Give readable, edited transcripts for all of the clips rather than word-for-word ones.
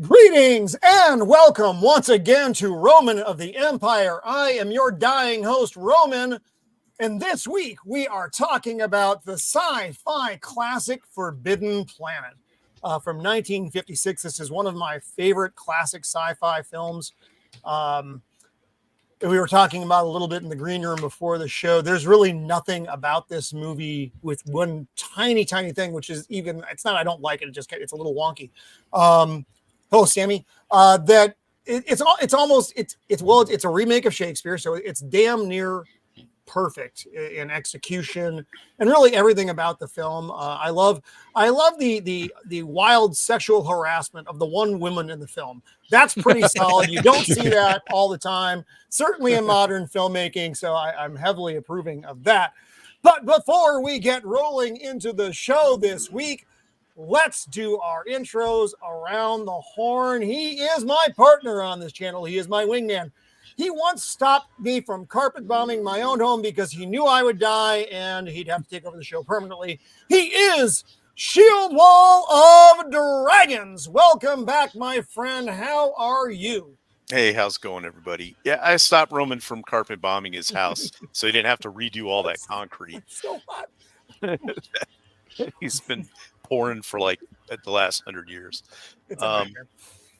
Greetings and welcome once again to Roman of the Empire. I am your dying host, Roman, and this week we are talking about the sci-fi classic Forbidden Planet from 1956. This is one of my favorite classic sci-fi films. We were talking about a little bit in the green room before the show. There's really nothing about this movie with one tiny thing, which is even, it's not I don't like it, it's a little wonky. Hello, Sammy. It's a remake of Shakespeare, so it's damn near perfect in execution and really everything about the film. I love the wild sexual harassment of the one woman in the film. That's pretty solid. You don't see that all the time, certainly in modern filmmaking. So I'm heavily approving of that. But before we get rolling into the show this week, let's do our intros around the horn. He is my partner on this channel. He is my wingman. He once stopped me from carpet bombing my own home because he knew I would die and he'd have to take over the show permanently. He is Shieldwall of Dragons. Welcome back, my friend. How are you? Hey, how's it going, everybody? Yeah, I stopped Roman from carpet bombing his house so he didn't have to redo all that concrete. It's so hot. He's been pouring for like the last 100 years. It's a nightmare.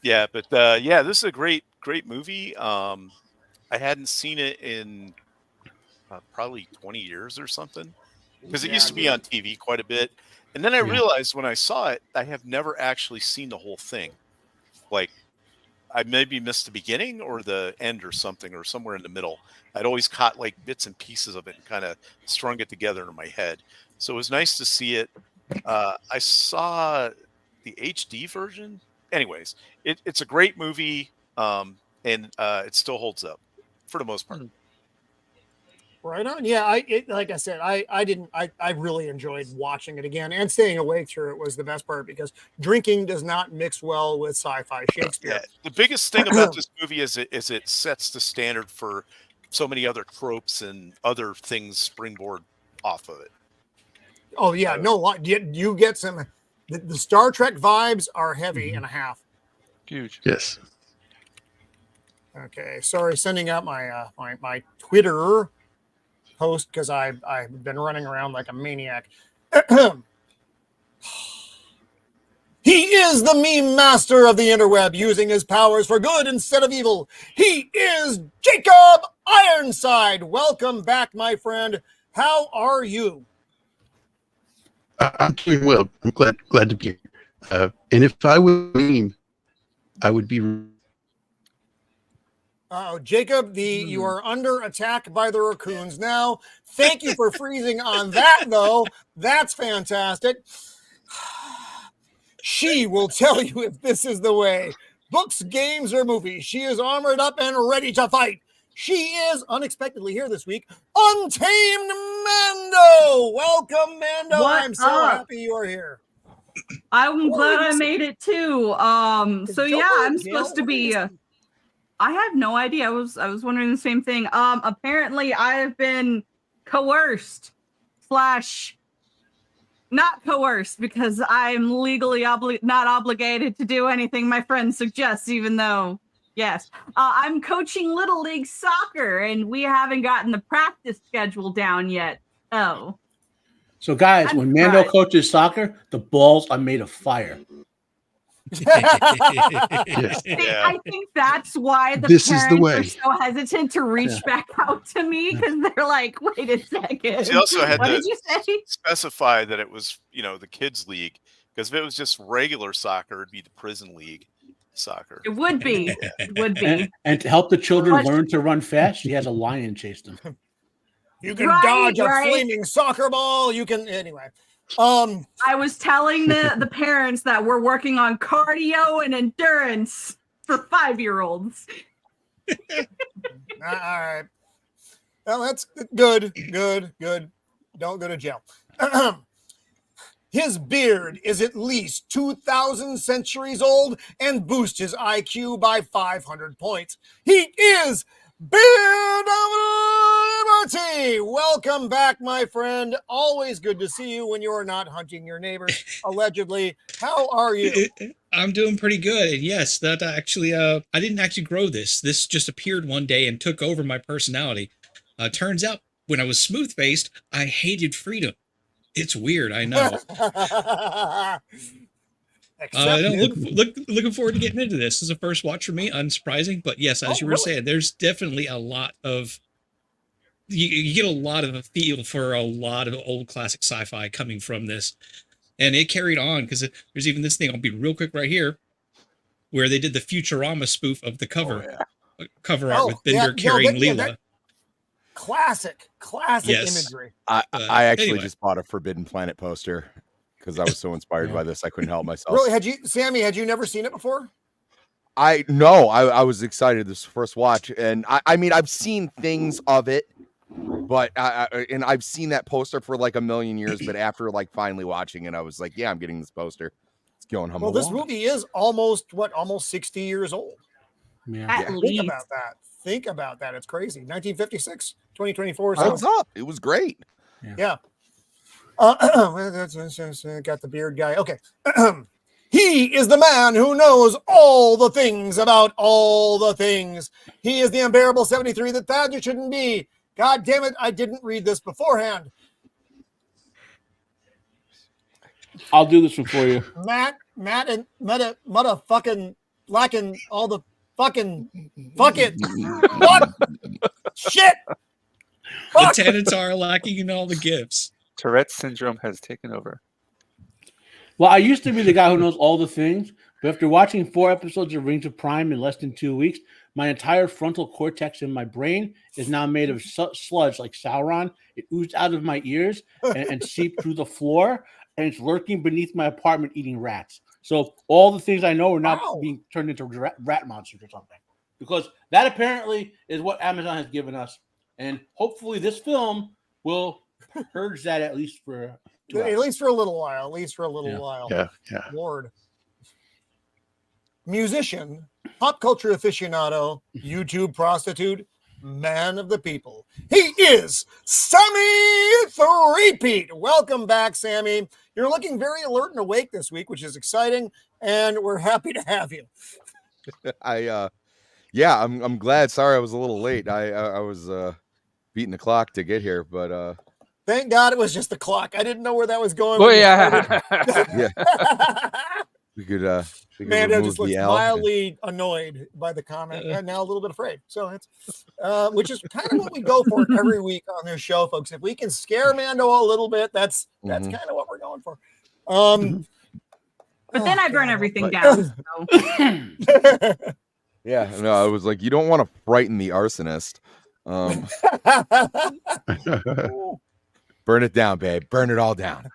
Yeah, but this is a great movie. I hadn't seen it in probably 20 years or something because it used to be on TV quite a bit. And then I realized when I saw it, I have never actually seen the whole thing. Like, I maybe missed the beginning or the end or something, or somewhere in the middle. I'd always caught like bits and pieces of it and kind of strung it together in my head. So it was nice to see it. I saw the HD version. Anyways, it's a great movie, and it still holds up for the most part. Right on. Yeah, like I said, I really enjoyed watching it again, and staying awake through it was the best part because drinking does not mix well with sci-fi Shakespeare. Yeah, the biggest thing about this movie is it sets the standard for so many other tropes and other things springboard off of it. Oh yeah, you get some. The Star Trek vibes are heavy and a half. Huge. Yes. Okay, sorry, sending out my my Twitter post because I've been running around like a maniac. He is the meme master of the interweb, using his powers for good instead of evil. He is Jacob Ironside. Welcome back, my friend. How are you? I'm doing well. I'm glad to be here. And if I were mean, I would be. Jacob, you are under attack by the raccoons now. Thank you for freezing on that, though. That's fantastic. She will tell you if this is the way. Books, games, or movies. She is armored up and ready to fight. She is unexpectedly here this week. Untamed Mando. Welcome, Mando. I'm so happy you are here. I'm glad I made it too. So yeah, I'm supposed to be. I have no idea. I was wondering the same thing. Apparently I have been coerced / not coerced because I'm legally not obligated to do anything my friend suggests, even though. Yes, I'm coaching Little League Soccer, and we haven't gotten the practice schedule down yet. Oh. So, guys, when Mando coaches soccer, the balls are made of fire. Yes. I think that's why This is the way. are so hesitant to reach back out to me because they're like, wait a second. She also had what to did you say? specify that it was, the kids' league, because if it was just regular soccer, it'd be the prison league soccer. It would be. It would be. And to help the children learn to run fast, she has a lion chase them. You can dodge a flaming soccer ball. You can anyway. I was telling the parents that we're working on cardio and endurance for 5-year-olds. All right. Well, that's good. Don't go to jail. His beard is at least 2,000 centuries old and boosts his IQ by 500 points. He is Beard of Liberty! Welcome back, my friend. Always good to see you when you're not hunting your neighbors, allegedly. How are you? I'm doing pretty good. And yes, that actually, I didn't actually grow this. This just appeared one day and took over my personality. Turns out, when I was smooth-faced, I hated freedom. It's weird, I know. Looking forward to getting into this. This is a first watch for me, unsurprising. But yes, as you were saying, there's definitely a lot of you get a lot of a feel for a lot of old classic sci-fi coming from this, and it carried on because there's even this thing. I'll be real quick right here, where they did the Futurama spoof of the cover art with Bender carrying Leela. Classic imagery. I actually just bought a Forbidden Planet poster because I was so inspired by this. I couldn't help myself. Really? Sammy, had you never seen it before? I was excited this first watch, and I mean I've seen things of it, but and I've seen that poster for like a million years, but after like finally watching it, I was like, yeah, I'm getting this poster. It's going home. Well, this movie is almost 60 years old. Yeah. At least. Think about that. It's crazy. 1956, 2024. What's up? It was great. Yeah. Got the beard guy. Okay. He is the man who knows all the things about all the things. He is the unbearable 73 that thought you shouldn't be. God damn it, I didn't read this beforehand. I'll do this one for you. Matt and motherfucking lacking all the fucking fuck it. What? Shit. Fuck. The tenants are lacking in all the gifts. Tourette's syndrome has taken over. Well, I used to be the guy who knows all the things, but after watching 4 episodes of Rings of Prime in less than 2 weeks, my entire frontal cortex in my brain is now made of sludge like Sauron. It oozed out of my ears and seeped through the floor, and it's lurking beneath my apartment eating rats. So all the things I know are now being turned into rat monsters or something. Because that apparently is what Amazon has given us. And hopefully this film will purge that at least for a little while. Yeah. Lord. Musician, pop culture aficionado, YouTube prostitute, man of the people. He is Sammy Threepeat. Welcome back, Sammy. You're looking very alert and awake this week, which is exciting, and we're happy to have you. I'm glad. Sorry I was a little late. I was beating the clock to get here, but thank God it was just the clock. I didn't know where that was going. Oh yeah. We could Mando just looks mildly annoyed by the comment and now a little bit afraid. So it's which is kind of what we go for every week on this show, folks. If we can scare Mando a little bit, that's kind of what we're going for. But then I burn everything down. So. Yeah, no, I was like, you don't want to frighten the arsonist. Burn it down, babe. Burn it all down.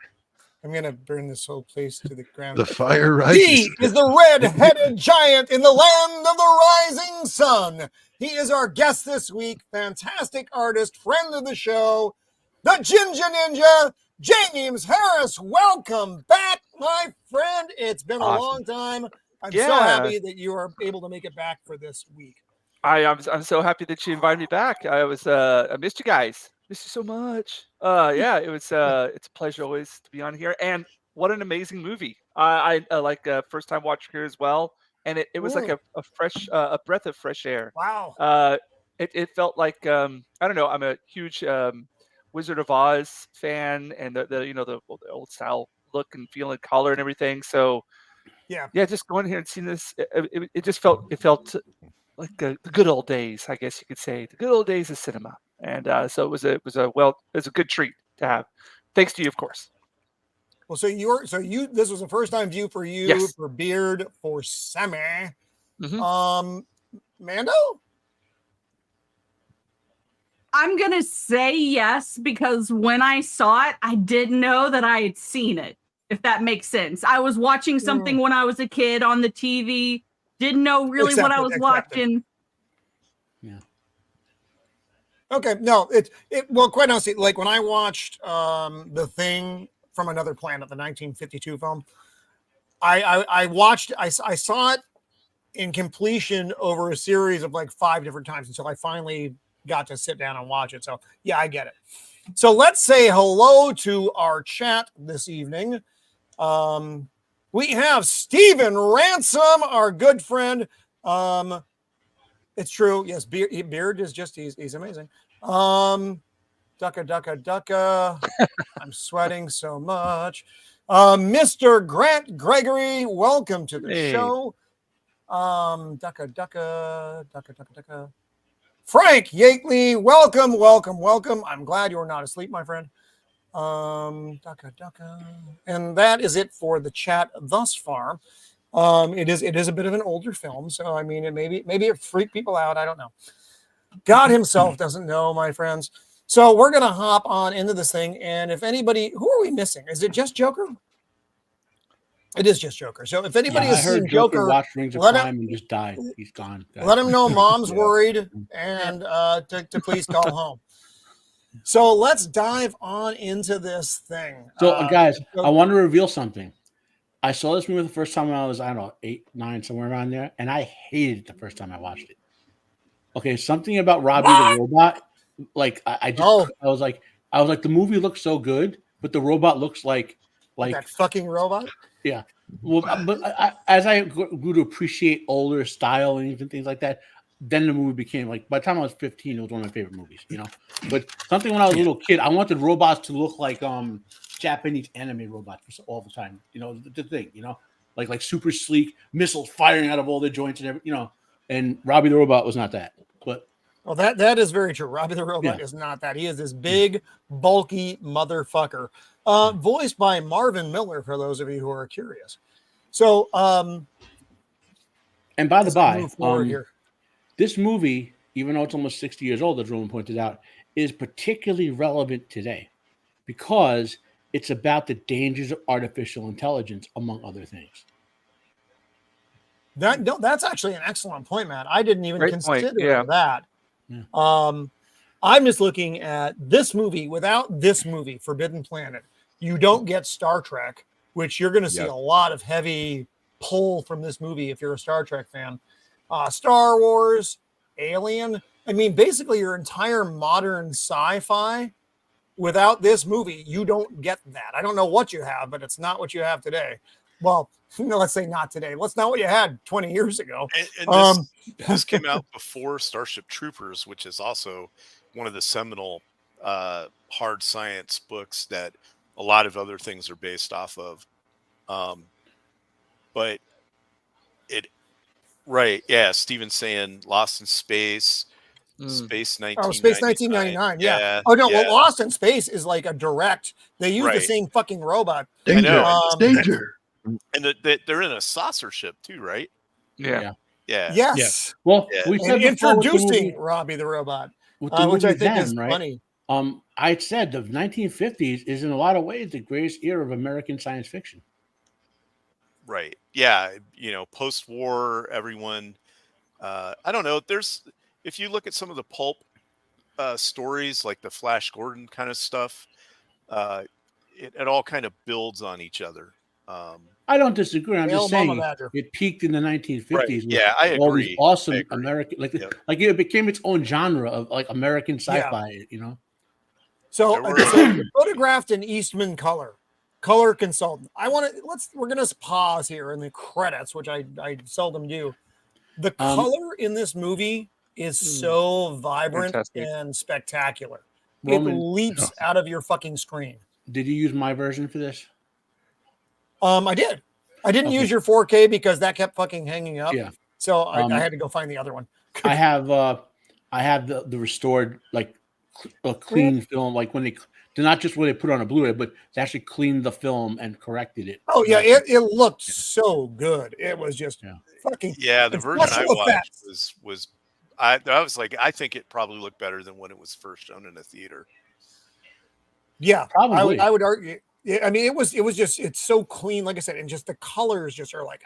I'm going to burn this whole place to the ground. The fire rising. He is the red-headed giant in the land of the rising sun. He is our guest this week. Fantastic artist, friend of the show, the Jinja Ninja, James Harris. Welcome back, my friend. It's been a long time. I'm so happy that you are able to make it back for this week. I'm so happy that you invited me back. I missed you guys. Missed you so much. It was it's a pleasure always to be on here. And what an amazing movie. I like first time watcher here as well. And it was like a fresh a breath of fresh air. Wow. It felt like I don't know. I'm a huge Wizard of Oz fan, and the old style look and feel and color and everything. So yeah, just going here and seeing this, it just felt like the good old days, I guess you could say, the good old days of cinema. And so it was a good treat to have. Thanks to you, of course. Well, this was a first time view for you, for Beard, for Sammy. Mm-hmm. Mando? I'm going to say yes, because when I saw it, I didn't know that I had seen it, if that makes sense. I was watching something when I was a kid on the TV, didn't know really what I was watching. Yeah. Okay, no, well, quite honestly, like when I watched The Thing from Another Planet, the 1952 film, I saw it in completion over a series of like 5 different times until I finally got to sit down and watch it. So yeah, I get it. So let's say hello to our chat this evening. We have Stephen Ransom, our good friend. It's true. Yes, Beard is just, he's amazing. Ducka. I'm sweating so much. Mr. Grant Gregory, welcome to the show. Ducka. Frank Yatley, welcome. I'm glad you're not asleep, my friend. Ducka. And that is it for the chat thus far. It is a bit of an older film, so I mean, maybe it freaked people out. I don't know. God himself doesn't know, my friends. So we're gonna hop on into this thing, and if anybody, who are we missing? Is it just Joker? It is just Joker. So if anybody has seen Joker, watched Rings of Prime and just died. He's gone. Let him know mom's worried, and to please call home. So let's dive on into this thing. So guys, I want to reveal something. I saw this movie the first time when I was, I don't know, 8, 9, somewhere around there, and I hated it the first time I watched it. Okay, something about Robbie the Robot, like I was like, the movie looks so good, but the robot looks like that fucking robot. Yeah. Well, but as I grew to appreciate older style and even things like that, then the movie became like, by the time I was 15, it was one of my favorite movies, you know. But something when I was a little kid, I wanted robots to look like Japanese anime robots all the time, you know, the thing, you know, like super sleek missiles firing out of all the joints and everything, you know. And Robbie the Robot was not that. But well, that is very true. Robbie the Robot is not that. He is this big, bulky motherfucker. Voiced by Marvin Miller, for those of you who are curious. So, and by the by, this movie, even though it's almost 60 years old, as Roman pointed out, is particularly relevant today because it's about the dangers of artificial intelligence, among other things. That's actually an excellent point, Matt. I didn't even consider that. Yeah. I'm just looking at this movie. Without this movie, Forbidden Planet, you don't get Star Trek, which you're going to see a lot of heavy pull from this movie if you're a Star Trek fan. Star Wars, Alien. I mean, basically your entire modern sci-fi. Without this movie, you don't get that. I don't know what you have, but it's not what you have today. Well, let's say not today. That's not what you had 20 years ago. And this came out before Starship Troopers, which is also one of the seminal hard science books that a lot of other things are based off of. But Steven's saying Lost in Space, Space 1999. Space 1999. Yeah. Oh no, well, Lost in Space is like a direct. They use the same fucking robot. Danger. Danger. And they're in a saucer ship too, right? Yeah. Yes. Yeah. Well, we said introducing Robbie the Robot, which I think is funny. I said the 1950s is in a lot of ways the greatest era of American science fiction. Right. Yeah. You know, post-war, everyone. I don't know. If you look at some of the pulp stories, like the Flash Gordon kind of stuff, it all kind of builds on each other. I don't disagree. I'm just saying it peaked in the 1950s. Right. Yeah, I agree. All these awesome American, like it became its own genre of like American sci-fi. You know. So photographed in Eastman color consultant. We're gonna pause here in the credits, which I seldom do. The color in this movie is so vibrant and spectacular. Roman, it leaps out of your fucking screen. Did you use my version for this? I did. I didn't use your 4K because that kept fucking hanging up. Yeah. So I had to go find the other one. I have the restored, like a clean film, like when they're not just when they put it on a Blu-ray, but they actually cleaned the film and corrected it. Oh yeah, it looked so good. It was just fucking the version I watched was I was like, I think it probably looked better than when it was first shown in a theater. Yeah, probably. I would argue. I mean, it was just, it's so clean, like I said, and just the colors just are like.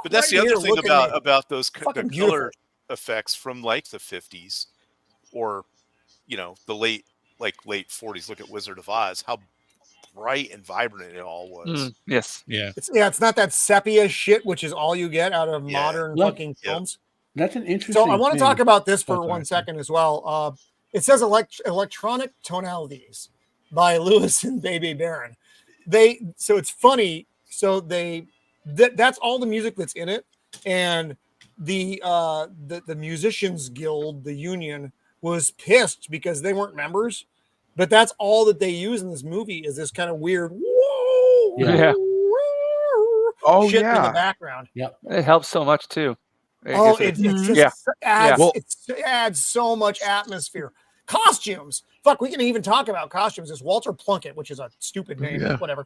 But that's the other thing about those the color effects from like the 50s, or the late 40s. Look at Wizard of Oz, how bright and vibrant it all was. Yes. Yeah. It's not that sepia shit, which is all you get out of modern Look, fucking films. That's an interesting. So I want to talk about this for sorry. 1 second as well. It says electronic tonalities by Lewis and Baby Baron. So it's funny. So that's all the music that's in it, and the Musicians Guild, the union, was pissed because they weren't members, but that's all that they use in this movie is this kind of weird whoa, Yeah. Oh, shit in the yeah. background. Yep. It helps so much too. It just adds, Well- it adds so much atmosphere. Costumes. Fuck, we can even talk about costumes. It's Walter Plunkett, which is a stupid name, Yeah. but whatever.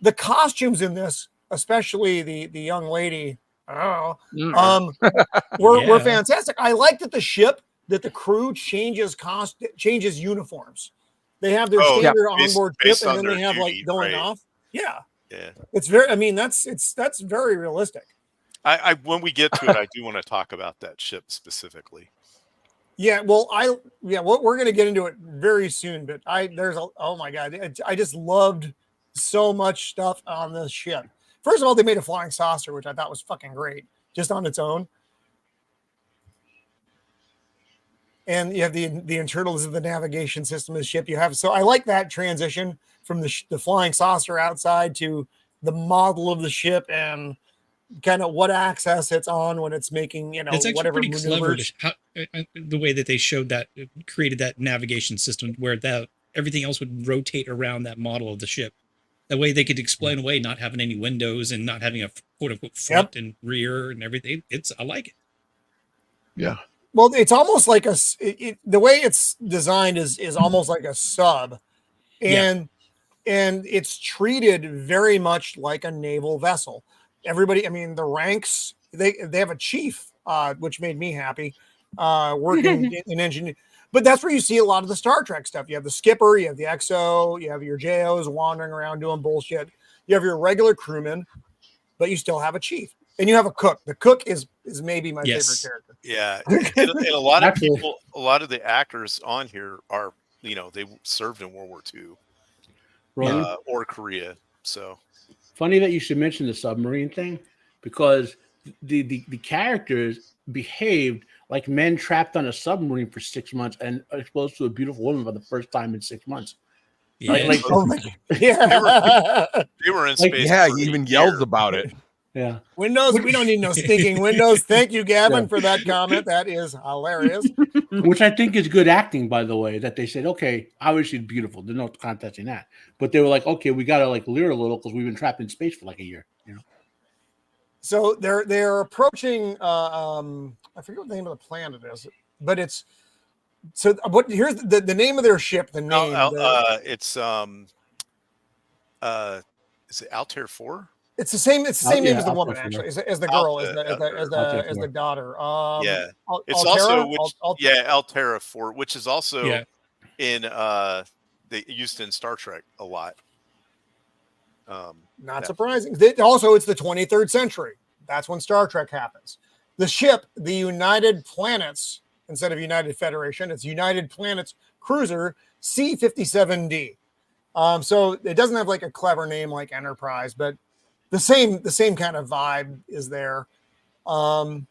The costumes in this, especially the young lady, were Yeah. fantastic. I like that the crew changes uniforms. They have their Oh, standard yeah. onboard Based ship, and on then they their have duty, like going right. off. Yeah, Yeah. it's very. I mean, that's very realistic. I when we get to it, I do want to talk about that ship specifically. Yeah, well, we're going to get into it very soon, but oh my God, I just loved so much stuff on this ship. First of all, they made a flying saucer, which I thought was fucking great, just on its own. And you have the internals of the navigation system of the ship. So I like that transition from the flying saucer outside to the model of the ship and kind of what axis it's on when it's making, It's actually whatever pretty clever maneuvers. the way that they showed that, created that navigation system where everything else would rotate around that model of the ship. That way they could explain away not having any windows and not having a quote unquote front and rear and everything. I like it. Yeah. Well, it's almost like the way it's designed is almost like a sub, and it's treated very much like a naval vessel. Everybody, I mean, the ranks, they have a chief, which made me happy, working in engineering. But that's where you see a lot of the Star Trek stuff. You have the skipper, you have the XO, you have your JOs wandering around doing bullshit. You have your regular crewmen, but you still have a chief. And you have a cook. The cook is maybe my favorite character. Yeah. And a lot of people, a lot of the actors on here are, they served in World War II or Korea. So funny that you should mention the submarine thing, because the characters behaved like men trapped on a submarine for 6 months and exposed to a beautiful woman for the first time in 6 months. Yeah. Oh my God. Yeah. They were in space. Yeah, he even yells about it. Yeah. Windows, we don't need no stinking windows. Thank you, Gavin, for that comment. That is hilarious. Which I think is good acting, by the way, that they said, okay, obviously beautiful. There's no contesting that. But they were like, okay, we got to like leer a little because we've been trapped in space for like a year. So they're approaching, I forget what the name of the planet is, but it's, so what, here's the name of their ship, the name. It's, is it Altair 4? It's the same name as the Altair woman, 4. actually, as the girl, as the daughter. It's Altera? Altair 4, which is also in they used in Star Trek a lot. Not surprising. Also, it's the 23rd century. That's when Star Trek happens. The ship, the United Planets, instead of United Federation, it's United Planets cruiser C-57D. So it doesn't have like a clever name like Enterprise, but the same kind of vibe is there. By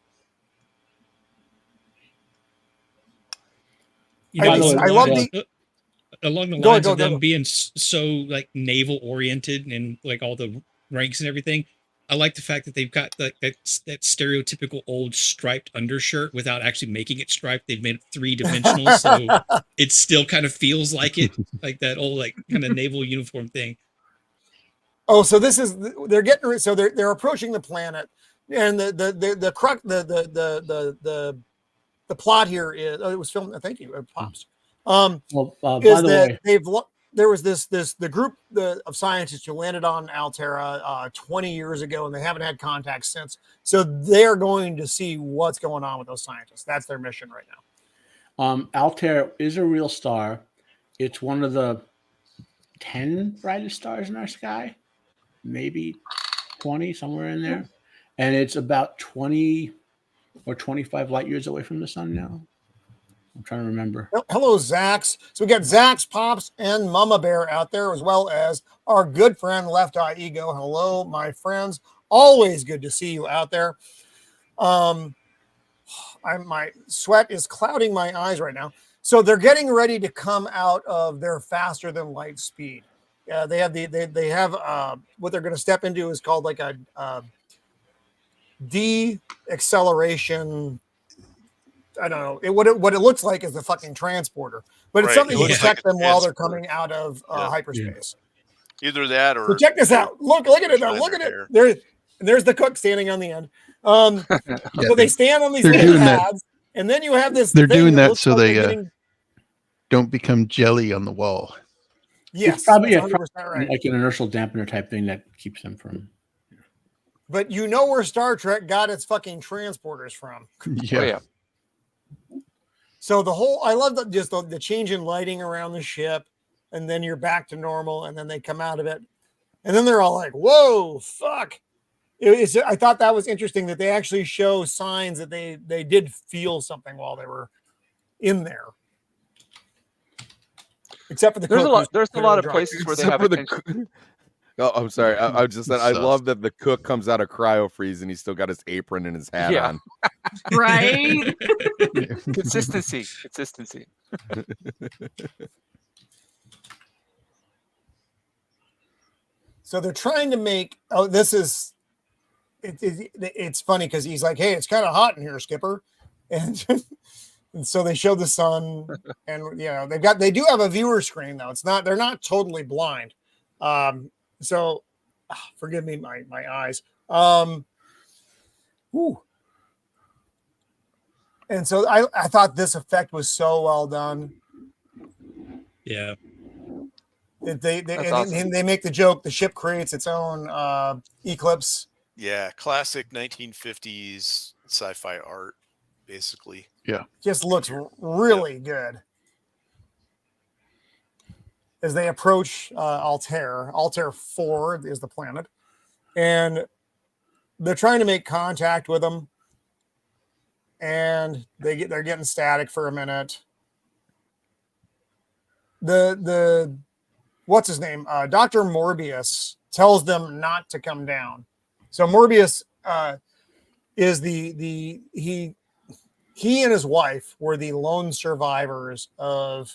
the way, I love along the lines of them being so like naval oriented and like all the ranks and everything. I like the fact that they've got that stereotypical old striped undershirt without actually making it striped. They've made it 3-dimensional, so it still kind of feels like it, like that old like kind of naval uniform thing. Oh, so they're approaching the planet, and the plot here is it was filmed. Thank you, Pops. By the way, there was the group of scientists who landed on Altera 20 years ago, and they haven't had contact since. So they're going to see what's going on with those scientists. That's their mission right now. Altair is a real star. It's one of the 10 brightest stars in our sky, maybe 20, somewhere in there. And it's about 20 or 25 light years away from the sun now. I'm trying to remember. Hello, Zax. So we got Zax, Pops, and Mama Bear out there, as well as our good friend Left Eye Ego. Hello, my friends. Always good to see you out there. My sweat is clouding my eyes right now. So they're getting ready to come out of their faster than light speed. They have what they're going to step into is called like a de-acceleration. I don't know. What it looks like is the fucking transporter, but it's something to protect them while they're coming out of hyperspace. Either that or. So check this out. Look at it now. Look at it. There's the cook standing on the end. So they stand on these little pads, and then you have this. They're doing that so they don't become jelly on the wall. Yes, it's probably 100% right. Like an inertial dampener type thing that keeps them from. But you know where Star Trek got its fucking transporters from. Yeah. Oh, yeah. So I love the change in lighting around the ship, and then you're back to normal, and then they come out of it, and then they're all like, "Whoa, fuck!" I thought that was interesting that they actually show signs that they did feel something while they were in there. Except for the there's a lot of places where they have Oh, I'm sorry. I just said I love that the cook comes out of cryo freeze and he's still got his apron and his hat on. Right? Consistency. So they're trying to make. Oh, this is. It's funny because he's like, "Hey, it's kind of hot in here, Skipper," and so they show the sun, and they do have a viewer screen though. They're not totally blind. So forgive me, my eyes. And so I thought this effect was so well done. Yeah. They make the joke the ship creates its own eclipse. Yeah, classic 1950s sci-fi art, basically. Yeah. Just looks really good. As they approach Altair 4 is the planet, and they're trying to make contact with them, and they're getting static for a minute. The what's his name? Dr. Morbius tells them not to come down. So Morbius is he and his wife were the lone survivors of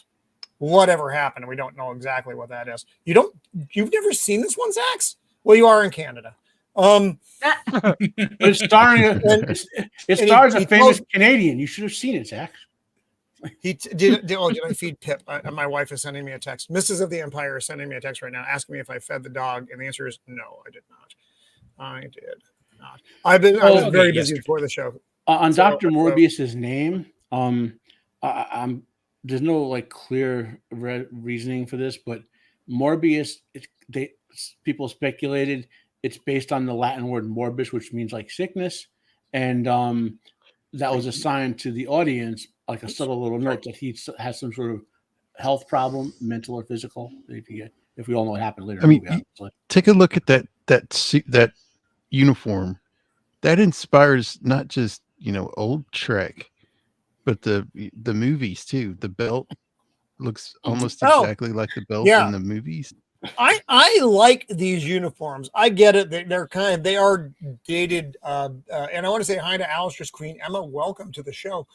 whatever happened. We don't know exactly what that is. You've never seen this one, Zax? Well, you are in Canada. It's starring it stars a famous Canadian. You should have seen it, Zach. Did I feed Pip? My wife is sending me a text. Mrs. of the Empire is sending me a text right now asking me if I fed the dog, and the answer is no, I did not. I did not. I was very busy before the show. On Dr. Morbius's name, there's no like clear reasoning for this, but Morbius, people speculated it's based on the Latin word morbus, which means like sickness, and that was assigned to the audience like a subtle little note that he has some sort of health problem, mental or physical. If we all know what happened later. I mean, take a look at that uniform. That inspires not just old Trek, but the movies too. The belt looks almost exactly like the belt in the movies. I like these uniforms. I get it. They are dated. And I want to say hi to Alistair's Queen Emma. Welcome to the show.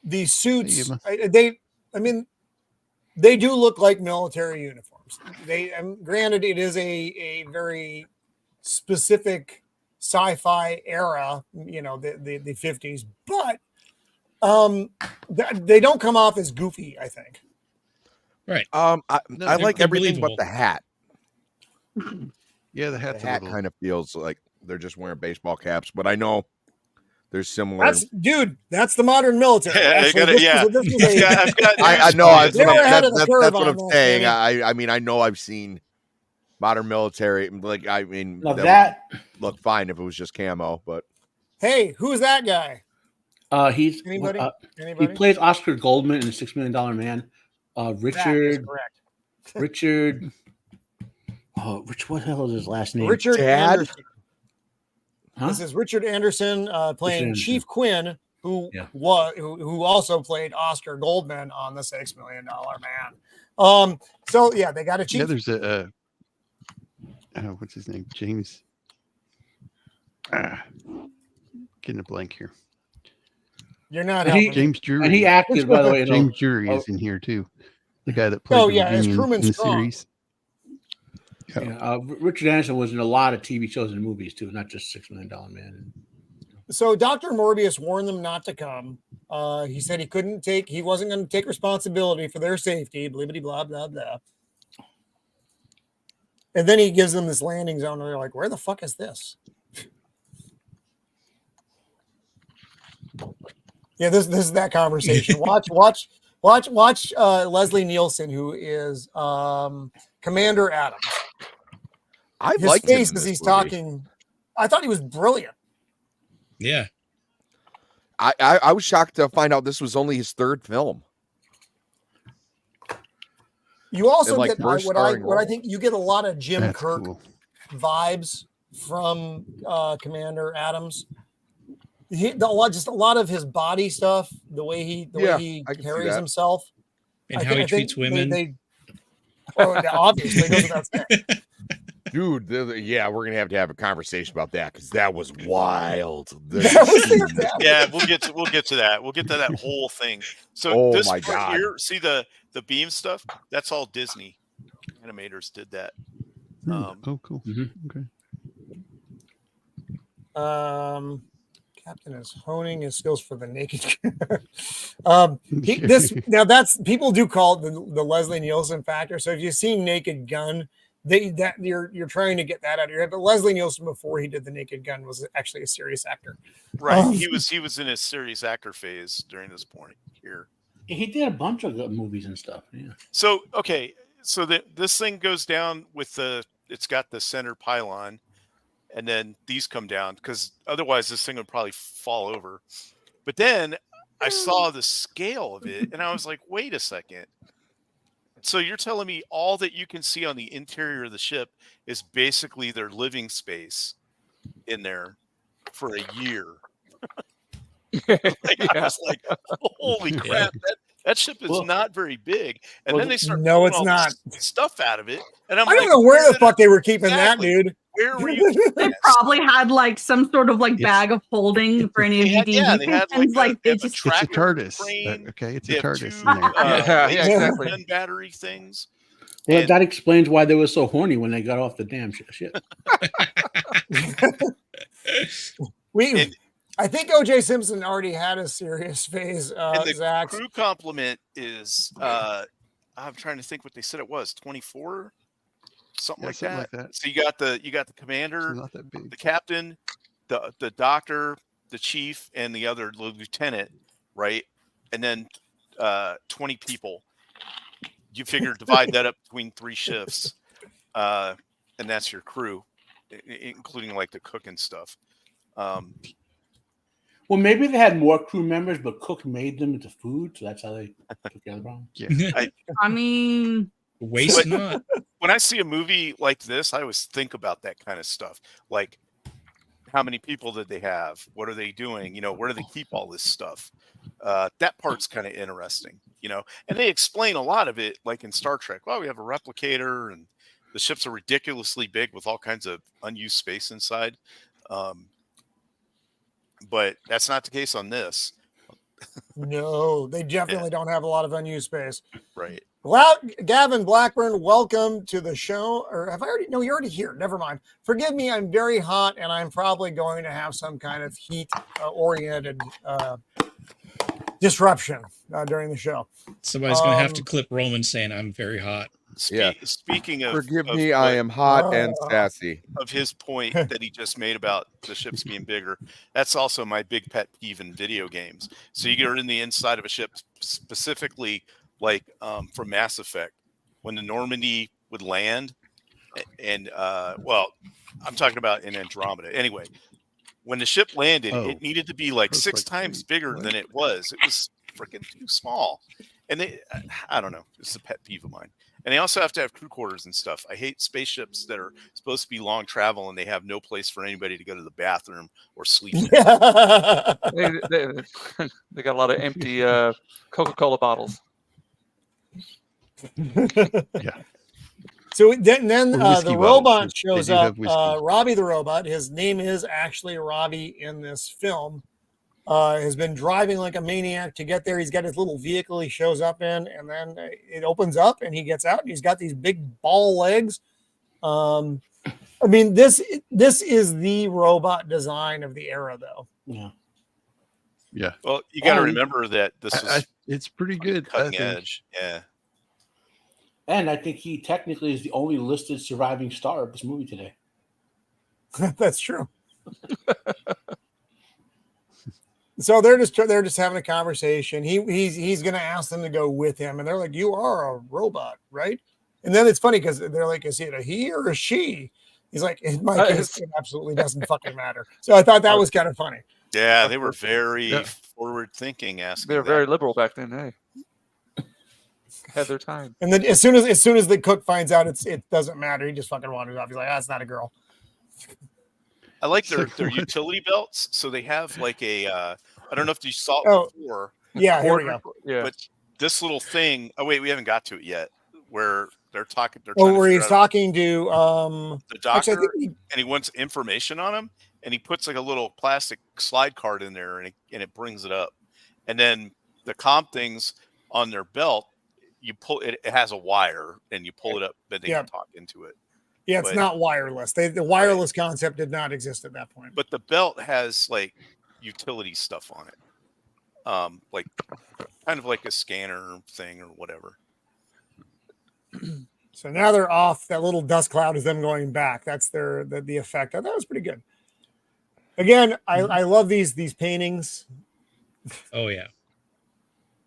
The suits, they do look like military uniforms. Granted, it is a very specific sci-fi era, the 50s, but they don't come off as goofy, I think. Right. I like everything but the hat. Yeah, the hat kind of feels like they're just wearing baseball caps, but I know there's similar. That's the modern military. I know. That's what I'm saying. I mean, I know I've seen modern military. Like, I mean, that look fine if it was just camo, but hey, who's that guy? He's anybody? He plays Oscar Goldman in $6 Million Man. Richard. Richard. Oh, what the hell is his last name? Richard Dad? Anderson. Huh? This is Richard Anderson playing Chief Quinn who Yeah. who also played Oscar Goldman on The $6 Million Man. So yeah, they got a chief. Yeah, there's a what's his name? James. Getting a blank here. You're not And he- helping. James Drury. And he acted, by the way, in James Jury is in here too. The guy that played Oh, the yeah, as Virginian Crewman in the Strong. series. Richard Anderson was in a lot of TV shows and movies too, not just $6 Million Man. So Dr. Morbius warned them not to come. He said he wasn't going to take responsibility for their safety, blah, blah, blah, blah. And then he gives them this landing zone, and they're like, where the fuck is this? Yeah, this is that conversation. Watch Leslie Nielsen, who is Commander Adams. His liked him face in as this he's movie. talking. I thought he was brilliant. Yeah. I was shocked to find out this was only his third film. You also And, like, get first what I starring think you get a lot of Jim That's Kirk cool. vibes from Commander Adams. A lot of his body stuff, the way he I can see carries that. himself, And how he treats women. Obviously goes without saying. Dude, yeah, we're gonna have a conversation about that because that was wild. That was fantastic. Yeah, we'll get to that. We'll get to that whole thing. So Oh this my part God. here, see the beam stuff? That's all Disney animators did that. Oh, cool. Okay. Captain is honing his skills for the naked. People do call it the Leslie Nielsen factor. So if you see Naked Gun, you're trying to get that out of your head. But Leslie Nielsen, before he did the Naked Gun, was actually a serious actor. Right. He was in his serious actor phase during this point here. He did a bunch of good movies and stuff. Yeah. So okay, so this thing goes down with it's got the center pylon, and then these come down because otherwise this thing would probably fall over. But then I saw the scale of it, and I was like, wait a second. So you're telling me all that you can see on the interior of the ship is basically their living space in there for a year. I was like, holy crap, that ship is not very big. And then they start pulling all this stuff out of it. And I don't know where the fuck they were keeping that, dude. Where were you? They probably had like some sort of bag of holding for any of you they had it's a TARDIS. Okay, it's a TARDIS in there. Exactly. Battery things. Well, that explains why they were so horny when they got off the damn shit. I think O.J. Simpson already had a serious phase. And the Zach. crew complement is, I'm trying to think what they said it was, 24, something like that. So you got the commander, the captain, the doctor, the chief, and the other lieutenant, right? And then 20 people. You figure divide that up between 3 shifts, and that's your crew, including like the cook and stuff. Well, maybe they had more crew members, but Cook made them into food, so that's how they took care of the problem. Yeah. I mean, waste not. When I see a movie like this, I always think about that kind of stuff. Like, how many people did they have? What are they doing? Where do they keep all this stuff? That part's kind of interesting, And they explain a lot of it, like in Star Trek. Well, we have a replicator, and the ships are ridiculously big with all kinds of unused space inside. But that's not the case on this. No, they definitely don't have a lot of unused space. Right. Gavin Blackburn, welcome to the show. Or have I already? No, you're already here. Never mind. Forgive me. I'm very hot, and I'm probably going to have some kind of heat-oriented disruption during the show. Somebody's going to have to clip Roman saying, "I'm very hot." Speaking of, forgive me, I am hot and sassy. Of his point that he just made about the ships being bigger, that's also my big pet peeve in video games. So you get in the inside of a ship, specifically like from Mass Effect, when the Normandy would land, and I'm talking about in Andromeda. Anyway, when the ship landed, it needed to be like 6 times bigger than it was. It was freaking too small. And I don't know. It's a pet peeve of mine. And they also have to have crew quarters and stuff. I hate spaceships that are supposed to be long travel and they have no place for anybody to go to the bathroom or sleep. They got a lot of empty Coca-Cola bottles. Yeah. So then Or whiskey the bottles, robot 'cause they shows do up. have whiskey. Robbie the Robot. His name is actually Robbie in this film. Has been driving like a maniac to get there. He's got his little vehicle he shows up in, and then it opens up and he gets out and he's got these big ball legs. I mean, this is the robot design of the era, though. Yeah. Yeah. Well, you got to remember that this is it's pretty good. cutting edge. Yeah. And I think he technically is the only listed surviving star of this movie today. That's true. So they're just having a conversation. He's going to ask them to go with him, and they're like, "You are a robot, right?" And then it's funny because they're like, "Is it a he or a she?" He's like, "In my case, it absolutely doesn't fucking matter." So I thought that was kind of funny. Yeah, they were very forward thinking. Asking, they were very liberal back then. Hey, had their time. And then as soon as the cook finds out it doesn't matter, he just fucking wanders off. He's like, "That's not a girl." I like their utility belts. So they have like a I don't know if you saw it before. Yeah, here we go. Yeah. But this little thing. Oh wait, we haven't got to it yet. Where they're talking. Where he's talking to the doctor, actually, and he wants information on him, and he puts like a little plastic slide card in there, and it brings it up, and then the comm things on their belt, you pull it. It has a wire, and you pull it up, but they can talk into it. Yeah, it's not wireless. The wireless concept did not exist at that point. But the belt has like utility stuff on it, like kind of like a scanner thing or whatever. So now they're off. That little dust cloud is them going back. That's the effect. I thought it was pretty good. Again, I love these paintings. Oh yeah.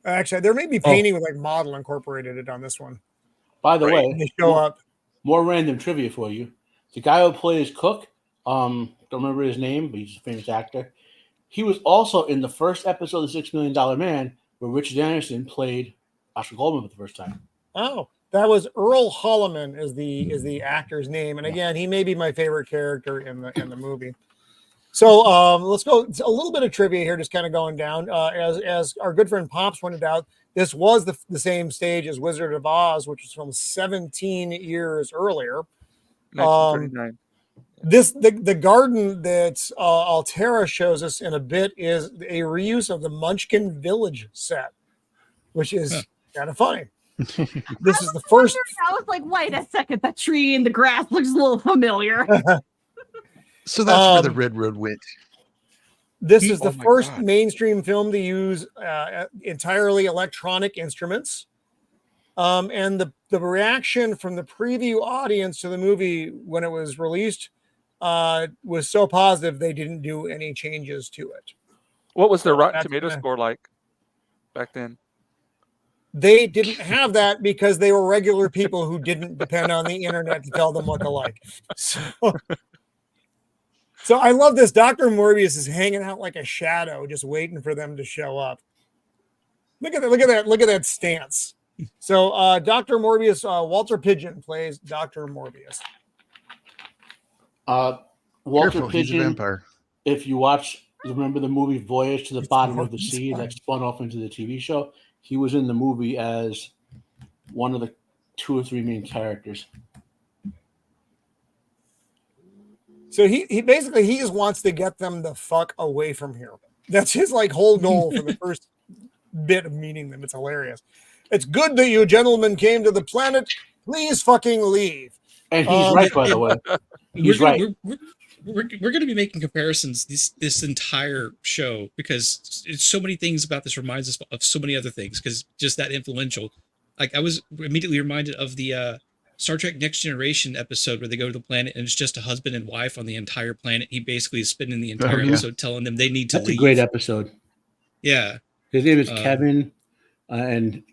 Actually, there may be painting with like model incorporated it on this one. By the way, they show up. More random trivia for you. The guy who plays Cook, don't remember his name, but he's a famous actor. He was also in the first episode of the $6 Million Man, where Richard Anderson played Oscar Goldman for the first time. Oh, that was Earl Holliman is the actor's name, and again, he may be my favorite character in the movie. So let's go. It's a little bit of trivia here, just kind of going down. As our good friend Pops pointed out, this was the same stage as Wizard of Oz, which was filmed 17 years earlier. 1939. The garden that Altera shows us in a bit is a reuse of the Munchkin Village set, which is kind of funny. This is the first. I was like, wait a second, that tree in the grass looks a little familiar. So that's where the Red Road went. This is the first mainstream film to use entirely electronic instruments. And the reaction from the preview audience to the movie when it was released was so positive they didn't do any changes to it. What was the Rotten Tomato score like back then? They didn't have that because they were regular people who didn't depend on the internet to tell them what to like. So I love this. Dr. Morbius is hanging out like a shadow, just waiting for them to show up. Look at that stance. So Dr. Morbius, Walter Pidgeon plays Dr. Morbius. Walter Careful, he's a Pidgeon, vampire. if you remember the movie Voyage to the Bottom of the Sea that spun off into the TV show, he was in the movie as one of the 2 or 3 main characters. So he basically just wants to get them the fuck away from here. That's his like whole goal for the first bit of meeting them. It's hilarious. It's good that you gentlemen came to the planet. Please fucking leave. And he's right, by the way. He's right. We're going to be making comparisons this entire show because it's so many things about this reminds us of so many other things because just that influential. Like I was immediately reminded of the Star Trek Next Generation episode where they go to the planet and it's just a husband and wife on the entire planet. He basically is spending the entire episode telling them they need to leave. That's a great episode. Yeah. His name is Kevin and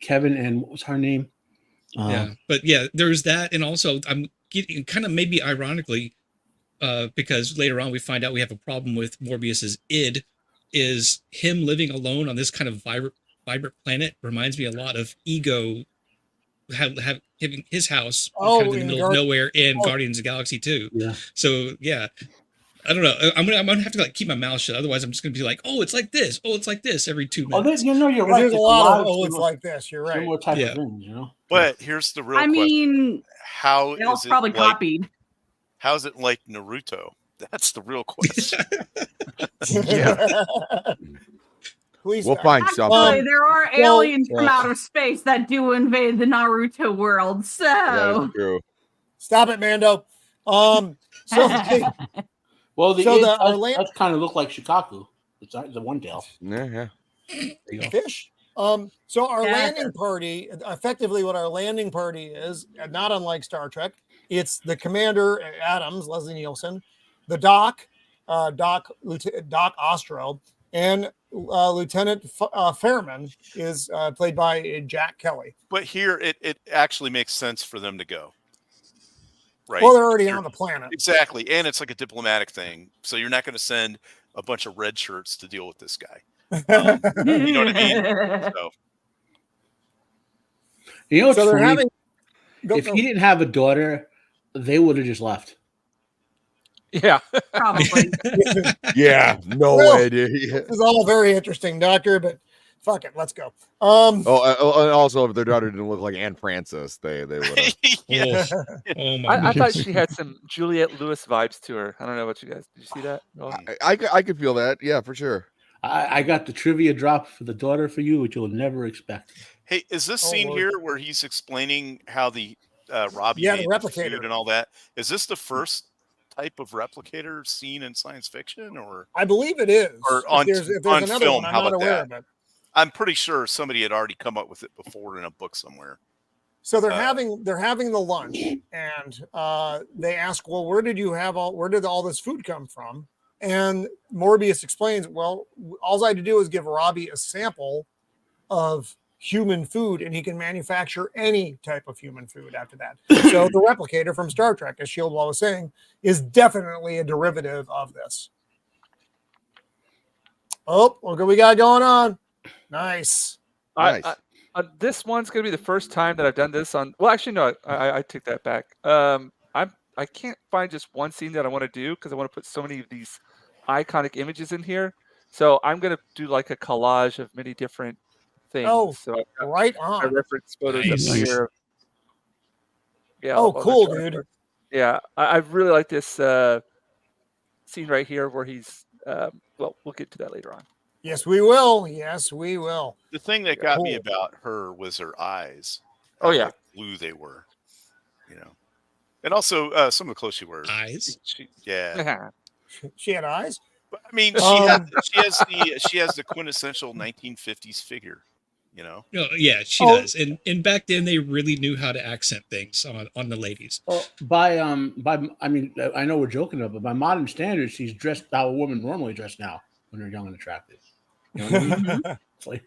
what was her name? Yeah. But yeah, there's that. And also I'm getting kind of maybe ironically, because later on we find out we have a problem with Morbius's id is him living alone on this kind of vibrant planet reminds me a lot of Ego have his house Oh, kind of in the middle of nowhere in Guardians of the Galaxy too. Yeah. So yeah, I don't know. I'm gonna have to like keep my mouth shut. Otherwise, I'm just gonna be like, oh, it's like this. Oh, it's like this every 2 minutes. You know, you're right. There's a lot of it's like this. You're right. Similar type of things, you know. But here's the real I question: mean, how they all is it probably like? copied. How's it like Naruto? That's the real question. Yeah. We'll find Actually, something. there are aliens from outer space that do invade the Naruto world. So That's true. Stop it, Mando. So well, the so does kind of look like Shikaku. It's the one tail. Yeah. There you go. Fish. So our landing party, effectively, what our landing party is, not unlike Star Trek, it's the commander Adams, Leslie Nielsen, the Doc Ostro, and Lieutenant Fairman is played by Jack Kelly. But here, it actually makes sense for them to go. Right. Well, they're already on the planet. Exactly. And it's like a diplomatic thing. So you're not going to send a bunch of red shirts to deal with this guy. You know what I mean? So, you know, so they're having. If he didn't have a daughter, they would have just left. Yeah, probably. Yeah, no way, dude. This is all very interesting, Doctor, but fuck it, let's go. And also, if their daughter didn't look like Anne Francis, they would have. Yes. Oh my I thought she had some Juliette Lewis vibes to her. I don't know what you guys did. You see that? No? I could feel that. Yeah, for sure. I got the trivia drop for the daughter for you, which you'll never expect. Hey, is this scene here where he's explaining how the Robbie the made replicator food and all that? Is this the first type of replicator seen in science fiction, or I believe it is? Or on, if there's on another film? one, I'm How not about aware that? of it. I'm pretty sure somebody had already come up with it before in a book somewhere. So they're having the lunch, and they ask, "Well, where did all this food come from?" And Morbius explains, "Well, all I had to do is give Robbie a sample of human food, and he can manufacture any type of human food after that." So the replicator from Star Trek, as Shieldwall was saying, is definitely a derivative of this. Oh, look what we got going on! Nice. Nice. This one's gonna be the first time that I've done this on. Well, actually, no, I take that back. I can't find just one scene that I want to do because I want to put so many of these iconic images in here. So I'm gonna do like a collage of many different things. Oh, so right I on. reference photos Nice. up here. Yeah. Oh, I'll cool, show it. dude. Yeah, I really like this scene right here where he's. Well, we'll get to that later on. Yes, we will. Yes, we will. The thing that got me Cool. about her was her eyes. Oh, yeah. How blue they were, you know, and also some of the clothes she wears. eyes. Yeah, She had eyes. but I mean, she has the quintessential 1950s figure, you know. No, yeah, she does. And back then they really knew how to accent things on the ladies. Well, by I mean, I know we're joking about, but by modern standards, she's dressed how a woman normally dressed now when they're young and attractive. You know what I mean? It's like,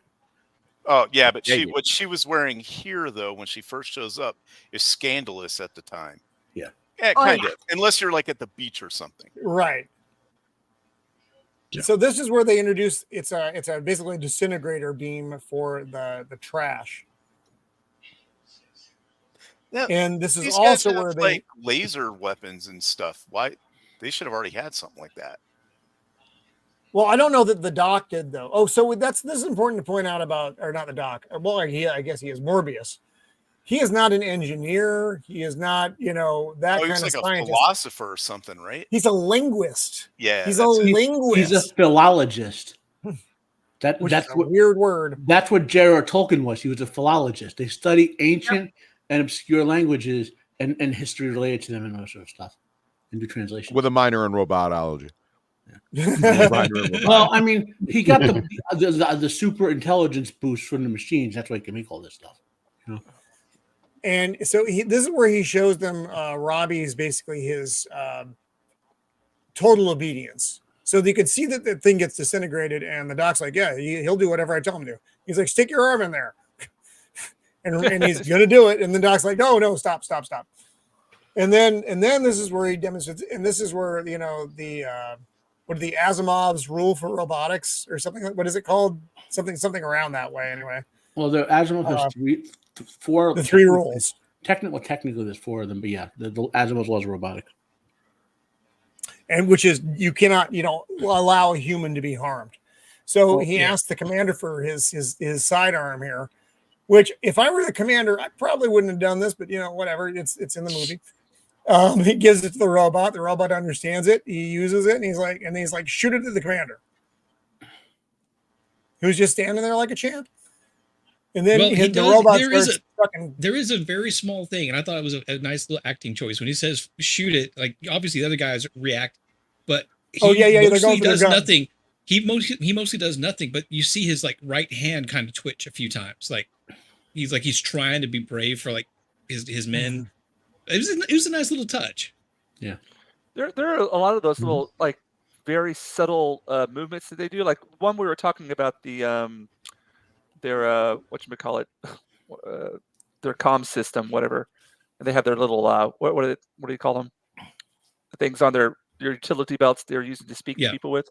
Oh yeah, but Yeah, what she was wearing here though when she first shows up is scandalous at the time. Yeah. Yeah, Oh, kind yeah. of. Unless you're like at the beach or something. Right. Yeah. So this is where they introduce it's a basically a disintegrator beam for the trash. Yeah, And this is these guys also have, where they like laser weapons and stuff. Why they should have already had something like that. well, I don't know that the Doc did though. Oh, so this is important to point out about, or not the Doc. Well, I guess he is Morbius. He is not an engineer. He is not, that Oh, kind he's of like a scientist. philosopher or something, right? He's a linguist. Yeah. He's a that's it. linguist. he's a philologist. which That's is a what weird word. That's what J.R.R. Tolkien was. He was a philologist. They study ancient and obscure languages and history related to them and all that sort of stuff and do translation. With a minor in robotology. Well, I mean, he got the super intelligence boost from the machines. That's why he can make all this stuff. And so this is where he shows them Robbie's basically his total obedience. So you could see that the thing gets disintegrated, and the Doc's like, "Yeah, he'll do whatever I tell him to." He's like, "Stick your arm in there," and he's gonna do it. And the Doc's like, "No, stop." And then this is where he demonstrates, and this is where what are the Asimov's rule for robotics or something? What is it called? Something around that way, anyway. Well, the Asimov has 4. The 3 rules. Technically, there's 4 of them, but yeah, the Asimov's laws are robotic. And which is you cannot, allow a human to be harmed. So he asked the commander for his sidearm here, which if I were the commander, I probably wouldn't have done this, but whatever. It's in the movie. He gives it to the robot. The robot understands it. He uses it, and he's like, shoot it at the commander, who's just standing there like a champ. And then the robot starts fucking. There is a very small thing, and I thought it was a nice little acting choice when he says shoot it. Like obviously the other guys react, but he mostly does nothing. He mostly does nothing, but you see his like right hand kind of twitch a few times. Like he's trying to be brave for like his men. It was a nice little touch. Yeah, there are a lot of those little like very subtle movements that they do. Like one we were talking about their whatchamacallit, their comm system, whatever. And they have their little what do you call them? The things on their utility belts they're using to speak to people with.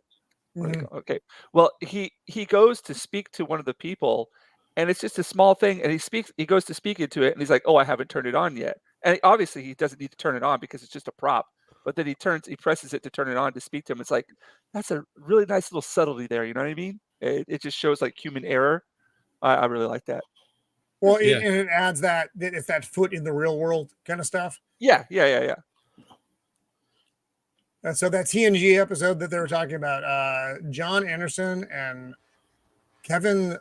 Okay. Well, he goes to speak to one of the people, and it's just a small thing, and he goes to speak into it, and he's like, "Oh, I haven't turned it on yet." And obviously he doesn't need to turn it on because it's just a prop. But then he presses it to turn it on to speak to him. It's like that's a really nice little subtlety there. You know what I mean? It just shows like human error. I really like that. Well, and it adds that it's that foot in the real world kind of stuff. Yeah. So that TNG episode that they were talking about, John Anderson and Kevin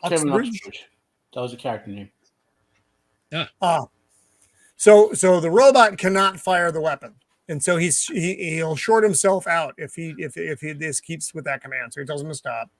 Uxbridge. That was a character name. Yeah. So the robot cannot fire the weapon, and so he'll short himself out if he this keeps with that command. So he tells him to stop.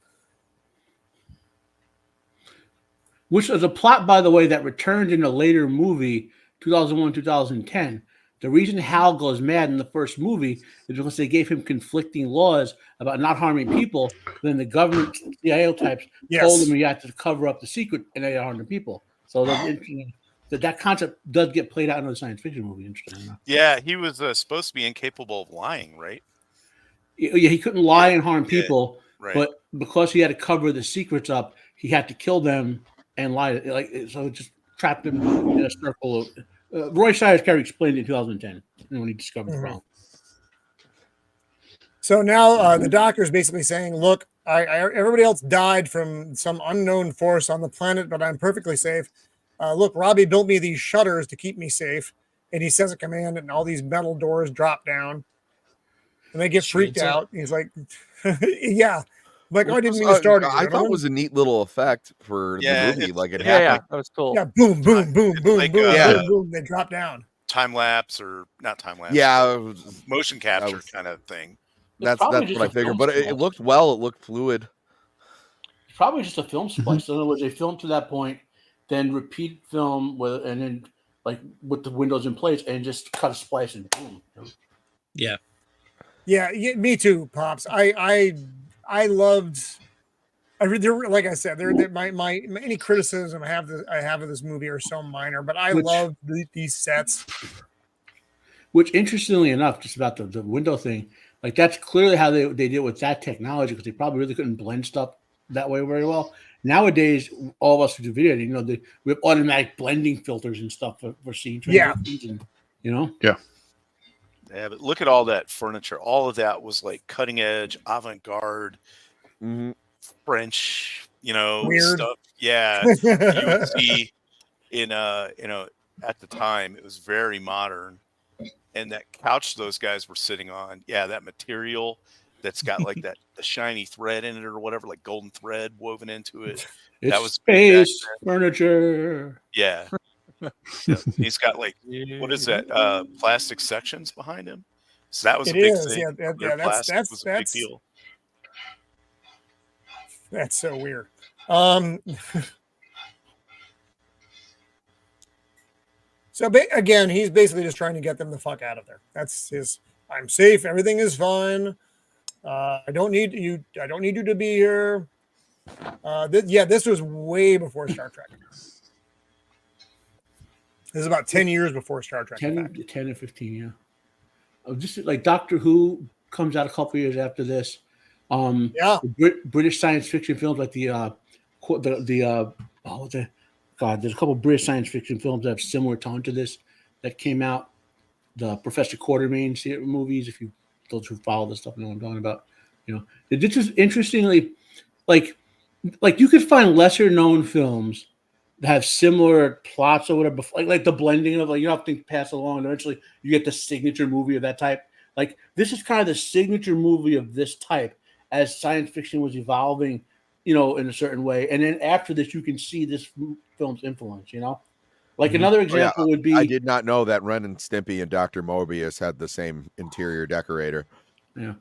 Which is a plot, by the way, that returned in a later movie, 2001, 2010. The reason Hal goes mad in the first movie is because they gave him conflicting laws about not harming people. Then the government, CIA types, told him he had to cover up the secret and they harmed the people. So that concept does get played out in a science fiction movie. Interesting enough. Yeah, he was supposed to be incapable of lying, right? Yeah, he couldn't lie and harm people, right. But because he had to cover the secrets up, he had to kill them and lie. So it just trapped him in a circle of. Roy Scheider's character explained it in 2010 when he discovered the problem. So now the doctor is basically saying, look, everybody else died from some unknown force on the planet, but I'm perfectly safe. Look, Robbie built me these shutters to keep me safe. And he says a command and all these metal doors drop down. And they get freaked out. He's like, yeah. Like, I didn't mean to start it. I thought it was a neat little effect for the movie. Like it happened. Yeah, that was cool. Yeah, boom, boom, boom, boom, like, boom, boom, boom. They drop down. Time lapse or not time lapse. Yeah, motion capture kind of thing. That's what I figured. But it looked well. It looked fluid. It's probably just a film splice. In other words, they filmed to that point, then repeat film and then like with the windows in place and just cut a splice and boom. Yeah. Yeah, me too, Pops. I loved. Like I said, my any criticism I have of this movie are so minor, but I love these sets. Which, interestingly enough, just about the window thing, like that's clearly how they did with that technology because they probably really couldn't blend stuff that way very well. Nowadays, all of us who do video, we have automatic blending filters and stuff for scene transitions. And, Yeah, but look at all that furniture. All of that was like cutting edge, avant-garde, French, weird stuff. Yeah, you would see in at the time it was very modern. And that couch those guys were sitting on, that material that's got like the shiny thread in it or whatever, like golden thread woven into it. That was space furniture. Yeah. He's got like what is that? Plastic sections behind him. So that was a big thing. Yeah, that's a big deal. That's so weird. So again, he's basically just trying to get them the fuck out of there. That's his. I'm safe. Everything is fine. I don't need you to be here. This was way before Star Trek. This is about 10 years before Star Trek. 10 or 15, yeah. Just like Doctor Who comes out a couple years after this. British science fiction films like the God, there's a couple British science fiction films that have similar tone to this that came out. The Professor Quartermain movies, if you those who follow this stuff know what I'm talking about. This is interestingly like you could find lesser known films that have similar plots or whatever, like the blending of you have to pass along, and eventually you get the signature movie of that type. Like this is kind of the signature movie of this type as science fiction was evolving, in a certain way. And then after this, you can see this film's influence. Like another example would be. I did not know that Ren and Stimpy and Dr. Morbius had the same interior decorator. Yeah.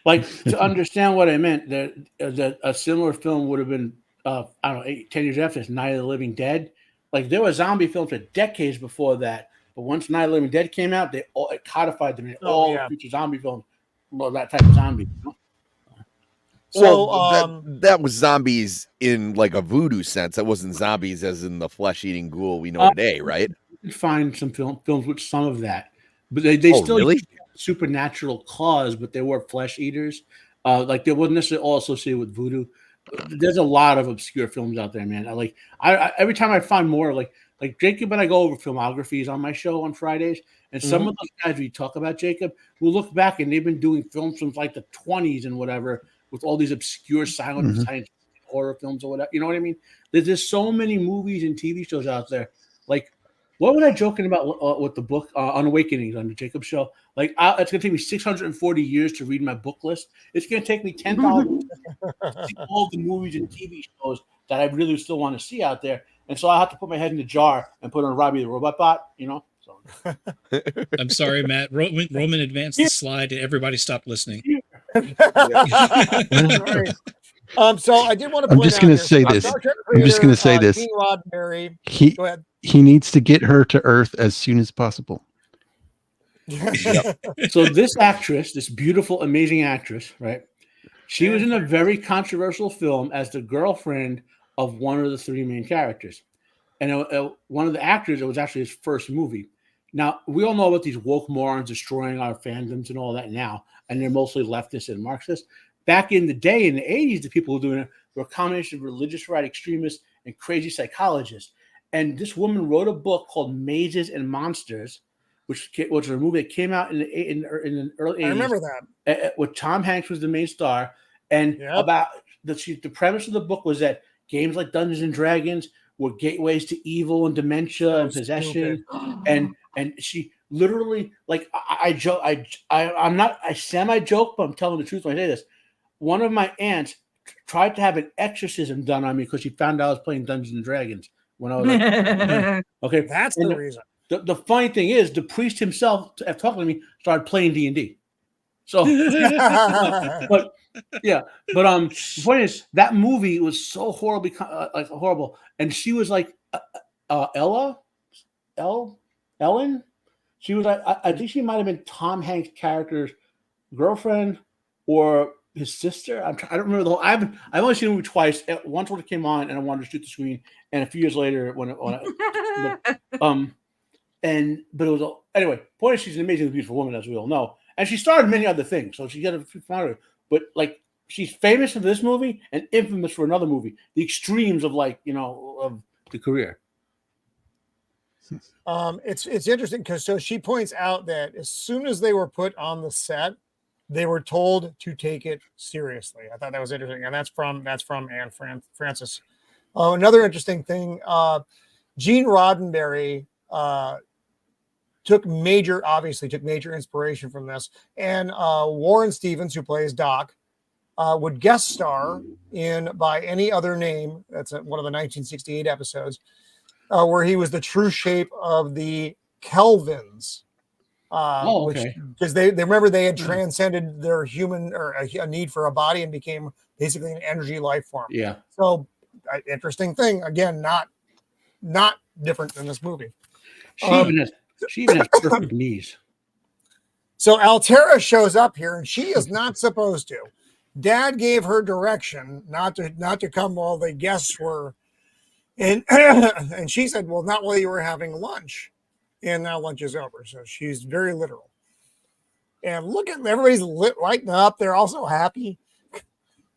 Like to understand what I meant, that a similar film would have been, 10 years after this, Night of the Living Dead. Like there were zombie films for decades before that, but once Night of the Living Dead came out, it codified them in all future zombie films. Well, that type of zombie. So that was zombies in like a voodoo sense. That wasn't zombies as in the flesh-eating ghoul we know today, right? You can find some films with some of that, but they still really? Supernatural claws, but they were flesh eaters. Like they wasn't necessarily all associated with voodoo. There's a lot of obscure films out there, man. I every time I find more like Jacob and I go over filmographies on my show on Fridays, and some of those guys we talk about, Jacob, will look back and they've been doing films from like the 20s and whatever with all these obscure silent science horror films or whatever. You know what I mean? There's just so many movies and TV shows out there. Like, what was I joking about with the book on Awakenings on the Jacob show? Like, it's going to take me 640 years to read my book list. It's going to take me 10,000 to see all the movies and TV shows that I really still want to see out there. And so I have to put my head in the jar and put on Robbie the Robot bot, So. I'm sorry, Matt. Roman advanced the slide and everybody stopped listening. So I did want to. I'm just going to say this. Gene Roddenberry. Go ahead. He needs to get her to Earth as soon as possible. So this actress, this beautiful, amazing actress, right? She was in a very controversial film as the girlfriend of one of the three main characters. And one of the actors, it was actually his first movie. Now, we all know about these woke morons destroying our fandoms and all that now, and they're mostly leftists and Marxists. Back in the day, in the 80s, the people who were doing it were a combination of religious right extremists and crazy psychologists. And this woman wrote a book called Mazes and Monsters, which was a movie that came out in the early 80s. I remember that. With Tom Hanks was the main star. And about the premise of the book was that games like Dungeons and Dragons were gateways to evil and dementia and possession. And she literally, like, I joke, I'm not, I semi-joke, but I'm telling the truth when I say this. One of my aunts tried to have an exorcism done on me because she found out I was playing Dungeons and Dragons when I was like, okay. That's the reason. The funny thing is, the priest himself, after talking to me, started playing D&D. So, but the point is, that movie was so horribly, horrible. And she was like, Ellen? She was like, I think she might have been Tom Hanks' character's girlfriend or his sister. I don't remember the whole. I've only seen the movie twice. Once when it came on, and I wanted to shoot the screen, and a few years later but it was anyway. Point is, she's an amazingly beautiful woman, as we all know, and she starred in many other things. So she got a few fun. But like, she's famous for this movie and infamous for another movie. The extremes of of the career. It's interesting because so she points out that as soon as they were put on the set, they were told to take it seriously. I thought that was interesting, and that's from Anne Francis. Another interesting thing, Gene Roddenberry took major inspiration from this, and Warren Stevens, who plays Doc, would guest star in By Any Other Name. That's one of the 1968 episodes. Where he was the true shape of the Kelvins, because they remember they had transcended their human or a need for a body and became basically an energy life form. Yeah. So interesting thing. Again, not different than this movie. She even has perfect knees. So Altera shows up here, and she is not supposed to. Dad gave her direction not to come while the guests were. And she said, well, not while you were having lunch. And now lunch is over. So she's very literal. And look at everybody's lighting up. They're also happy.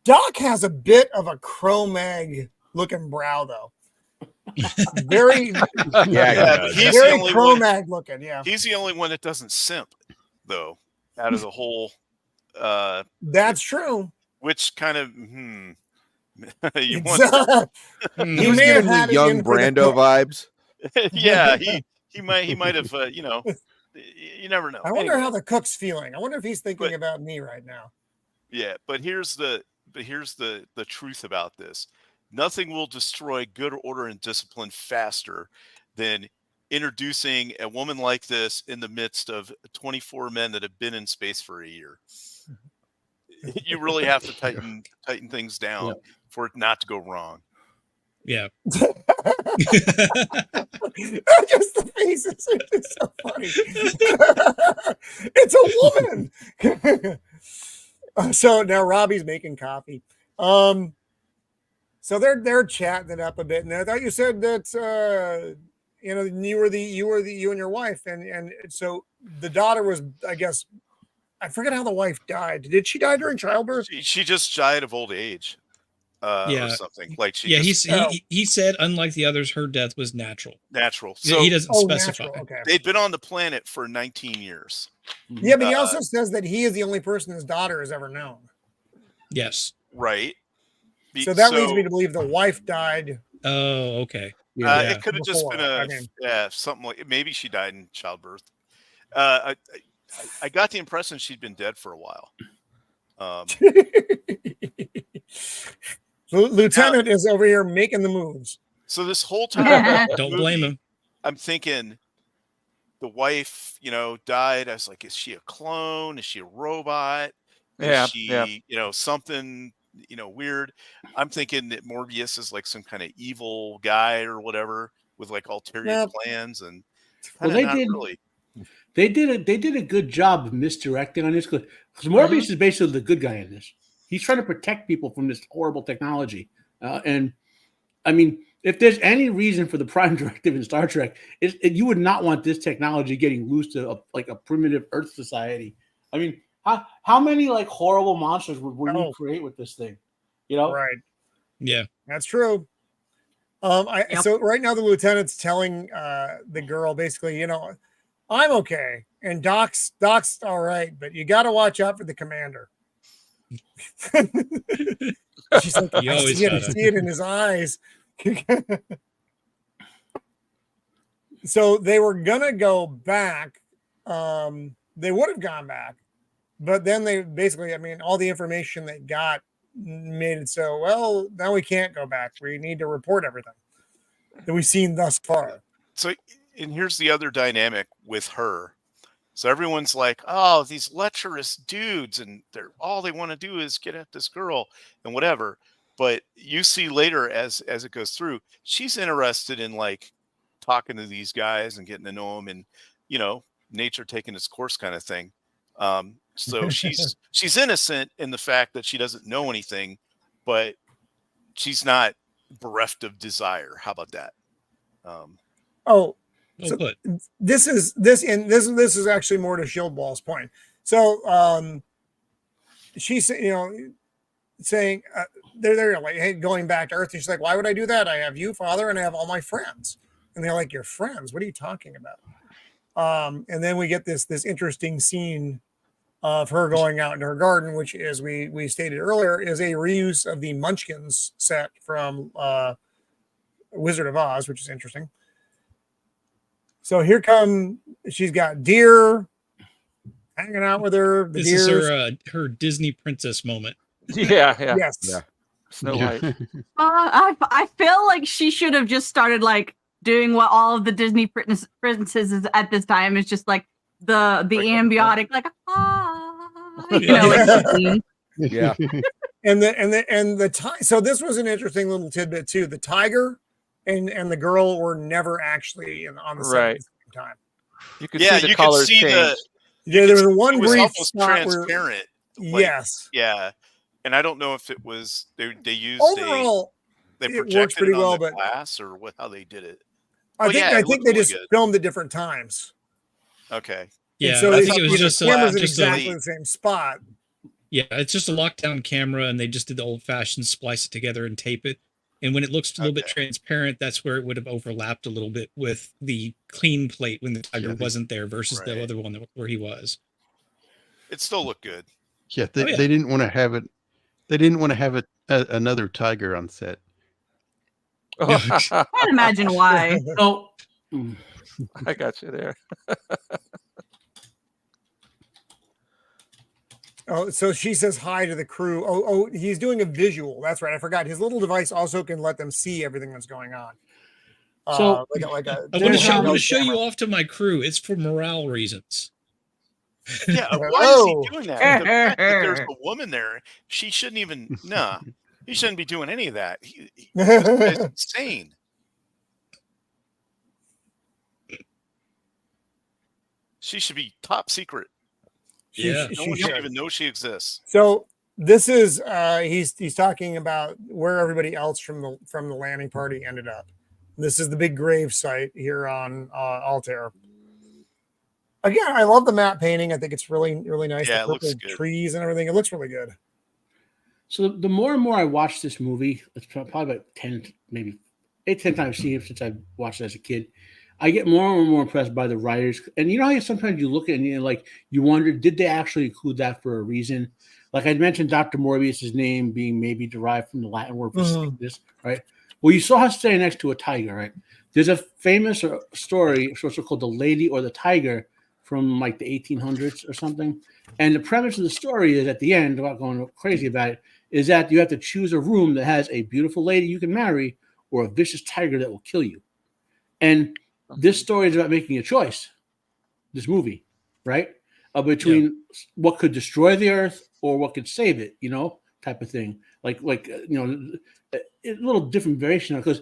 Doc has a bit of a Cro-Mag looking brow, though. Very, but he's the very only one. Cro-Mag looking. Yeah, He's the only one that doesn't simp, though, out of the whole. That's true. Which kind of you He was giving me young Brando vibes. Yeah, he might have. You never know. I wonder how the cook's feeling. I wonder if he's thinking about me right now. Yeah, but here's the truth about this. Nothing will destroy good order and discipline faster than introducing a woman like this in the midst of 24 men that have been in space for a year. You really have to tighten things down for it not to go wrong. Yeah. Just the faces are just so funny. It's a woman. So now Robbie's making coffee. So they're chatting it up a bit, and I thought you said that you and your wife, and so the daughter was, I guess, I forget how the wife died. Did she die during childbirth? She just died of old age, or something like she. He said, unlike the others, her death was natural. Natural. So he doesn't specify. Natural, okay. They'd been on the planet for 19 years. Yeah, but he also says that he is the only person his daughter has ever known. Yes. Right. So that leads me to believe the wife died. Oh, okay. It could have just been something like, maybe she died in childbirth. I got the impression she'd been dead for a while. Lieutenant is over here making the moves. So this whole time, don't blame him. I'm thinking the wife, died. I was like, is she a clone? Is she a robot? Is she, something, weird? I'm thinking that Morbius is like some kind of evil guy or whatever with like ulterior plans, and they did a good job of misdirecting on this because Morbius is basically the good guy in this. He's trying to protect people from this horrible technology, and I mean, if there's any reason for the Prime Directive in Star Trek, you would not want this technology getting loose to a primitive Earth society. I mean, how many like horrible monsters would we create with this thing? Right? Yeah, that's true. So right now the lieutenant's telling the girl basically, I'm okay, and Doc's all right, but you got to watch out for the commander. She's like, I see it in his eyes. So they were gonna go back. They would have gone back, but then they basically, all the information they got made it so, well, now we can't go back. We need to report everything that we've seen thus far. So, and here's the other dynamic with her. So everyone's like, oh, these lecherous dudes, and all they want to do is get at this girl and whatever. But you see later as it goes through, she's interested in like talking to these guys and getting to know them, and nature taking its course kind of thing. So she's innocent in the fact that she doesn't know anything, but she's not bereft of desire. How about that? So this is actually more to Shieldwall's point. So she's saying they're like, hey, going back to Earth, and she's like, why would I do that? I have you, Father, and I have all my friends. And they're like, your friends? What are you talking about? And then we get this interesting scene of her going out into her garden, which, as we stated earlier, is a reuse of the Munchkins set from Wizard of Oz, which is interesting. So here she's got deer hanging out with her. This is her Disney princess moment. Yeah. Yes. Yeah. Snow White. I feel like she should have just started like doing what all of the Disney princesses at this time is just like the ambiotic, like yeah. And the so this was an interesting little tidbit too. The tiger and the girl were never actually on the same time. You could see the colors change. There was one brief almost transparent. Yes. Yeah. And I don't know if it was they used overall they it works pretty well, but glass or how they did it. I think they just filmed at different times. Okay. Yeah, so I think it was just cameras in just exactly the same spot. Yeah, it's just a lockdown camera, and they just did the old-fashioned splice it together and tape it. And when it looks a little bit transparent, that's where it would have overlapped a little bit with the clean plate when the tiger wasn't there versus the other one where he was. It still looked good. Yeah, they didn't want to have it. They didn't want to have another tiger on set. Can't imagine why. Oh, I got you there. Oh, so she says hi to the crew. Oh, he's doing a visual. That's right. I forgot. His little device also can let them see everything that's going on. So like a I want to show you off to my crew. It's for morale reasons. Yeah, why is he doing that? The fact that there's a woman there, she shouldn't even. Nah, he shouldn't be doing any of that. This guy's insane. She should be top secret. No one should even know she exists. So this is he's talking about where everybody else from the landing party ended up. This is the big grave site here on Altair. Again, I love the map painting. I think it's really, really nice. Yeah, the purple trees and everything. It looks really good. So the more and more I watch this movie, it's probably about 10, maybe 8-10 times I've seen it since I watched it as a kid. I get more and more impressed by the writers. And you know how sometimes you look at it and you wonder, did they actually include that for a reason? Like I mentioned, Dr. Morbius' name being maybe derived from the Latin word for sickness, right? Well, you saw her standing next to a tiger, right? There's a famous story, also called The Lady or the Tiger, from like the 1800s or something. And the premise of the story is at the end, without going crazy about it, is that you have to choose a room that has a beautiful lady you can marry or a vicious tiger that will kill you. And this story is about making a choice, this movie, right? Between what could destroy the earth or what could save it, type of thing. A little different variation because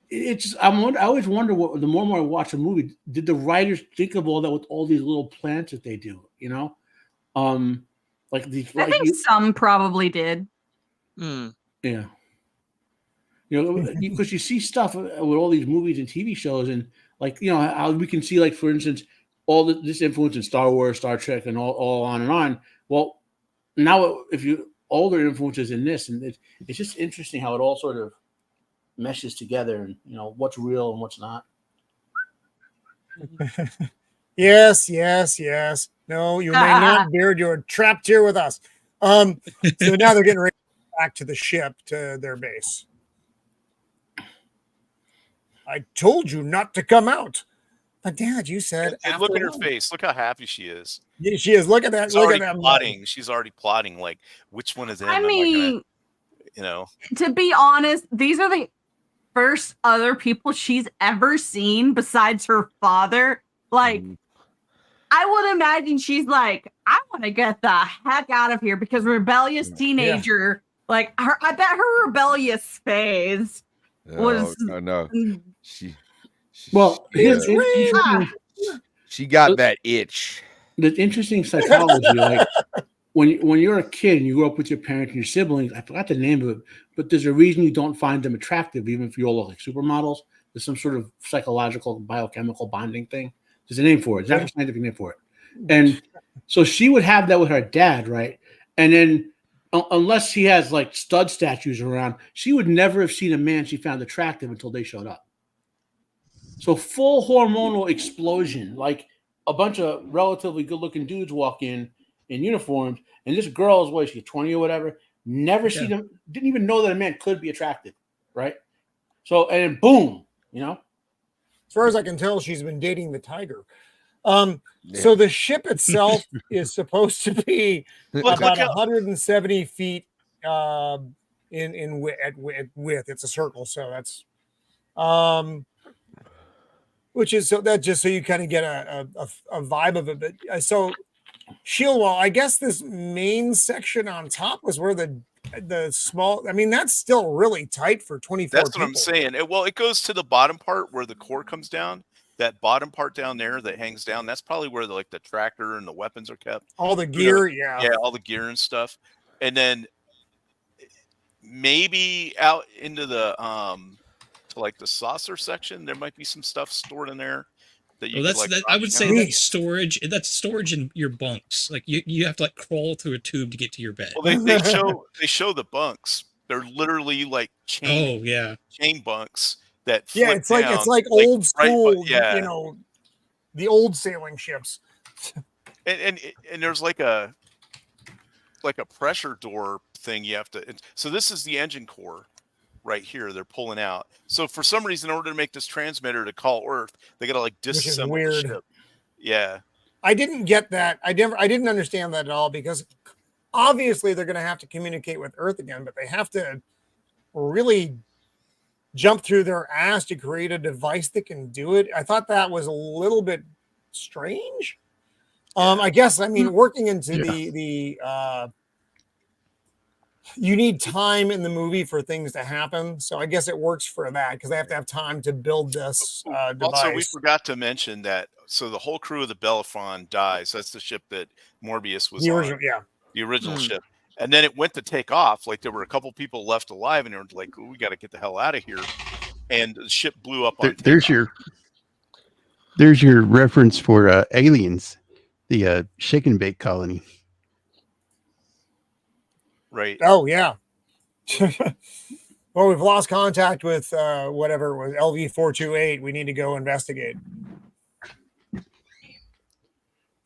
I always wonder what the more and more I watch a movie, did the writers think of all that with all these little plants that they do, I think some probably did. Yeah. Because you see stuff with all these movies and TV shows, and how we can see, for instance, all this influence in Star Wars, Star Trek, and all on and on. Well, now if you all their influences in this, and it's just interesting how it all sort of meshes together, and what's real and what's not. Yes. No, you may not, Beard. You're trapped here with us. So now they're getting ready back to the ship to their base. I told you not to come out. But Dad, you said. And look at her face. Look how happy she is. Yeah, she is. Look at that. Look at that. Plotting. She's already plotting. Like, which one is him? I mean, to be honest, these are the first other people she's ever seen besides her father. Like, I would imagine she's like, I want to get the heck out of here because rebellious teenager. Yeah. Like, I bet her rebellious phase was. Oh, no. She got that itch. The interesting psychology, like when you're a kid and you grow up with your parents and your siblings, I forgot the name of it, but there's a reason you don't find them attractive, even if you all look like supermodels. There's some sort of psychological, biochemical bonding thing. There's a name for it. There's a scientific name for it. And so she would have that with her dad, right? And then unless she has like stud statues around, she would never have seen a man she found attractive until they showed up. So full hormonal explosion, like a bunch of relatively good-looking dudes walk in uniforms, and this girl is, what is she, 20 or whatever, never seen them, didn't even know that a man could be attractive, right? So, and then boom, As far as I can tell, she's been dating the tiger. So the ship itself is supposed to be about 170 feet in width. It's a circle, so that's which is so that just so you kind of get a vibe of it. But so Shieldwall, I guess this main section on top was where the small. I mean, that's still really tight for 24. That's what I'm saying. It goes to the bottom part where the core comes down. That bottom part down there that hangs down, that's probably where the tractor and the weapons are kept. All the gear, all the gear and stuff. And then maybe out into the to the saucer section, there might be some stuff stored in there. that you Well, could, like, I drop would say down? that's storage. That's storage in your bunks. Like you have to like crawl through a tube to get to your bed. Well, they show the bunks. They're literally like Oh yeah. chain bunks that Yeah, flip it's like down, old right, school, yeah. The old sailing ships. And there's like a pressure door thing you have to. So this is the engine core right here. They're pulling out. So for some reason, in order to make this transmitter to call Earth, they got to like disassemble the weird. ship. Yeah, I didn't get that. I didn't understand that at all, because obviously they're going to have to communicate with Earth again, but they have to really jump through their ass to create a device that can do it. I thought that was a little bit strange. I guess, I mean, working into the you need time in the movie for things to happen. So I guess it works for that, because they have to have time to build this device. Also, we forgot to mention that. So the whole crew of the Bellerophon dies. That's the ship that Morbius was on. The original ship. And then it went to take off. Like, there were a couple people left alive, and they were like, "Ooh, we got to get the hell out of here." And the ship blew up on there's your reference for Aliens, the shake and bake colony. Right. Oh yeah. Well, we've lost contact with whatever it was, LV-428. We need to go investigate.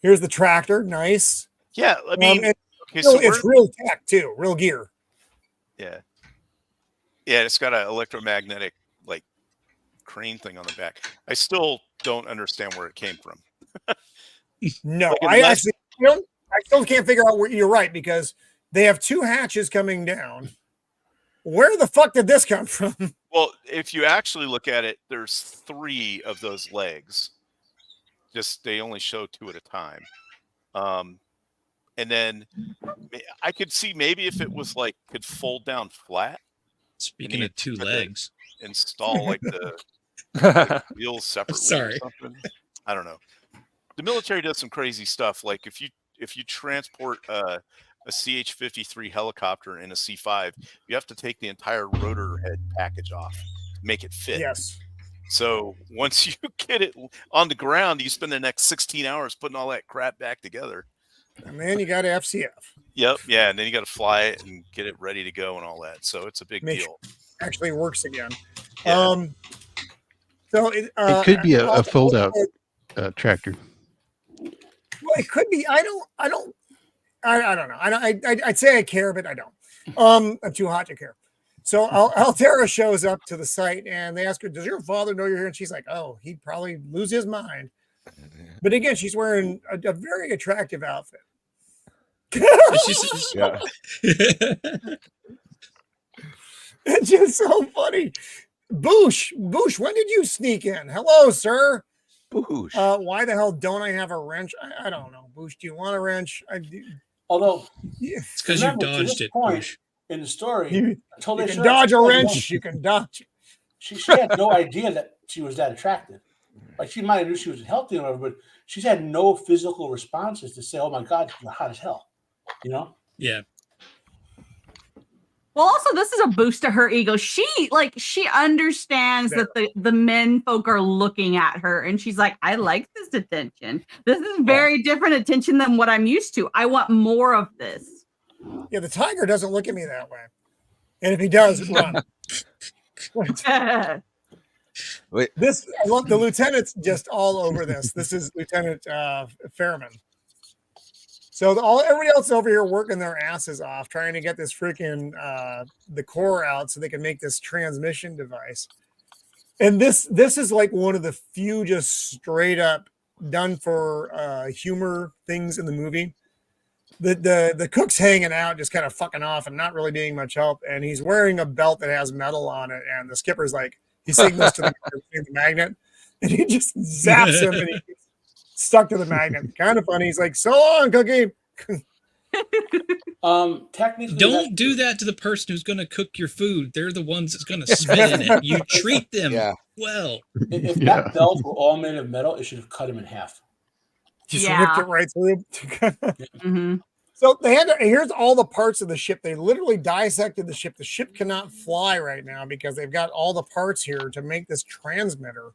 Here's the tractor. Nice. Yeah, I mean, it's real tech too, real gear. Yeah. Yeah, it's got an electromagnetic like crane thing on the back. I still don't understand where it came from. No, I still can't figure out where you're right, because they have two hatches coming down. Where the fuck did this come from? Well, if you actually look at it, there's 3 of those legs. Just they only show 2 at a time. And then I could see maybe if it was like could fold down flat. Speaking of 2 legs, install like the wheels separately. Sorry. Or something. I don't know. The military does some crazy stuff. Like if you transport a CH-53 helicopter in a C-5, you have to take the entire rotor head package off to make it fit. Yes. So once you get it on the ground, you spend the next 16 hours putting all that crap back together. And then you got FCF. Yep. Yeah. And then you got to fly it and get it ready to go and all that. So it's a big deal. Actually works again. Yeah. So it could be a fold out tractor. Well, it could be. I don't know. I'd say I care, but I don't. I'm too hot to care. So Altera shows up to the site, and they ask her, "Does your father know you're here?" And she's like, "Oh, he'd probably lose his mind." But again, she's wearing a very attractive outfit. Yeah. It's just so funny. Boosh, when did you sneak in? Hello, sir. Boosh. Why the hell don't I have a wrench? I don't know. Boosh, do you want a wrench? Although it's because you dodged it. Boosh. In the story, you can dodge a wrench. You can dodge. She had no idea that she was that attractive. Like, she might have knew she was healthy or whatever, but she's had no physical responses to say, "Oh my God, you're hot as hell." You know? Yeah. Well, also, this is a boost to her ego. She understands that the men folk are looking at her, and she's like, "I like this attention. This is very different attention than what I'm used to. I want more of this." Yeah, the tiger doesn't look at me that way, and if he does, run. Wait. I love the lieutenant's just all over this. This is Lieutenant Fairman. So everybody else over here working their asses off trying to get this freaking the core out so they can make this transmission device. And this is like one of the few just straight up done for humor things in the movie. The cook's hanging out, just kind of fucking off and not really being much help. And he's wearing a belt that has metal on it. And the skipper's like, he signals to the magnet, and he just zaps him, and he gets stuck to the magnet. Kind of funny. He's like, "So long, Cookie." Technically, don't do that to the person who's going to cook your food. They're the ones that's going to spit in it. You treat them well. If that belt were all made of metal, it should have cut him in half. Just ripped it right through. Mm-hmm. So here's all the parts of the ship. They literally dissected the ship. The ship cannot fly right now because they've got all the parts here to make this transmitter.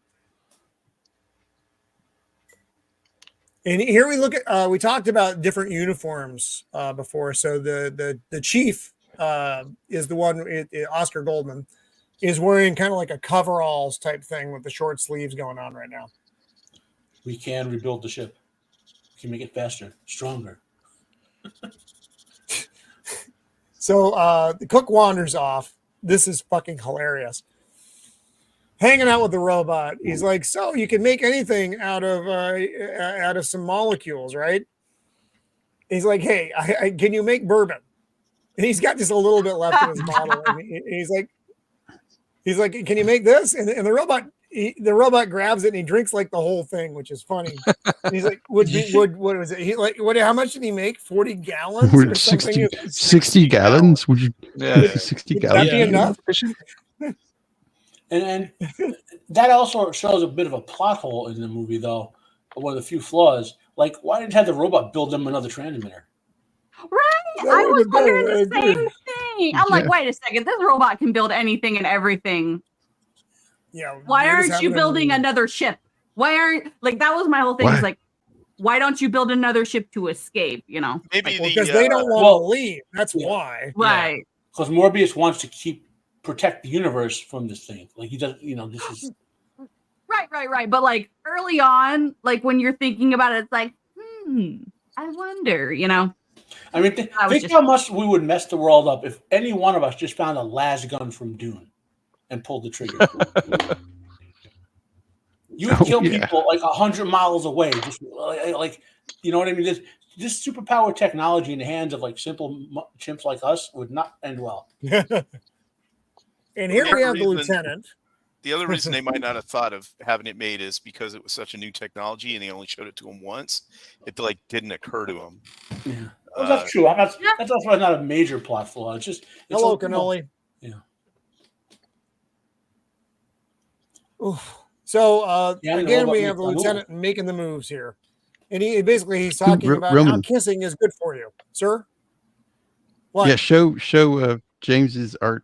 And here we look at we talked about different uniforms before. So the chief is the one, Oscar Goldman, is wearing kind of like a coveralls type thing with the short sleeves going on right now. We can rebuild the ship. We can make it faster, stronger. So the cook wanders off. This is fucking hilarious. Hanging out with the robot. He's like, so you can make anything out of some molecules, right? He's like, hey, can you make bourbon? And he's got just a little bit left in his bottle. And he's like, can you make this? And the robot grabs it and he drinks like the whole thing, which is funny. And he's like, what was it? He like, how much did he make? 40 gallons or 60, 60 gallons? Would you? Yeah. 60 Would gallons. that be enough? And that also shows a bit of a plot hole in the movie, though. One of the few flaws. Like, why didn't have the robot build them another transmitter? Right? I was wondering the same thing. I'm like, wait a second. This robot can build anything and everything. Yeah. Why aren't you building another ship? Why aren't, like, that was my whole thing. It's like, why don't you build another ship to escape? You know, Maybe because they don't want to leave. That's why. Right. Because Morbius wants to protect the universe from this thing. Like, he does, this is. Right. But like early on, like when you're thinking about it, it's like, I wonder, I mean, think how much we would mess the world up if any one of us just found a las gun from Dune and pulled the trigger. You would kill people like 100 miles away. Just like, you know what I mean? This superpower technology in the hands of like simple chimps like us would not end well. And here we have the lieutenant. The other reason they might not have thought of having it made is because it was such a new technology and they only showed it to him once. It like didn't occur to him. Yeah. Well, that's true. That's also not a major plot flaw. It's just hello, cannoli. Yeah. Oof. So again, we have the lieutenant making the moves here, and he's talking about how kissing is good for you, sir. What? Yeah, show James's art.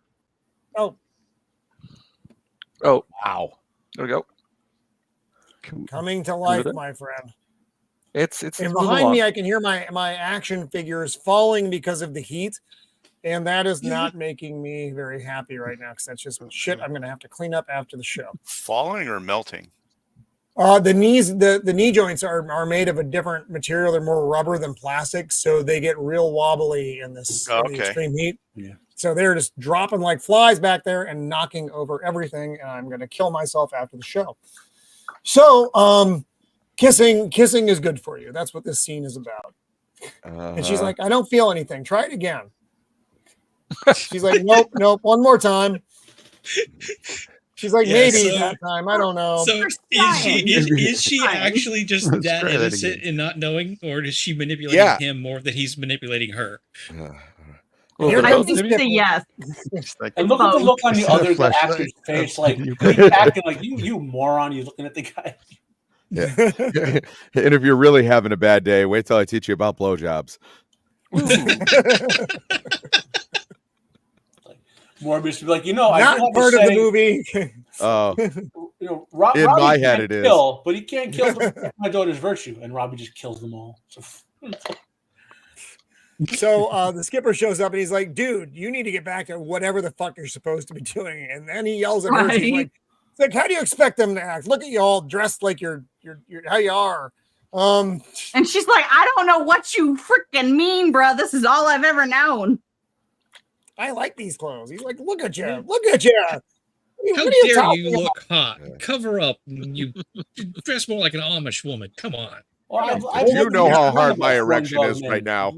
Oh, wow. There we go. Coming to life, my friend. It's and behind me, I can hear my action figures falling because of the heat, and that is not making me very happy right now because that's just shit I'm going to have to clean up after the show. Falling or melting? The knees, the knee joints are made of a different material. They're more rubber than plastic, so they get real wobbly in this in the extreme heat. Yeah. So they're just dropping like flies back there and knocking over everything. And I'm going to kill myself after the show. So, kissing is good for you. That's what this scene is about. And she's like, I don't feel anything. Try it again. She's like, nope. One more time. She's like, maybe that time. I don't know. So is she actually just that innocent and not knowing, or is she manipulating him more than he's manipulating her? I would say yes. And look at the look on the other actor's face, like he's acting like you moron. You looking at the guy. Yeah. And if you're really having a bad day, wait till I teach you about blowjobs. Morbius would be like, not part of the movie. In my head it is. But he can't kill my daughter's virtue, and Robbie just kills them all. So the skipper shows up and he's like, dude, you need to get back to whatever the fuck you're supposed to be doing. And then he yells at her. She's like, how do you expect them to act? Look at you all dressed like you're how you are. And she's like, I don't know what you freaking mean, bro. This is all I've ever known. I like these clothes. He's like, look at you. Look at you. How dare you look hot? Cover up. You dress more like an Amish woman. Come on. You know how hard my erection is right now.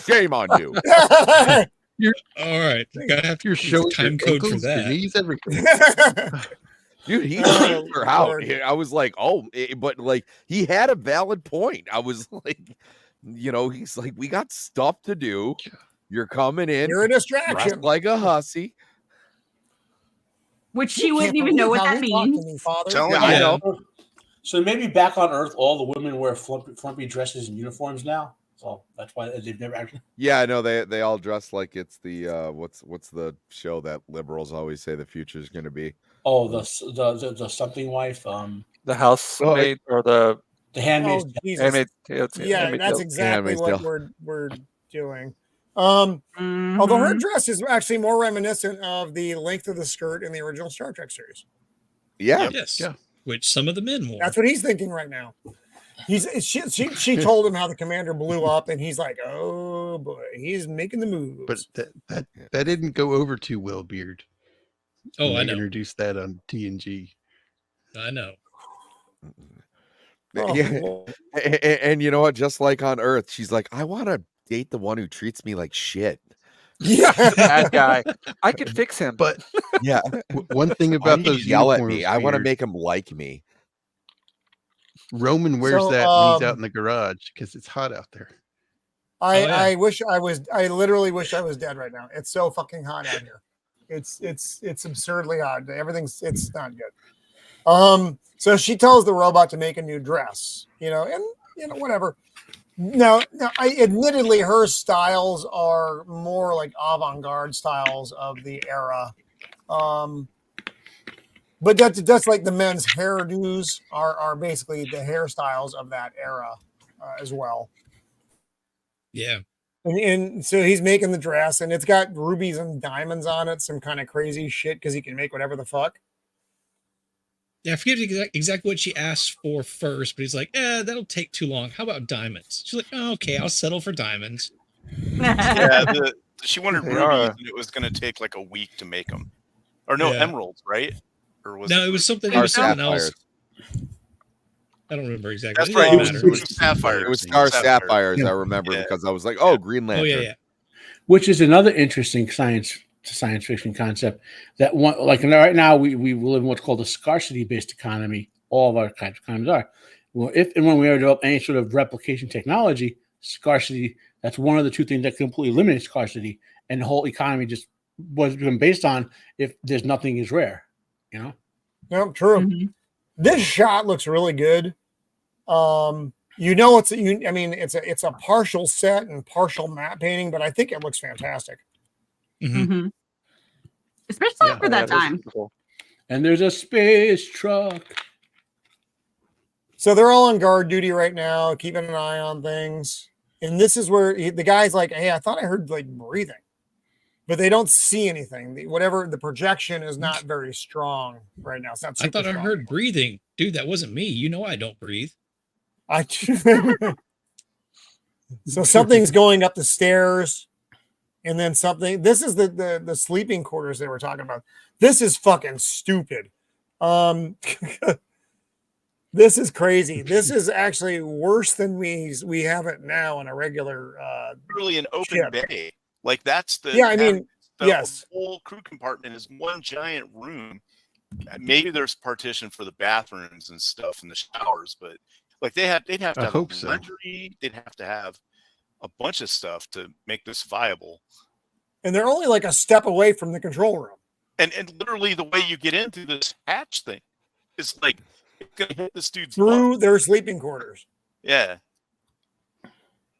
Shame on you. All right. Gotta have your show time code for that. Dude, he checked her out. I was like, but like he had a valid point. I was like, he's like, we got stuff to do. You're coming in. You're a distraction. Like a hussy. Which she wouldn't even know what that means. I know. So maybe back on Earth, all the women wear flumpy dresses and uniforms now. So that's why they've never actually. Yeah, I know they all dress like it's the what's the show that liberals always say the future is going to be. Oh, the something wife. The housemaid or the Handmaid's Oh, Tale. Jesus. handmaid. Yeah, Handmaid's that's Tale. exactly Handmaid's what Tale. we're doing. Although her Mhm. dress is actually more reminiscent of the length of the skirt in the original Star Trek series. Yeah. Yes. Yeah. Which some of the men wore. That's what he's thinking right now. She told him how the commander blew up, and he's like, "Oh boy, he's making the moves." But that didn't go over too well, Beard. Oh, when I they know. introduced that on TNG. I know. Yeah. Oh, And you know what? Just like on Earth, she's like, I want to date the one who treats me like shit. yeah. Bad guy. I could fix him. But Yeah. one thing Why about do you those yell at uniforms, me? I want to Beard, make him like me. Roman wears So, that when he's out in the garage because it's hot out there. I literally wish I was dead right now. It's so fucking hot out here. It's absurdly hot. It's not good. So she tells the robot to make a new dress, and whatever. Now, admittedly, her styles are more like avant-garde styles of the era. But that's like the men's hairdos are basically the hairstyles of that era as well. Yeah. And so he's making the dress, and it's got rubies and diamonds on it, some kind of crazy shit because he can make whatever the fuck. Yeah, I forget exactly what she asked for first, but he's like, that'll take too long. How about diamonds? She's like, oh, okay, I'll settle for diamonds. Yeah, she wanted They rubies, are. and it was going to take like a week to make them. Or no, Yeah. emeralds, right? Or was No, it was something. It Star was something sapphires. else. I don't remember exactly. That's It right. doesn't It matter. was sapphire. It was Star Sapphires, Yeah. I remember, Yeah. because I was like, oh, Green Oh Lantern. yeah. Which is another interesting science fiction concept. That one, like right now, we live in what's called a scarcity-based economy. All of our kinds of economies are. Well, if and when we ever develop any sort of replication technology, scarcity, that's one of the two things that completely eliminates scarcity, and the whole economy just was based on if there's nothing is rare, No, true. Mhm. This shot looks really good. It's a partial set and partial matte painting, but I think it looks fantastic. Mhm. Mhm. Especially for that time. And there's a space truck. So they're all on guard duty right now, keeping an eye on things. And this is where the guy's like, "Hey, I thought I heard like breathing," but they don't see anything. The projection is not very strong right now. It's not. I Super thought I strong heard anymore. breathing. Dude, that wasn't me. You know I don't breathe. So something's going up the stairs, and then something. This is the sleeping quarters they were talking about. This is fucking stupid. This is crazy. This is actually worse than we have it now in a regular. Literally an open ship. bay. Like that's the Yeah, I mean, the yes. whole crew compartment is one giant room. Maybe there's partition for the bathrooms and stuff and the showers, but like they'd have to I have hope a so. laundry. They'd have to have a bunch of stuff to make this viable. And they're only like a step away from the control room. And literally the way you get into this hatch thing is like it's gonna hit this dude's Through butt. their sleeping quarters. Yeah.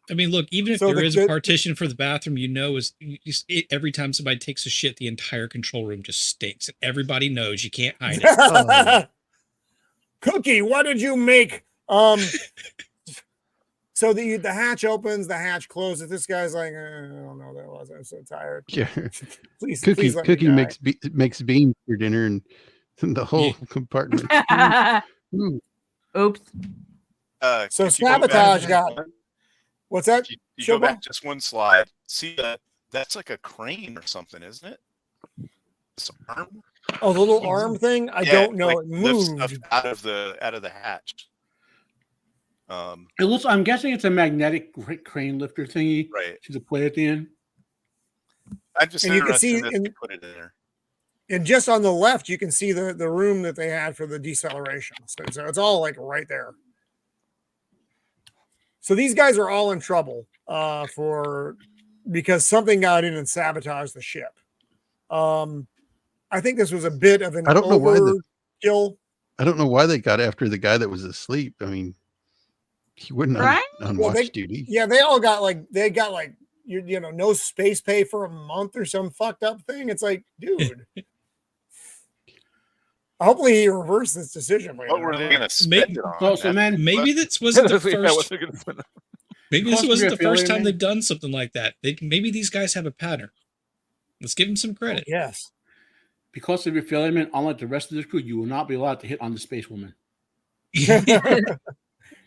I mean, look, even if So there the- is a partition for the bathroom, every time somebody takes a shit, the entire control room just stinks. And everybody knows you can't hide it. Oh. Cookie, what did you make? So the hatch opens, the hatch closes. This guy's like, I don't know what that was. I'm so tired. Yeah. Please, Cookie please let me Cookie die. makes beans for dinner and the whole compartment. Ooh. Oops. So if you go back Sabotage just got- one- What's that? if you go Showboat? back just one slide. See that? That's like a crane or something, isn't it? This arm? Oh, the little arm thing? I Yeah, don't know. like It lifts moved. stuff out of the hatch. It looks. I'm guessing it's a magnetic crane lifter thingy Right. to the plate at the end. I'm just And you can interested see that in- they put it in there. And just on the left, you can see the room that they had for the deceleration. So it's all like right there. So these guys are all in trouble because something got in and sabotaged the ship. I think this was a bit of an I don't know why overkill. I don't know why they got after the guy that was asleep. I mean, he wouldn't Right? on Well, watch duty. Yeah, they got no space pay for a month or some fucked up thing. It's like, dude. Hopefully he reversed this decision. What were they going to spend it on? Maybe this wasn't the Yeah, what first. they're gonna spend. Maybe this Because of wasn't your the first affiliate, time man? they've done something like that. Maybe these guys have a pattern. Let's give them some credit. Yes. Because of your failure, unlike the rest of the crew, you will not be allowed to hit on the space woman.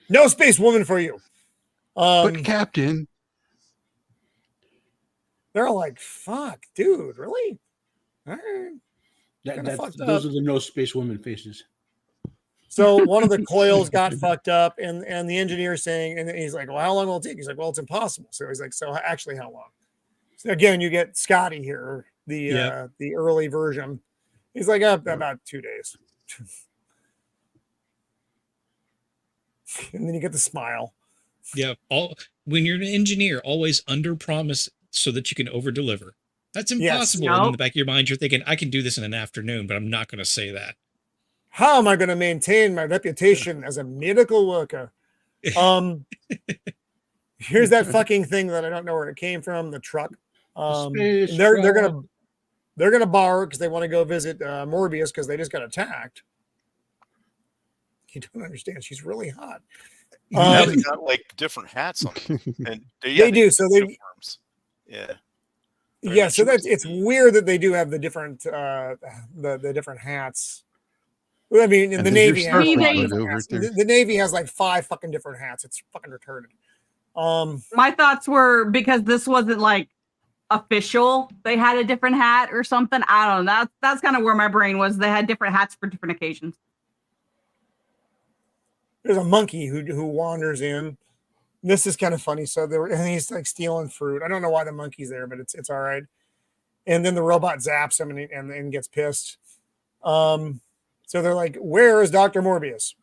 No space woman for you. But Captain, they're like, fuck, dude, really? All right. Kinda fucked Those up. are the no space woman faces. So one of the coils got fucked up, and the engineer's saying, and he's like, well, how long will it take? He's like, well, it's impossible. So he's like, so actually, how long? So again, you get Scotty here, the early version. He's like, about 2 days. And then you get the smile. Yeah. When you're an engineer, always under promise so that you can over deliver. That's impossible. Yes. And in the back of your mind, you're thinking, I can do this in an afternoon, but I'm not going to say that. How am I going to maintain my reputation as a medical worker? Here's that fucking thing that I don't know where it came from. The truck. They're gonna borrow because they want to go visit Morbius because they just got attacked. You don't understand. She's really hot. Now they got like different hats on, and they do. So they, yeah. Yeah, so it's weird that they do have the different the different hats. I mean, in the Navy, the Navy has like 5 fucking different hats. It's fucking retarded. My thoughts were because this wasn't like official, they had a different hat or something. I don't know. That's kind of where my brain was. They had different hats for different occasions. There's a monkey who wanders in. This is kind of funny. So and he's like stealing fruit. I don't know why the monkey's there, but it's all right. And then the robot zaps him and gets pissed. So they're like, where is Dr. Morbius?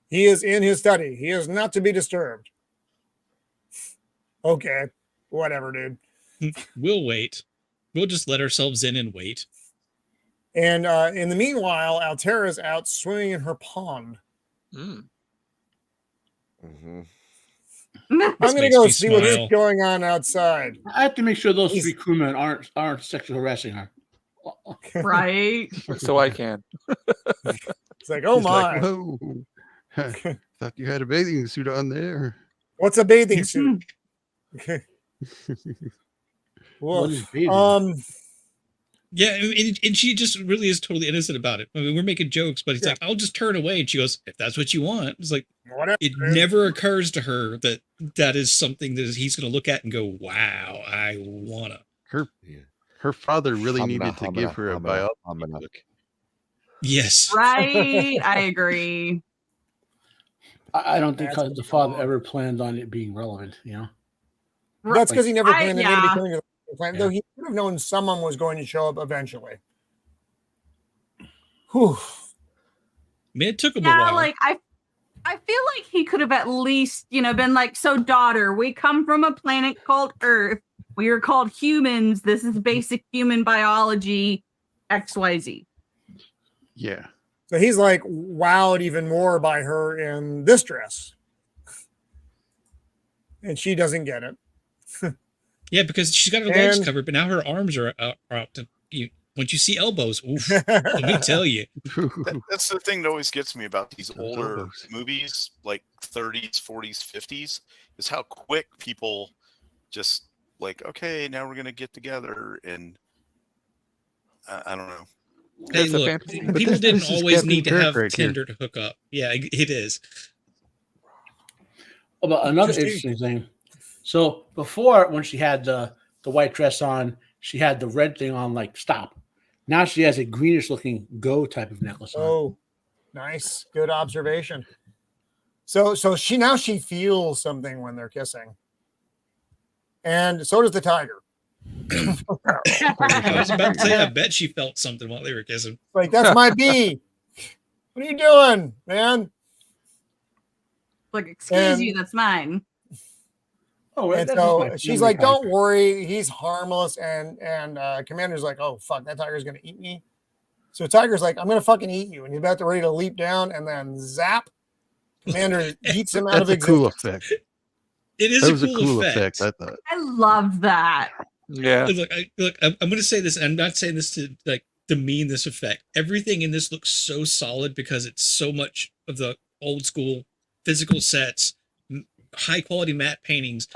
He is in his study. He is not to be disturbed. Okay, whatever, dude. We'll wait. We'll just let ourselves in and wait. And in the meanwhile, Altera's out swimming in her pond. Mm-hmm. I'm gonna go see what is going on outside. I have to make sure those 3 crewmen aren't sexually harassing her. Right. So I can. It's like, oh He's my. like, whoa. Thought you had a bathing suit on there. What's a bathing suit? Well, yeah, and she just really is totally innocent about it. I mean, we're making jokes, but it's like, I'll just turn away. And she goes, if that's what you want. It's like, whatever. It never occurs to her that is something that he's going to look at and go, wow, I wanna. Her father really needed to give her a biology book. Yes. Right. I agree. I don't think the father ever planned on it being relevant, you know? That's because he never planned on it becoming a plan, though he could have known someone was going to show up eventually. Whew. I mean, it took him a while. Like I feel like he could have at least, been like, so daughter, we come from a planet called Earth. We are called humans. This is basic human biology, XYZ. Yeah. So he's like wowed even more by her in this dress. And she doesn't get it. Yeah, because she's got her legs covered, but now her arms are out. Once you see elbows, oof, let me tell you. That's the thing that always gets me about these older movies, like 30s, 40s, 50s, is how quick people just like, okay, now we're going to get together. And I don't know. Hey, look, people didn't always need to have Tinder to hook up. Yeah, it is. Oh, but another interesting thing. So before, when she had the white dress on, she had the red thing on, like stop. Now she has a greenish looking go type of necklace on. Oh, nice. Good observation. So she feels something when they're kissing. And so does the tiger. I was about to say, I bet she felt something while they were kissing. Like, that's my bee. What are you doing, man? Like, excuse you, that's mine. Oh, and so she's like, don't worry, he's harmless. And Commander's like, oh, fuck, that tiger's going to eat me. So Tiger's like, I'm going to fucking eat you. And he's about to ready to leap down, and then zap, Commander eats him out of existence. Cool effect. It is a cool effect, I thought. I love that. Yeah. Look, I'm going to say this, and I'm not saying this to like demean this effect. Everything in this looks so solid because it's so much of the old school physical sets, high quality matte paintings.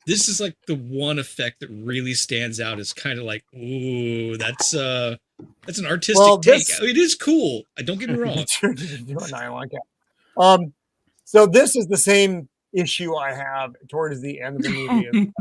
This is like the one effect that really stands out. Is kind of like, ooh, that's an artistic take. It is cool. Don't get me wrong. I like it. So this is the same issue I have towards the end of the movie.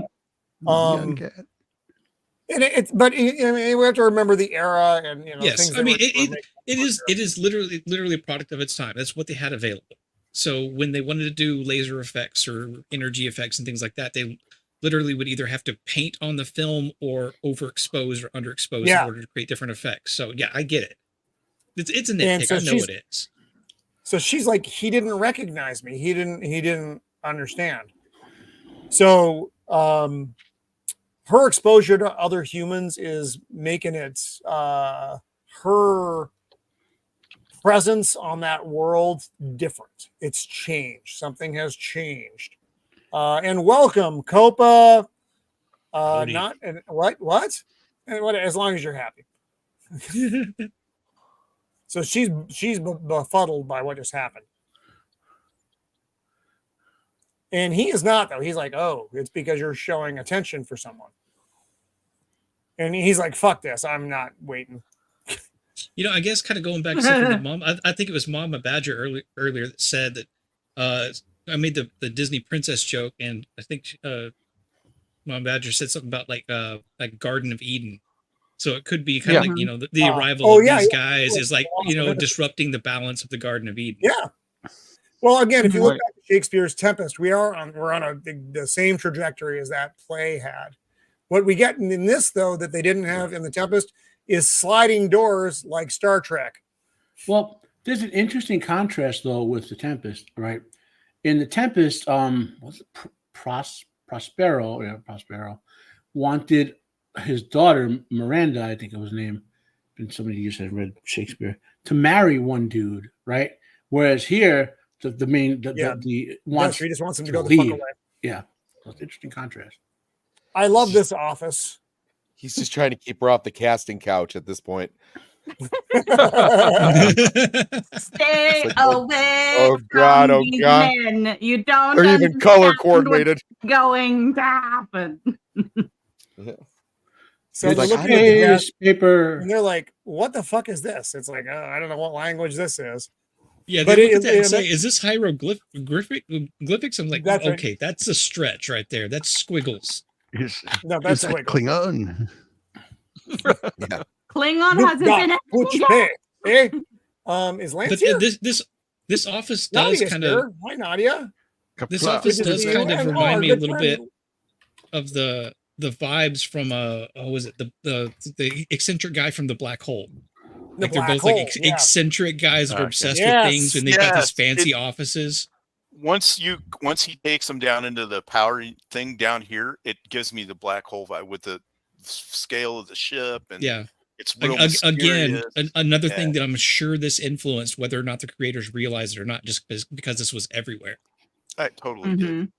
And but I mean, we have to remember the era, and yes, things I mean it is literally a product of its time. That's what they had available. So when they wanted to do laser effects or energy effects and things like that, they literally would either have to paint on the film or overexpose or underexpose in order to create different effects. So yeah, I get it. It's a nitpick. So I know it is. So she's like, he didn't recognize me. He didn't understand. So her exposure to other humans is making it her presence on that world different. It's changed. Something has changed. And welcome, Copa. Not and what? And what? As long as you're happy. So she's befuddled by what just happened. And he is not, though. He's like, oh, it's because you're showing attention for someone. And he's like, fuck this. I'm not waiting. I guess kind of going back to something that Mom, I think it was Mama Badger earlier that said that I made the Disney princess joke, and I think Mom Badger said something about like Garden of Eden. So it could be kind of like, the arrival of these guys is like, disrupting the balance of the Garden of Eden. Yeah. Well, again, if you look at Shakespeare's Tempest, we're on the same trajectory as that play had. What we get in this, though, that they didn't have in the Tempest is sliding doors like Star Trek. Well, there's an interesting contrast, though, with the Tempest, right? In the Tempest, was it Prospero wanted his daughter, Miranda, I think it was named, and somebody used to have read Shakespeare, to marry one dude, right? Whereas here, he just wants him to go the fuck away. Yeah, so it's an interesting contrast. I love this office. He's just trying to keep her off the casting couch at this point. Stay away oh God. men. You don't. Or even color coordinated. Going to happen. So they're looking at the paper, and they're like, "What the fuck is this?" It's like, I don't know what language this is. Yeah, they look at that and say, "Is this hieroglyphics?" I'm like, okay, right. That's a stretch right there. That's squiggles. No, that's Klingon. Yeah. Klingon hasn't been. Is Lance here? This office does kind of. Hi, Nadia. This office does kind of remind me a little bit of the vibes from was it the eccentric guy from the Black Hole? Like they're both like eccentric guys that are obsessed with things, and they've got these fancy offices. Once he takes them down into the power thing down here, it gives me the Black Hole vibe with the scale of the ship, and it's real again another thing that I'm sure this influenced, whether or not the creators realized it or not, just because this was everywhere. I totally did.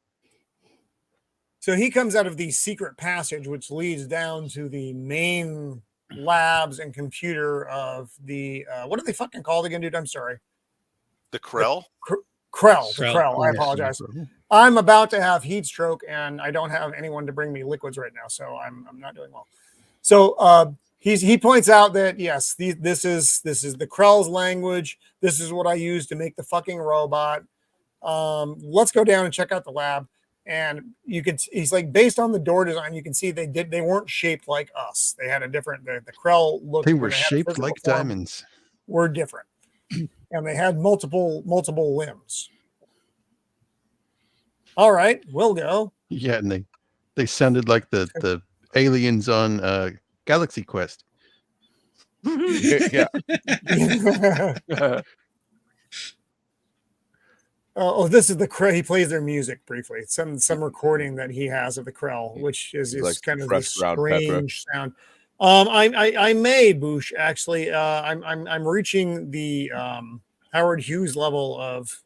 So he comes out of the secret passage, which leads down to the main labs and computer of the what are they fucking called again, dude? I'm sorry. The Krell? Krell. I apologize. I'm about to have heat stroke, and I don't have anyone to bring me liquids right now, so I'm not doing well. So he points out that yes, this is the Krell's language. This is what I use to make the fucking robot. Let's go down and check out the lab. And he's like, based on the door design, you can see they weren't shaped like us. They had a different, the Krell look. They were shaped like diamonds. Were different. And they had multiple limbs. All right, we'll go. Yeah, and they sounded like the aliens on Galaxy Quest. Yeah. This is the Krell. He plays their music briefly. Some recording that he has of the Krell, which is kind of a strange sound. I may, Boosh, actually. I'm reaching the Howard Hughes level of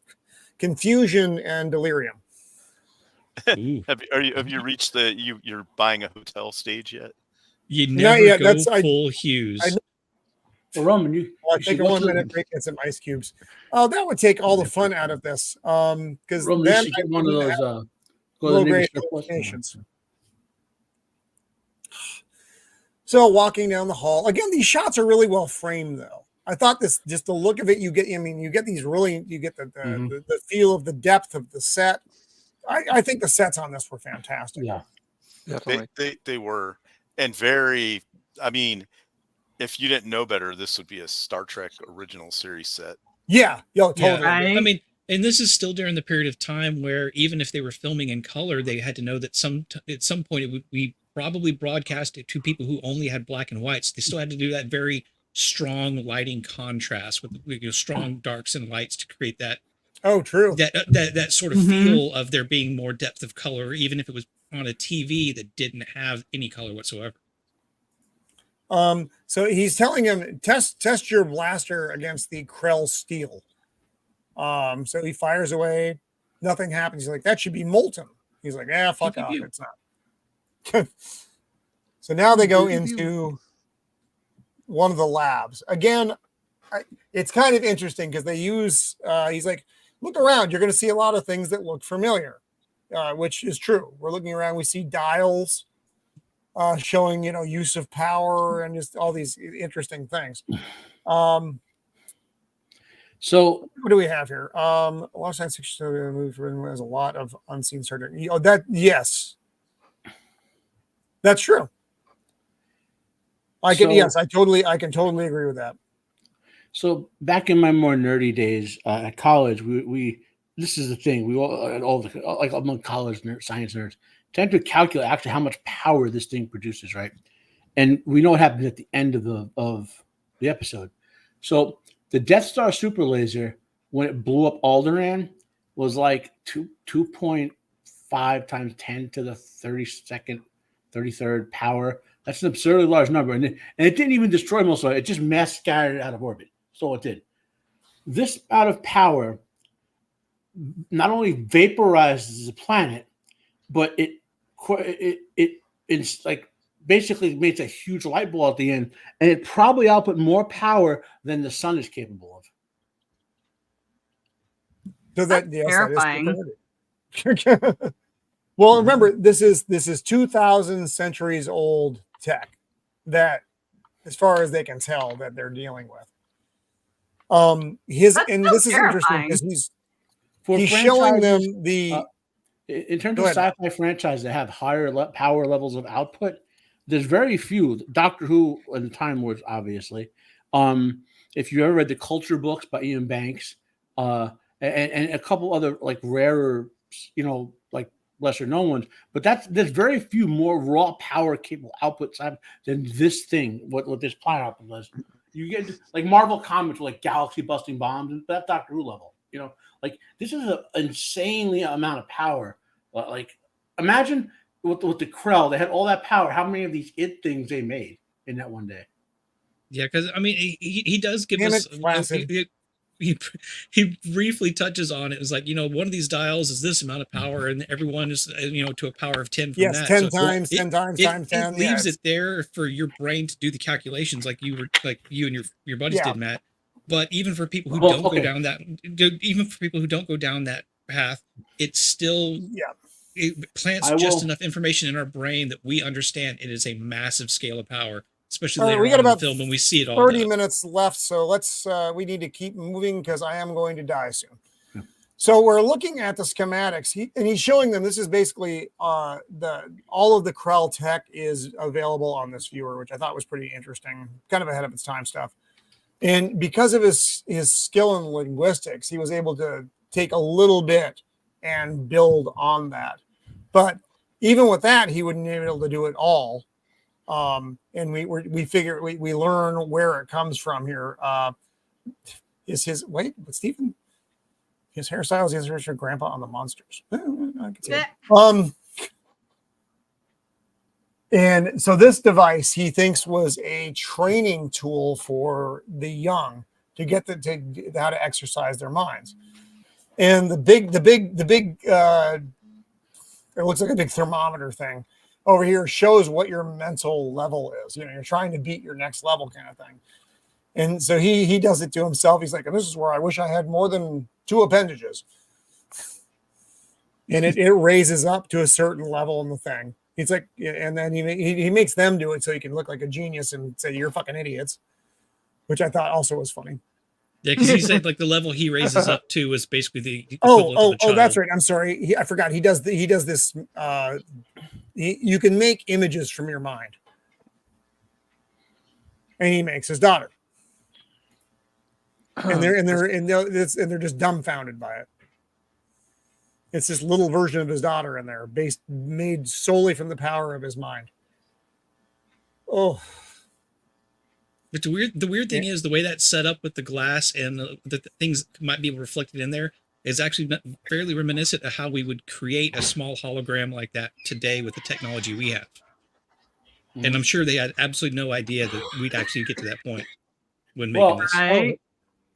confusion and delirium. Have you reached you're buying a hotel stage yet? You never go full Hughes. Well, Roman, you take a 1 minute break and some ice cubes. Oh, that would take all the fun out of this. Because Roman, then you should get one of those. Go to low the Navy grade surplus. hallucinations. So walking down the hall again, these shots are really well framed, though. I thought this, just the look of it, you get these really, you get the feel of the depth of the set. I think the sets on this were fantastic. Yeah, definitely. They were, and very. I mean, if you didn't know better, this would be a Star Trek original series set. Yeah, totally. Yeah. Right? I mean, and this is still during the period of time where even if they were filming in color, they had to know that at some point it would be probably broadcast it to people who only had black and whites. They still had to do that very strong lighting contrast with strong darks and lights to create that. Oh, true. That sort of feel of there being more depth of color, even if it was on a TV that didn't have any color whatsoever. So he's telling him test your blaster against the Krell steel. So he fires away, nothing happens. He's like, that should be molten. He's like, yeah, fuck off, it's not. So now they go into one of the labs again. It's kind of interesting because they use. He's like, look around. You're going to see a lot of things that look familiar, which is true. We're looking around. We see dials. Showing use of power and just all these interesting things. So what do we have here? A lot of science fiction movies has a lot of unseen surgery. Oh, yes, that's true. I can totally agree with that. So back in my more nerdy days at college, we this is the thing we all like among college science nerds tend to calculate actually how much power this thing produces, right? And we know what happens at the end of the episode. So the Death Star super laser, when it blew up Alderaan, was like 2.5 times 10 to the 33rd power. That's an absurdly large number. And it didn't even destroy most of it. It just mass scattered it out of orbit. So it did. This amount of power not only vaporizes the planet, but it's like basically makes a huge light bulb at the end, and it probably output more power than the sun is capable of. So That's terrifying. Well, remember, this is 2,000 centuries old tech that, as far as they can tell, that they're dealing with. This is interesting because he's showing them the. In terms of sci-fi franchises that have higher power levels of output, there's very few. Doctor Who and the Time Lords, obviously. If you ever read the Culture books by Ian Banks, and a couple other like rarer, like lesser known ones, but there's very few more raw power capable outputs than this thing. What this planet output does. You get like Marvel comics with like galaxy busting bombs, and that's Doctor Who level. Like this is an insanely amount of power. Like imagine with the Krell, they had all that power. How many of these things they made in that one day? Yeah, because I mean, he does give us. He briefly touches on it. It's like one of these dials is this amount of power, and everyone is to a power of 10 from that. 10 times 10 times times 10. It leaves it there for your brain to do the calculations, like you and your buddies did, Matt. But even for people who don't go down that path, it's still it plants just enough information in our brain that we understand it is a massive scale of power, especially later on in the film when we see it all. 30 minutes left, so let's we need to keep moving because I am going to die soon. Yeah. So we're looking at the schematics, he's showing them. This is basically all of the Krell tech is available on this viewer, which I thought was pretty interesting, kind of ahead of its time stuff. And because of his skill in linguistics, he was able to take a little bit and build on that. But even with that, he wouldn't be able to do it all. And we figure we learn where it comes from here. Stephen? His hairstyle is his Richard Grandpa on the Monsters. I can see it. And so this device he thinks was a training tool for the young to get how to exercise their minds. And the big it looks like a big thermometer thing over here shows what your mental level is. You're trying to beat your next level kind of thing. And so he does it to himself. He's like, and this is where I wish I had more than 2 appendages. And it raises up to a certain level in the thing. He's like, and then he makes them do it so he can look like a genius and say, you're fucking idiots, which I thought also was funny. Yeah, because he said like the level he raises up to is basically the oh, equivalent of a that's child. right. I'm sorry. I forgot. He does this. You can make images from your mind. And he makes his daughter. And they're just dumbfounded by it. It's this little version of his daughter in there, made solely from the power of his mind. Oh, but the weird thing is the way that's set up with the glass and the things might be reflected in there is actually fairly reminiscent of how we would create a small hologram like that today with the technology we have. Mm-hmm. And I'm sure they had absolutely no idea that we'd actually get to that point when making this.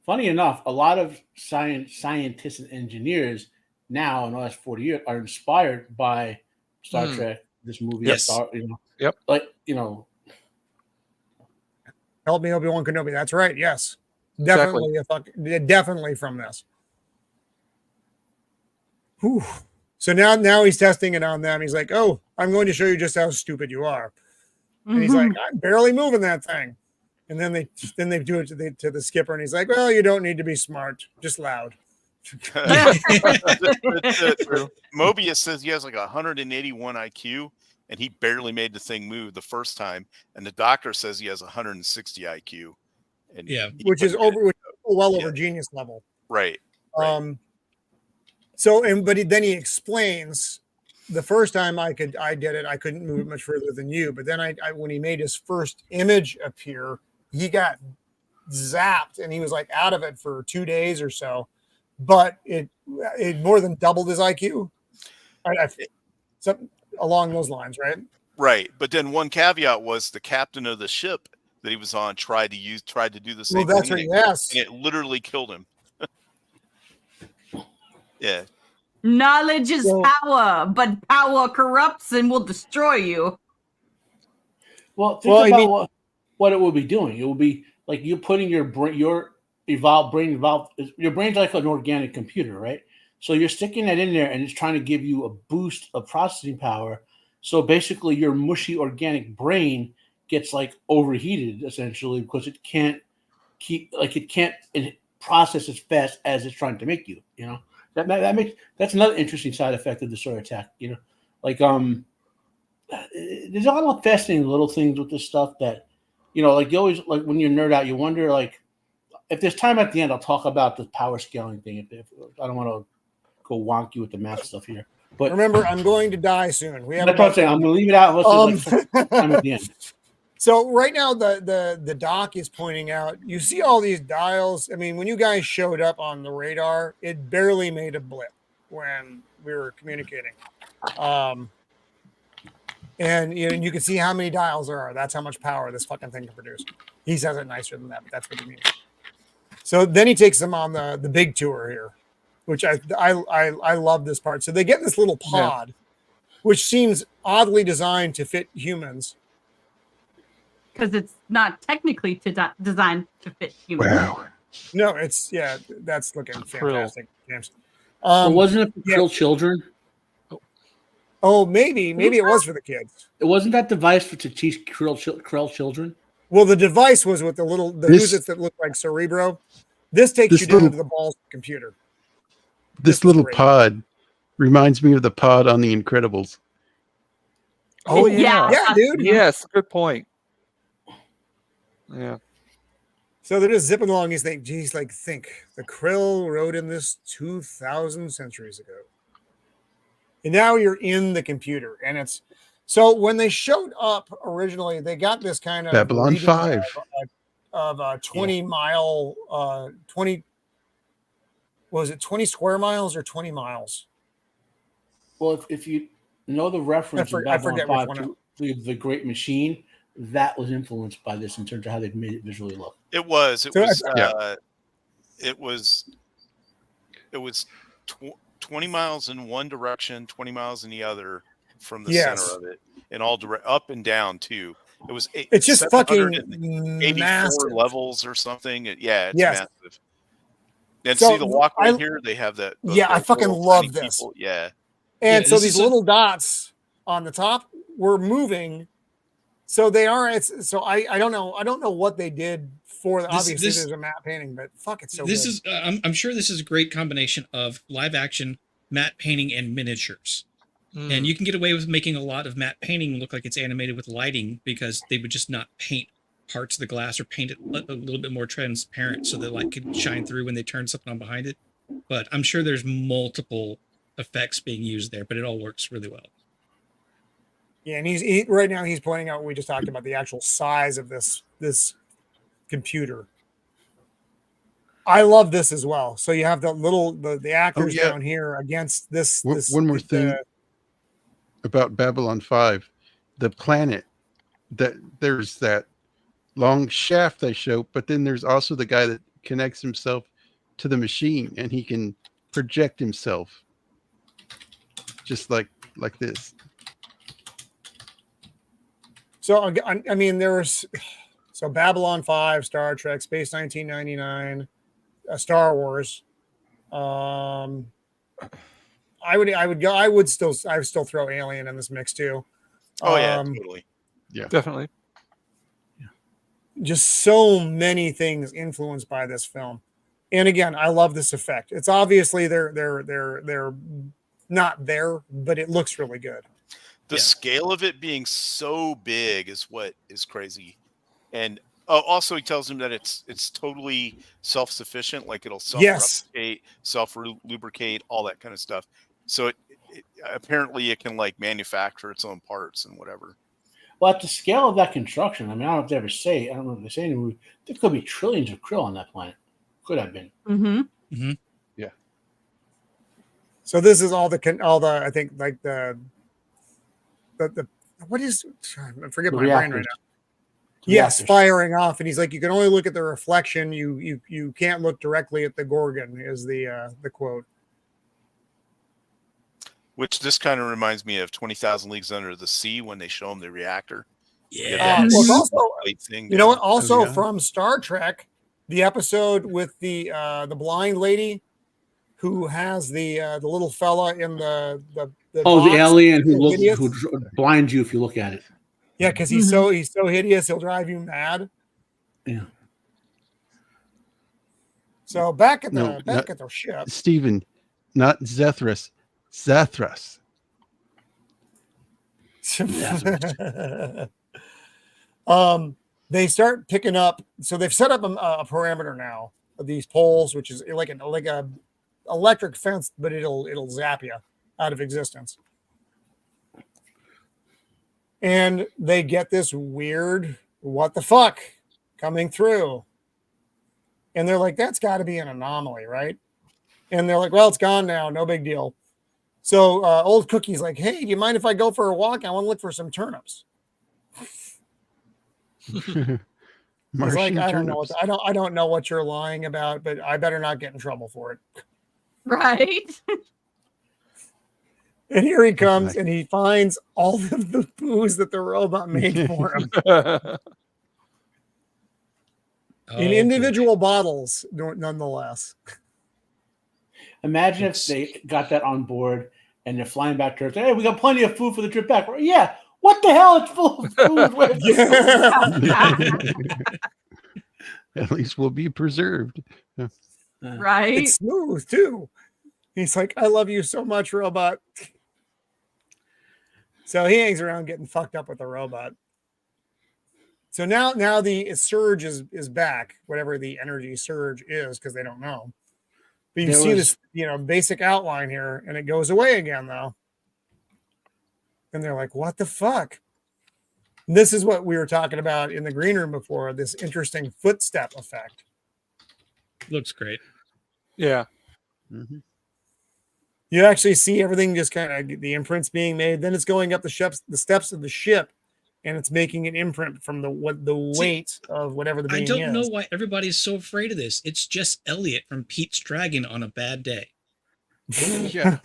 Funny enough, a lot of scientists and engineers now in the last 40 years are inspired by Star Trek, this movie. Yes. Help me, Obi-Wan Kenobi. That's right. Yes. Definitely definitely from this. Whew. So now he's testing it on them. He's like, oh, I'm going to show you just how stupid you are. And he's like, I'm barely moving that thing. And then they do it to the skipper, and he's like, well, you don't need to be smart, just loud. Morbius says he has like 181 IQ, and he barely made the thing move the first time. And the doctor says he has 160 IQ. And which is well over genius level. Right. Then he explains the first time I did it, I couldn't move it much further than you. But then when he made his first image appear, he got zapped and he was like out of it for 2 days or so. But it more than doubled his IQ. Something along those lines, right? Right. But then one caveat was the captain of the ship that he was on tried to do the same thing. Right, yes. And it literally killed him. Yeah. Knowledge is power, but power corrupts and will destroy you. Well, think about what it will be doing. It will be like you putting your brain's like an organic computer, right? So you're sticking that in there and it's trying to give you a boost of processing power. So basically your mushy organic brain gets like overheated essentially because it can't process as fast as it's trying to make you, you know? That's another interesting side effect of the sword attack, you know? Like there's a lot of fascinating little things with this stuff that, you know, like you always, like when you nerd out, you wonder, like, if there's time at the end, I'll talk about the power scaling thing. If I don't want to go wonky with the math stuff here. But remember, I'm going to die soon. That's what I'm saying. I'm going to leave it out unless there's like time at the end. So right now, the doc is pointing out, you see all these dials. I mean, when you guys showed up on the radar, it barely made a blip when we were communicating. And you can see how many dials there are. That's how much power this fucking thing can produce. He says it nicer than that, but that's what he means. So then he takes them on the big tour here, which I love this part. So they get this little pod, which seems oddly designed to fit humans. Because it's not technically designed to fit humans. Wow. No, that's looking fantastic, James. Wasn't it for Krell children? Oh, maybe it was for the kids. It wasn't that device to teach Krell children? Well, the device was with the Uzits that look like Cerebro. This takes you down to the balls of the computer. This little pod reminds me of the pod on The Incredibles. Oh yeah, dude. Yes, good point. Yeah. So they're just zipping along. He's like, geez, think the Krell rode in this 2,000 centuries ago. And now you're in the computer, and it's so when they showed up originally, they got this kind of Babylon 5 of a 20-mile, 20 was it 20 square miles or 20 miles? Well, if you know the reference of Babylon 5 to the Great Machine, that was influenced by this in terms of how they've made it visually look. It was 20 miles in one direction, 20 miles in the other from the center of it, and all direct up and down too. It was It's just fucking 784 massive. levels or something. Yeah, it's Yes. massive. And So see the walkway here? They have that. Yeah, I those fucking little love tiny this. people. Yeah. And Yeah, so this these is a- little dots on the top were moving. So they are. So I don't know. I don't know what they did for. Obviously, this- there's a matte painting, but fuck, it's so This good. is I'm sure this is a great combination of live action, matte painting, and miniatures. And you can get away with making a lot of matte painting look like it's animated with lighting because they would just not paint parts of the glass or paint it a little bit more transparent so the light could shine through when they turn something on behind it. But I'm sure there's multiple effects being used there, but it all works really well. Yeah, and right now he's pointing out what we just talked about, the actual size of this computer. I love this as well. So you have the actors down here against this. One more thing about Babylon 5, the planet, that there's that long shaft they show, but then there's also the guy that connects himself to the machine and he can project himself just like this. So I mean, so Babylon 5, Star Trek, Space 1999, Star Wars. I would still throw Alien in this mix too. Oh yeah, totally. Yeah, definitely. Just so many things influenced by this film. And again, I love this effect. It's obviously they're not there, but it looks really good. The scale of it being so big is what is crazy. And also he tells him that it's totally self-sufficient, like it'll self-replicate, self-lubricate, all that kind of stuff. So it apparently it can like manufacture its own parts and whatever. Well, at the scale of that construction, I mean, I don't know if they ever say, I don't know if they say in the movie, there could be trillions of krill on that planet. Could have been. Mm-hmm. Yeah. So this is all the I think like the what is, I forget my brain right now. Yes, firing off, and he's like, you can only look at the reflection. You can't look directly at the Gorgon. Is the quote. Which this kind of reminds me of 20,000 Leagues Under the Sea when they show him the reactor. Yeah. Well, it's also, thing you know what? Also from Star Trek, the episode with the blind lady who has the little fella in the the alien who blinds you if you look at it. Yeah, because he's so hideous, he'll drive you mad. Yeah. So back at the ship, Stephen, not Zethras, Zathras. They start picking up. So they've set up a parameter now of these poles, which is like a electric fence, but it'll zap you out of existence. And they get this weird what the fuck coming through. And they're like, that's got to be an anomaly, right? And they're like, well, it's gone now. No big deal. So old Cookie's like, hey, do you mind if I go for a walk? I want to look for some turnips. He's like, I don't know what you're lying about, but I better not get in trouble for it. Right. And here he comes, and he finds all of the booze that the robot made for him in individual bottles, nonetheless. Imagine if they got that on board and they're flying back to Earth. Hey, we got plenty of food for the trip back. Yeah. What the hell? It's full of food. At least we'll be preserved. Right. It's smooth too. He's like, I love you so much, robot. So he hangs around getting fucked up with the robot. So now the surge is back, whatever the energy surge is, because they don't know. But you see this, basic outline here, and it goes away again though. And they're like, what the fuck? And this is what we were talking about in the green room before, this interesting footstep effect. Looks great. Yeah. Mm-hmm. You actually see everything just kind of the imprints being made. Then it's going up the steps of the ship, and it's making an imprint from the weight of whatever the being is. I don't know why everybody's so afraid of this. It's just Elliot from Pete's Dragon on a bad day. Yeah.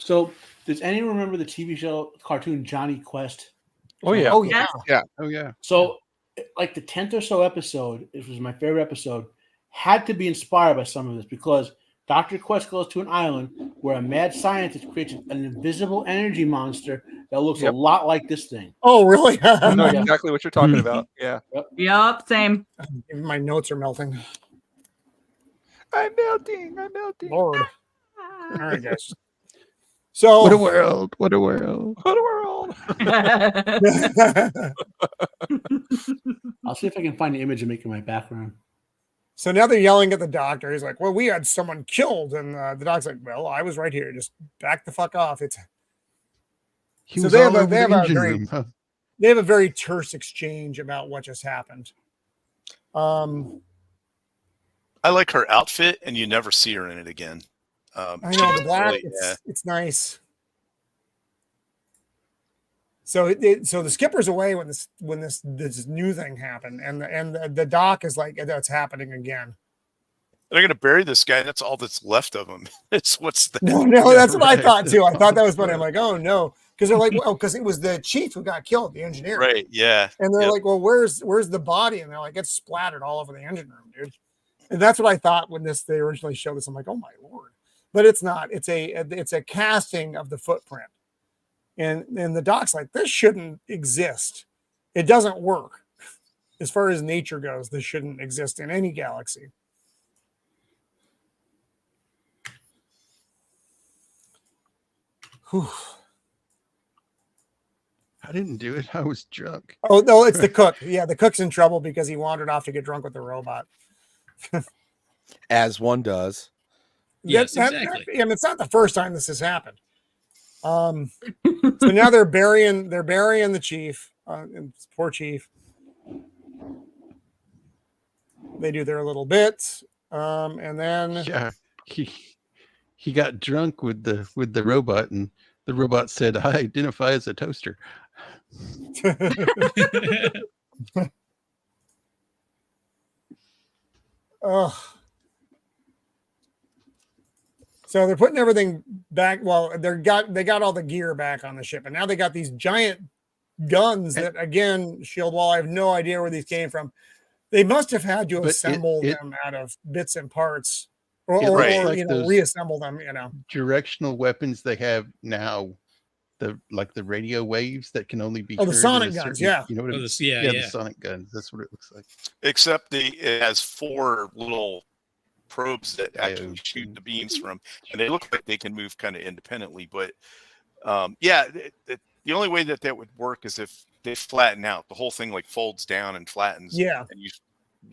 So, does anyone remember the TV show cartoon Johnny Quest? Oh yeah. Oh yeah. Oh yeah. So, like the 10th or so episode, it was my favorite episode, had to be inspired by some of this because Dr. Quest goes to an island where a mad scientist creates an invisible energy monster that looks a lot like this thing. Oh, really? I know exactly what you're talking about. Yeah. Yup. Same. My notes are melting. I'm melting. Lord. All right, guys. So What a world! What a world! What a world. I'll see if I can find the image and make it my background. So now they're yelling at the doctor. He's like, "Well, we had someone killed," and the doc's like, "Well, I was right here. Just back the fuck off." He So was they all have a- over they the have a engine very- room, huh? They have a very terse exchange about what just happened. I like her outfit, and you never see her in it again. I know the black. really- It's nice. So so the skipper's away when this new thing happened, and the doc is like, "That's happening again." They're gonna bury this guy. That's all that's left of him. It's what's the No, that's what I thought too. I thought that was funny. I'm like, "Oh no," because they're like, "Well, because it was the chief who got killed, the engineer." right? Yeah, And they're Yep. like, "Well, where's the body?" And they're like, "It's splattered all over the engine room, dude." And that's what I thought when they originally showed this. I'm like, "Oh my lord!" But it's not. It's a casting of the footprint. And the doc's like, "This shouldn't exist. It doesn't work. As far as nature goes, this shouldn't exist in any galaxy." Whew. I didn't do it. I was drunk. Oh no, it's the cook. Yeah, the cook's in trouble because he wandered off to get drunk with the robot. As one does. Yes, exactly. And it's not the first time this has happened. So now they're burying the chief, and poor chief. They do their little bits, and then Yeah, he got drunk with the robot, and the robot said, "I identify as a toaster." Ugh. So they're putting everything back. Well, they got all the gear back on the ship, and now they got these giant guns that, again, Shieldwall, I have no idea where these came from. They must have had to But assemble it- them out of bits and parts, or, It or, looks or, like you know, those- reassemble them. You know, Directional weapons they have now, the radio waves that can only be Oh, the heard in sonic a guns, certain- yeah. You know what I Oh, mean? this, yeah. The sonic guns. That's what it looks like. except it has 4 little probes that actually Diodes. shoot the beams from, and they look like they can move kind of independently. But the only way that would work is if they flatten out. The whole thing like folds down and flattens. Yeah. and you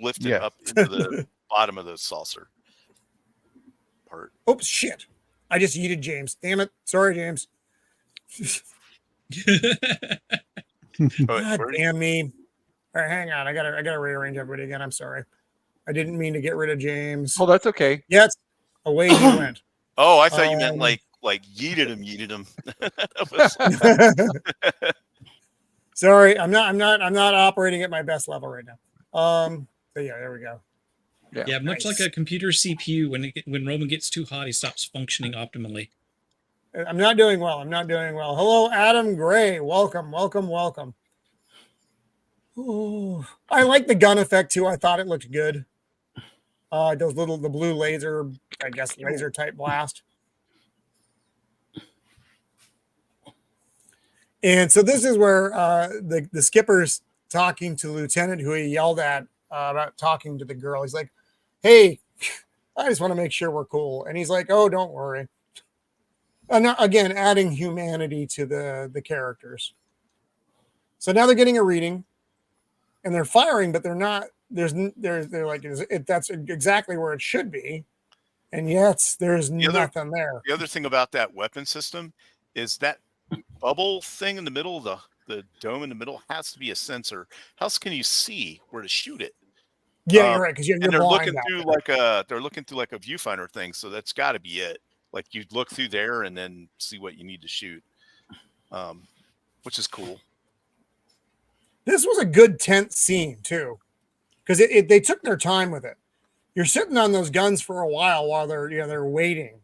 lift it Yeah. up into the bottom of the saucer part. Oops, shit! I just yeeted James. Damn it! Sorry, James. But God where- damn me! All right, hang on. I gotta rearrange everybody again. I'm sorry. I didn't mean to get rid of James. Oh, that's okay. Yes, away he went. Oh, I thought you meant Um, like yeeted him. Sorry, I'm not operating at my best level right now. So yeah, there we go. Yeah, much like a computer CPU, when Roman gets too hot, he stops functioning optimally. I'm not doing well. Hello, Adam Gray. Welcome. Ooh, I like the gun effect too. I thought it looked good. The blue laser, I guess laser type blast. And so this is where the skipper's talking to Lieutenant, who he yelled at about talking to the girl. He's like, "Hey, I just want to make sure we're cool." And he's like, "Oh, don't worry." And again, adding humanity to the characters. So now they're getting a reading, and they're firing, but they're not. They're like, that's exactly where it should be, and yet there's nothing there. The other thing about that weapon system is that bubble thing in the middle, the dome in the middle, has to be a sensor. How else can you see where to shoot it? Yeah, you're right, because you're And they're blind looking out through there. they're looking through like a viewfinder thing, so that's got to be it. Like you look through there and then see what you need to shoot, which is cool. This was a good tense scene too, because they took their time with it. You're sitting on those guns for a while they're waiting,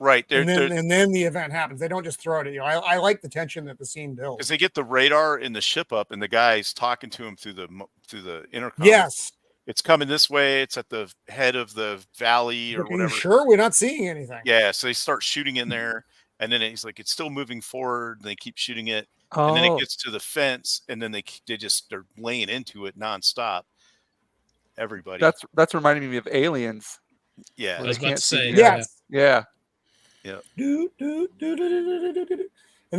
Right. And then the event happens. They don't just throw it at you. I like the tension that the scene builds. Because they get the radar in the ship up, and the guy's talking to him through the intercom. Yes. It's coming this way. It's at the head of the valley or Are you whatever. sure we're not seeing anything? Yeah. So they start shooting in there, and then he's like, it's still moving forward. And they keep shooting it, and then it gets to the fence, and then they're laying into it nonstop. Everybody. That's reminding me of Aliens. Yeah. I was about to say. Yes. Yeah. Yeah. And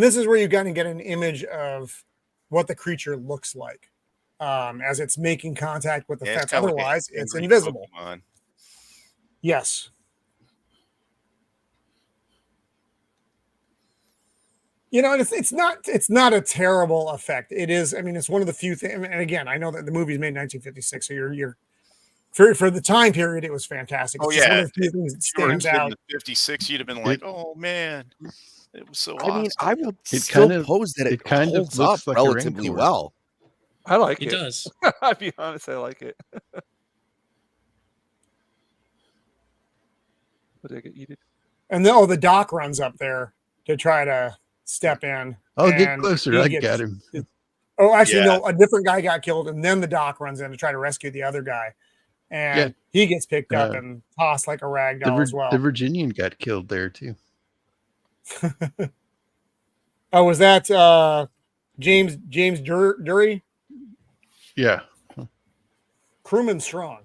this is where you kind of get an image of what the creature looks like as it's making contact with the fence. Otherwise, it's invisible. Pokemon. Yes. You know, it's not a terrible effect. It is. I mean, it's one of the few things. And again, I know that the movie's made in 1956, so you're for the time period, it was fantastic. Oh, It's just yeah. one of the few things that stands out. In 56, you'd have been like, oh man, it was so I mean, awesome. I would It still kind of- pose that it kind of holds looks up like a relatively Rancor. well. I like It it. does. I'll be honest, I like it. What did I get yeeted? And the doc runs up there to try to step in. Oh, get and closer. he I gets- got him. Oh, actually, Yeah. no, a different guy got killed, and then the doc runs in to try to rescue the other guy. And he gets picked up and tossed like a rag doll as well. The Virginian got killed there too. Oh, was that James Dury? Yeah. Crewman strong.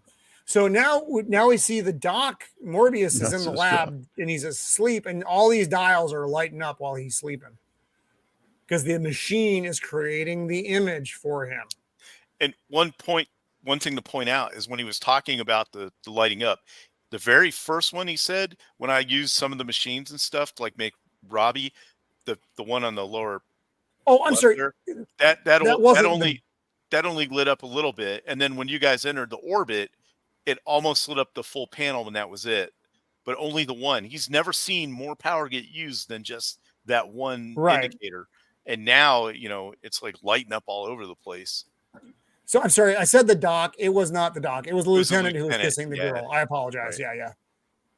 So now we see the doc. Morbius is Not in the so lab strong. and he's asleep, and all these dials are lighting up while he's sleeping because the machine is creating the image for him. And one thing to point out is when he was talking about the lighting up, the very first one he said, when I used some of the machines and stuff to like make Robbie, the one on the lower. Oh, I'm sorry. There, that wasn't only lit up a little bit, and then when you guys entered the orbit, it almost lit up the full panel, and that was it. But only the one. He's never seen more power get used than just that one indicator. And now, it's like lighting up all over the place. So I'm sorry, I said the doc. It was not the doc. It was the lieutenant who was lieutenant, kissing the yeah. girl. I apologize. Right. Yeah.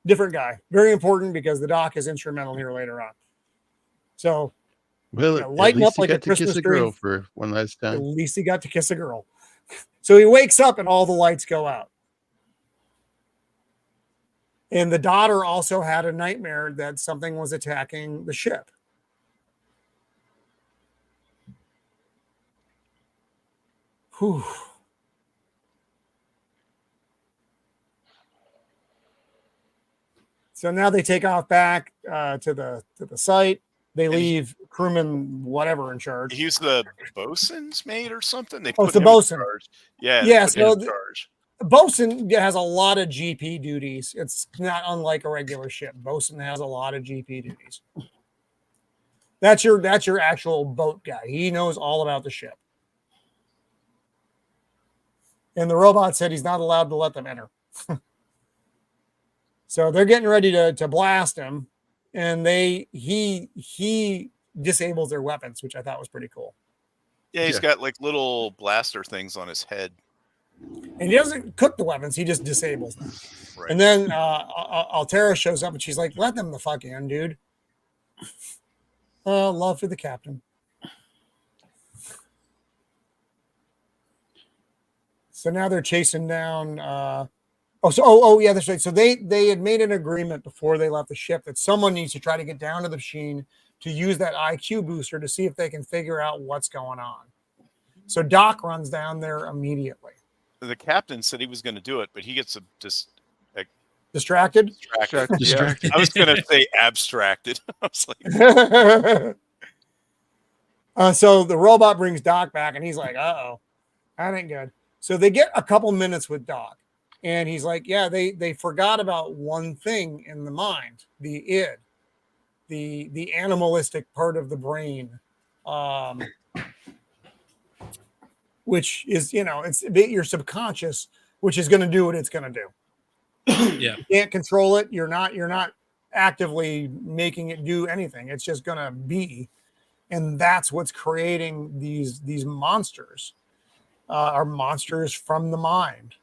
Different guy. Very important because the doc is instrumental here later on. So Well, lighten at up least he like a got to kiss Christmas a tree. girl for one last At time. least he got to kiss a girl. So he wakes up and all the lights go out. And the daughter also had a nightmare that something was attacking the ship. Whew. So now they take off back to the site. They leave crewman whatever in charge. He's the bosun's mate or something. They Oh, put it's the him in bosun. charge. Yeah. Yeah, they put him so in charge. Bosun has a lot of GP duties. It's not unlike a regular ship. Bosun has a lot of GP duties. That's your actual boat guy. He knows all about the ship. And the robot said he's not allowed to let them enter. So they're getting ready to blast him, and he disables their weapons, which I thought was pretty cool. Yeah, he's got like little blaster things on his head. And he doesn't cook the weapons; he just disables them. Right. And then Altera shows up, and she's like, "Let them the fuck in, dude." Love for the captain. So now they're chasing down. Yeah, that's right. So they had made an agreement before they left the ship that someone needs to try to get down to the machine to use that IQ booster to see if they can figure out what's going on. So Doc runs down there immediately. The captain said he was going to do it, but he gets Distracted? Distracted. I was going to say abstracted. I was like, so the robot brings Doc back, and he's like, "Uh-oh, that ain't good." So they get a couple minutes with Doc, and he's like, "Yeah, they forgot about one thing in the mind, the id, the animalistic part of the brain, which is it's a bit your subconscious, which is going to do what it's going to do. Yeah, You can't control it. You're not actively making it do anything. It's just going to be, and that's what's creating these monsters, are monsters from the mind.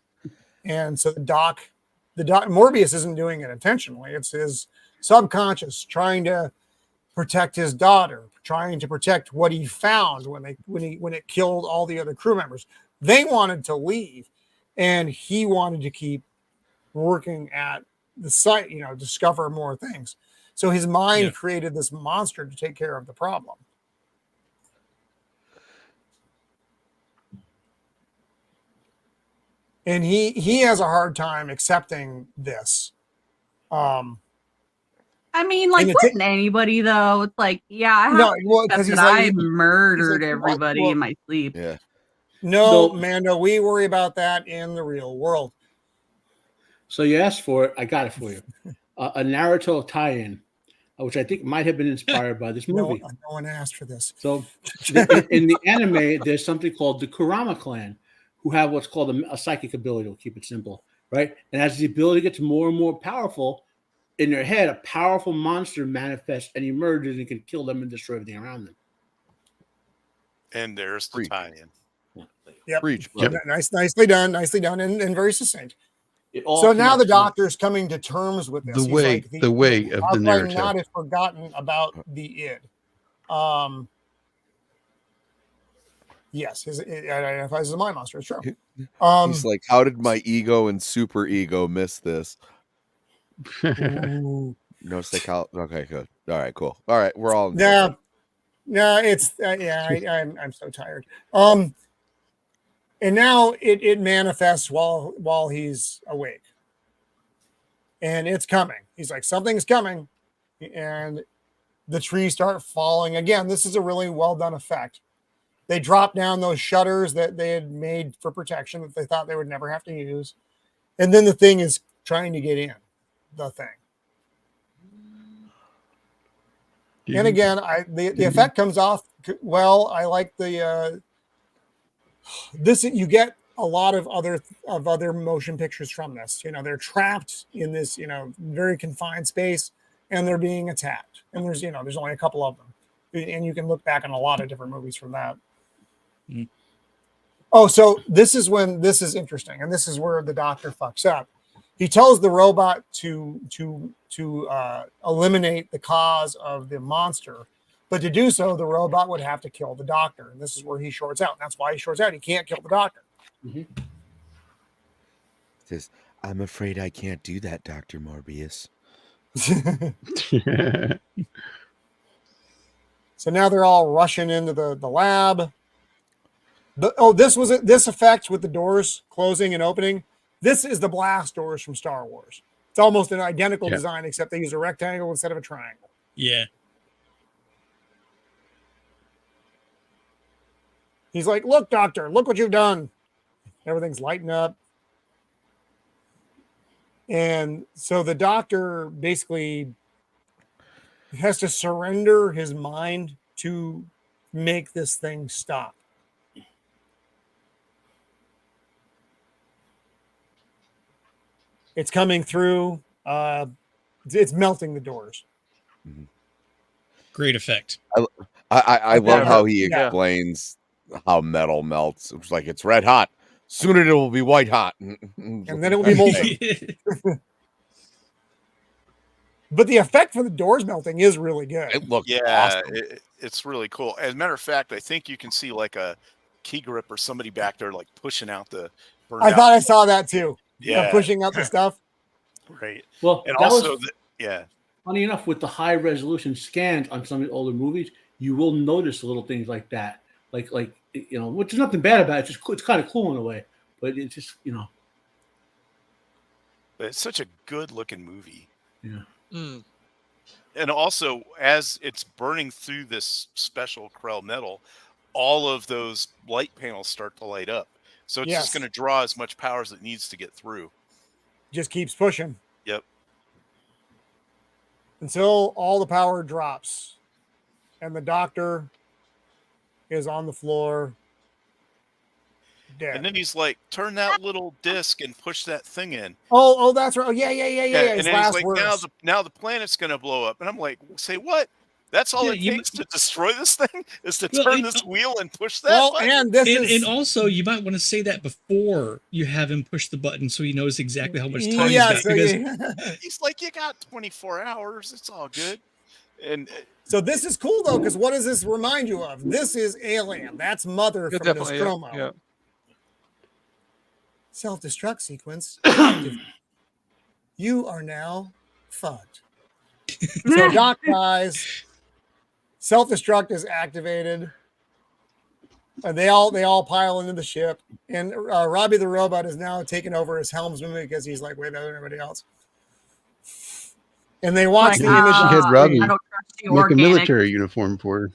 And so the Morbius isn't doing it intentionally. It's his subconscious trying to protect his daughter, trying to protect what he found when it killed all the other crew members. They wanted to leave, and he wanted to keep working at the site, discover more things. So his mind created this monster to take care of the problem. And he has a hard time accepting this. I mean, like, wouldn't anybody though? It's like, yeah, I have because he's I murdered everybody well, in my sleep. Yeah. No, Mando, we worry about that in the real world. So you asked for it. I got it for you. A Naruto tie-in, which I think might have been inspired by this movie. No one asked for this. So in the anime, there's something called the Kurama clan, who have what's called a psychic ability. We'll keep it simple, right? And as the ability gets more and more powerful, in their head, a powerful monster manifests and emerges and can kill them and destroy everything around them. And there's the tie-in. Yep. Preach, Nicely done, and very succeint. So now the Doctor's coming to terms with this. The way of the narrative. Not have forgotten about the id. Yes, it identifies as a mind monster. It's true. He's like, how did my ego and super ego miss this? No psychology. Okay, good. All right, cool. All right, we're all. No, it's I'm so tired. And now it manifests while he's awake, and it's coming. He's like, something's coming, and the trees start falling again. This is a really well done effect. They drop down those shutters that they had made for protection that they thought they would never have to use, and then the thing is trying to get in. The thing. And again, the effect comes off well. I like the this. You get a lot of other motion pictures from this. They're trapped in this very confined space, and they're being attacked. And there's only a couple of them, and you can look back on a lot of different movies from that. Mm-hmm. Oh, so this is interesting, and this is where the Doctor fucks up. He tells the robot to eliminate the cause of the monster, but to do so, the robot would have to kill the Doctor, and this is where he shorts out. And that's why he shorts out. He can't kill the Doctor. Mm-hmm. Says, "I'm afraid I can't do that, Dr. Morbius." So now they're all rushing into the lab. This effect with the doors closing and opening. This is the blast doors from Star Wars. It's almost an identical design, except they use a rectangle instead of a triangle. Yeah. He's like, look, Doctor, look what you've done. Everything's lighting up. And so the Doctor basically has to surrender his mind to make this thing stop. It's coming through. It's melting the doors. Great effect. I love how he explains how metal melts. It's like it's red hot. Soon it will be white hot. And then it will be molten. But the effect for the doors melting is really good. It looks awesome. It's really cool. As a matter of fact, I think you can see like a key grip or somebody back there like pushing out the I thought I saw that too. Yeah, pushing out the stuff. Right. Well, and also, funny enough, with the high resolution scans on some of the older movies, you will notice little things like that, like which is nothing bad about it. It's kind of cool in a way, but it's just it's such a good looking movie. Yeah. Mm. And also, as it's burning through this special Krell metal, all of those light panels start to light up. So it's just going to draw as much power as it needs to get through. Just keeps pushing. Yep. Until all the power drops. And the Doctor is on the floor. Dead. And then he's like, turn that little disc and push that thing in. Oh, that's right. Oh, yeah. And then he's like, now the planet's going to blow up. And I'm like, say what? That's all Yeah, it you takes to destroy this thing is to Well, turn it- this wheel and push that. Well, button. and this and is also you might want to say that before you have him push the button so he knows exactly how much time yeah. he's got. So, Because He's like, you got 24 hours. It's all good. And so this is cool though, because what does this remind you of? This is Alien. That's Mother Yeah, from this definitely. Yeah, promo. yeah. Self-destruct sequence active. You are now fucked. So Doc dies. Self-destruct is activated. They all pile into the ship, and Robbie the Robot is now taking over as helmsman because he's like way better than everybody else. And they watch Like, the image. She had Robbie I don't trust you, make a organic. military uniform for her.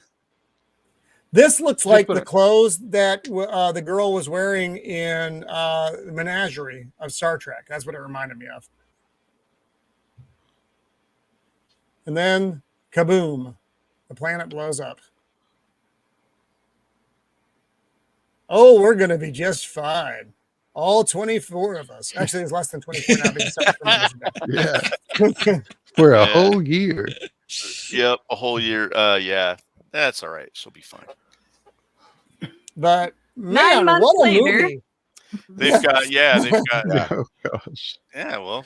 This looks like put the it- clothes that the girl was wearing in the Menagerie of Star Trek. That's what it reminded me of. And then, kaboom, the planet blows up. Oh, we're going to be just fine. All 24 of us. Actually, there's less than 24 now because some members are Yeah, dead. for a Yeah. whole year. yep, a whole year. Yeah, that's all right. She'll be fine. But, 9 man, months what a later. movie. They've got, they've got, Yeah. Oh gosh. yeah, well,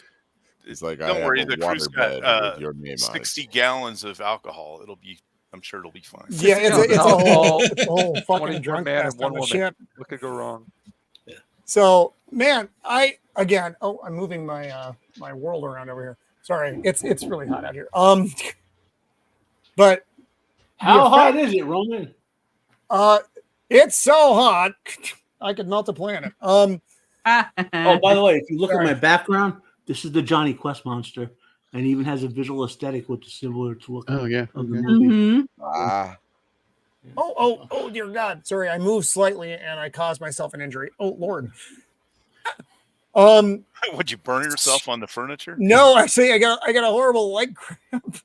It's like don't worry. The crew's got with your name on 60 gallons of alcohol. I'm sure it'll be fine. Yeah, it's a whole fucking 21 drunk man and fest one on the woman. ship. What could go wrong? So, man, I'm moving my my world around over here. Sorry, it's really hot out here. But How hot is it, Roman? it's so hot I could melt a planet. Oh, by the way, if you look Sorry. at my background, this is the Johnny Quest monster, and he even has a visual aesthetic which is similar to look Oh yeah. of the Okay. movie. Mhm. Ah, Oh, dear God. Sorry, I moved slightly and I caused myself an injury. Oh, Lord. Would you burn yourself on the furniture? No, actually, I got a horrible leg cramp.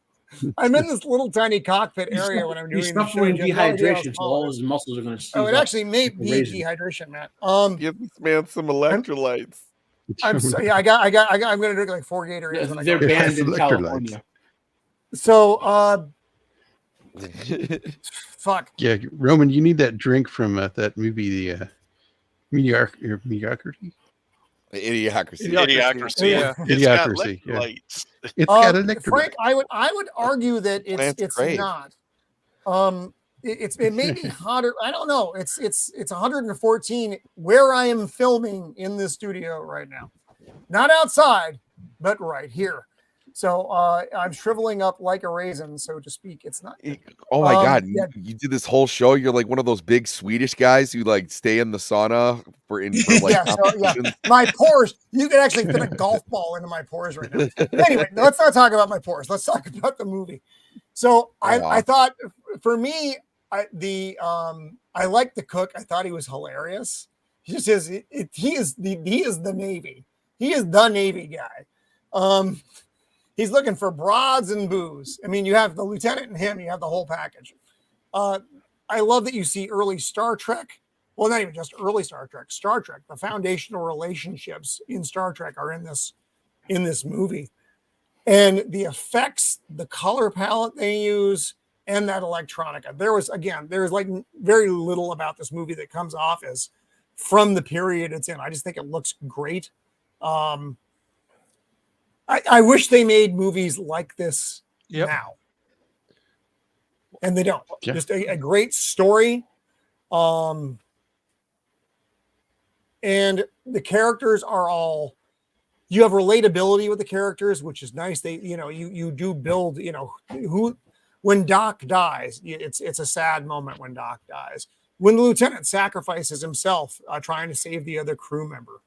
I'm in this little tiny cockpit area when I'm doing He's the show. suffering You have no idea how dehydration, so small all it is. his muscles are going to seize Oh, it up. actually may be Raising. dehydration, Matt. Give this man some electrolytes. I'm sorry. I'm gonna drink like 4 Gatorades. when I They're go. banned in Electrolytes. California. So, fuck. Yeah, Roman, you need that drink from that movie, the Mediocrity. idiocracy. Idiocracy. Yeah. It's got Idiocracy, yeah. electrolytes. It's got electrolytes. Frank, I would argue that Plant's it's great. not. It may be hotter. I don't know. It's 114 where I am filming in this studio right now, not outside, but right here. So I'm shriveling up like a raisin, so to speak. It's not. Oh my God. yeah. You did this whole show. You're like one of those big Swedish guys who like stay in the sauna for like Yeah, so, yeah. competitions. My pores. You could actually fit a golf ball into my pores right now. Anyway, let's not talk about my pores. Let's talk about the movie. So I thought for me, I liked the cook. I thought he was hilarious. He just is. He is the Navy. He is the Navy guy. He's looking for broads and booze. I mean, you have the lieutenant and him. You have the whole package. I love that you see early Star Trek. Well, not even just early Star Trek. Star Trek. The foundational relationships in Star Trek are in this movie, and the effects, the color palette they use, and that electronica. There's like very little about this movie that comes off as from the period it's in. I just think it looks great. I wish they made movies like this now. And they don't. Yeah. Just a great story. And the characters are all, you have relatability with the characters, which is nice. They, you do build, when Doc dies, it's a sad moment when Doc dies. When the lieutenant sacrifices himself trying to save the other crew member.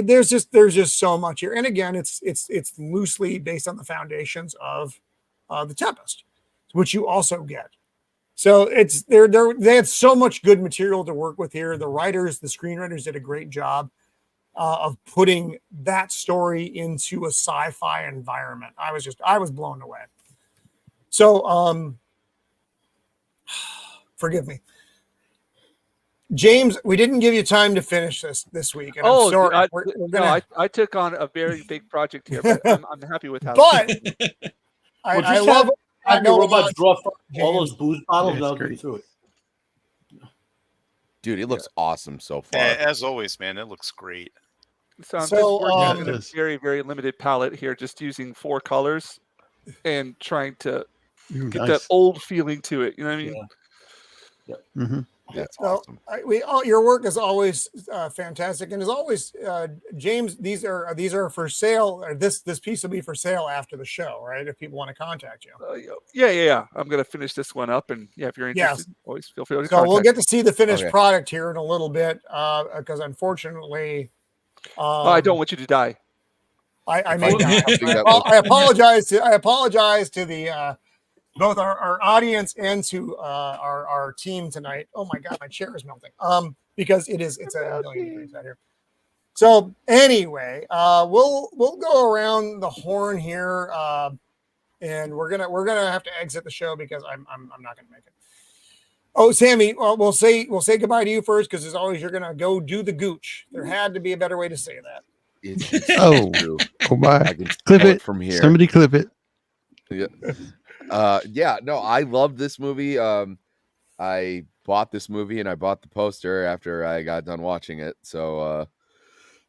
There's just so much here. And again, it's loosely based on the foundations of the Tempest, which you also get. So they had so much good material to work with here. The writers, the screenwriters did a great job of putting that story into a sci-fi environment. I was blown away. So, forgive me. James, we didn't give you time to finish this week. And I'm sorry. I took on a very big project here, but I'm happy with how. But I love Have your robots draw from all those James. booze bottles, Yeah, and it's I'll get great. through it. Dude, it looks awesome so far. As always, man, it looks great. So I'm So, just working yeah, in a very, very limited palette here, just using 4 colors and trying to Ooh, get that nice. old feeling to it. You know what I mean? Mhm. That's So awesome. your work is always fantastic, and as always, James, these are for sale. Or this piece will be for sale after the show, right? If people want to contact you. Yeah. I'm gonna finish this one up, and yeah, if you're interested, Yes. always feel free to So contact. we'll get to see the finished Okay. product here in a little bit, because unfortunately, I don't want you to die. I may find die. something that I apologize to the both our audience and to our team tonight. Oh my god, my chair is melting. Because it's a million degrees out here. So anyway, we'll go around the horn here, and we're gonna have to exit the show because I'm not gonna make it. Oh, Sammy, we'll say goodbye to you first because as always you're gonna go do the gooch. There had to be a better way to say that. It's Oh, true. oh my! I can Clip smell it from here. Somebody clip it. Yeah. No, I love this movie. I bought this movie and I bought the poster after I got done watching it. So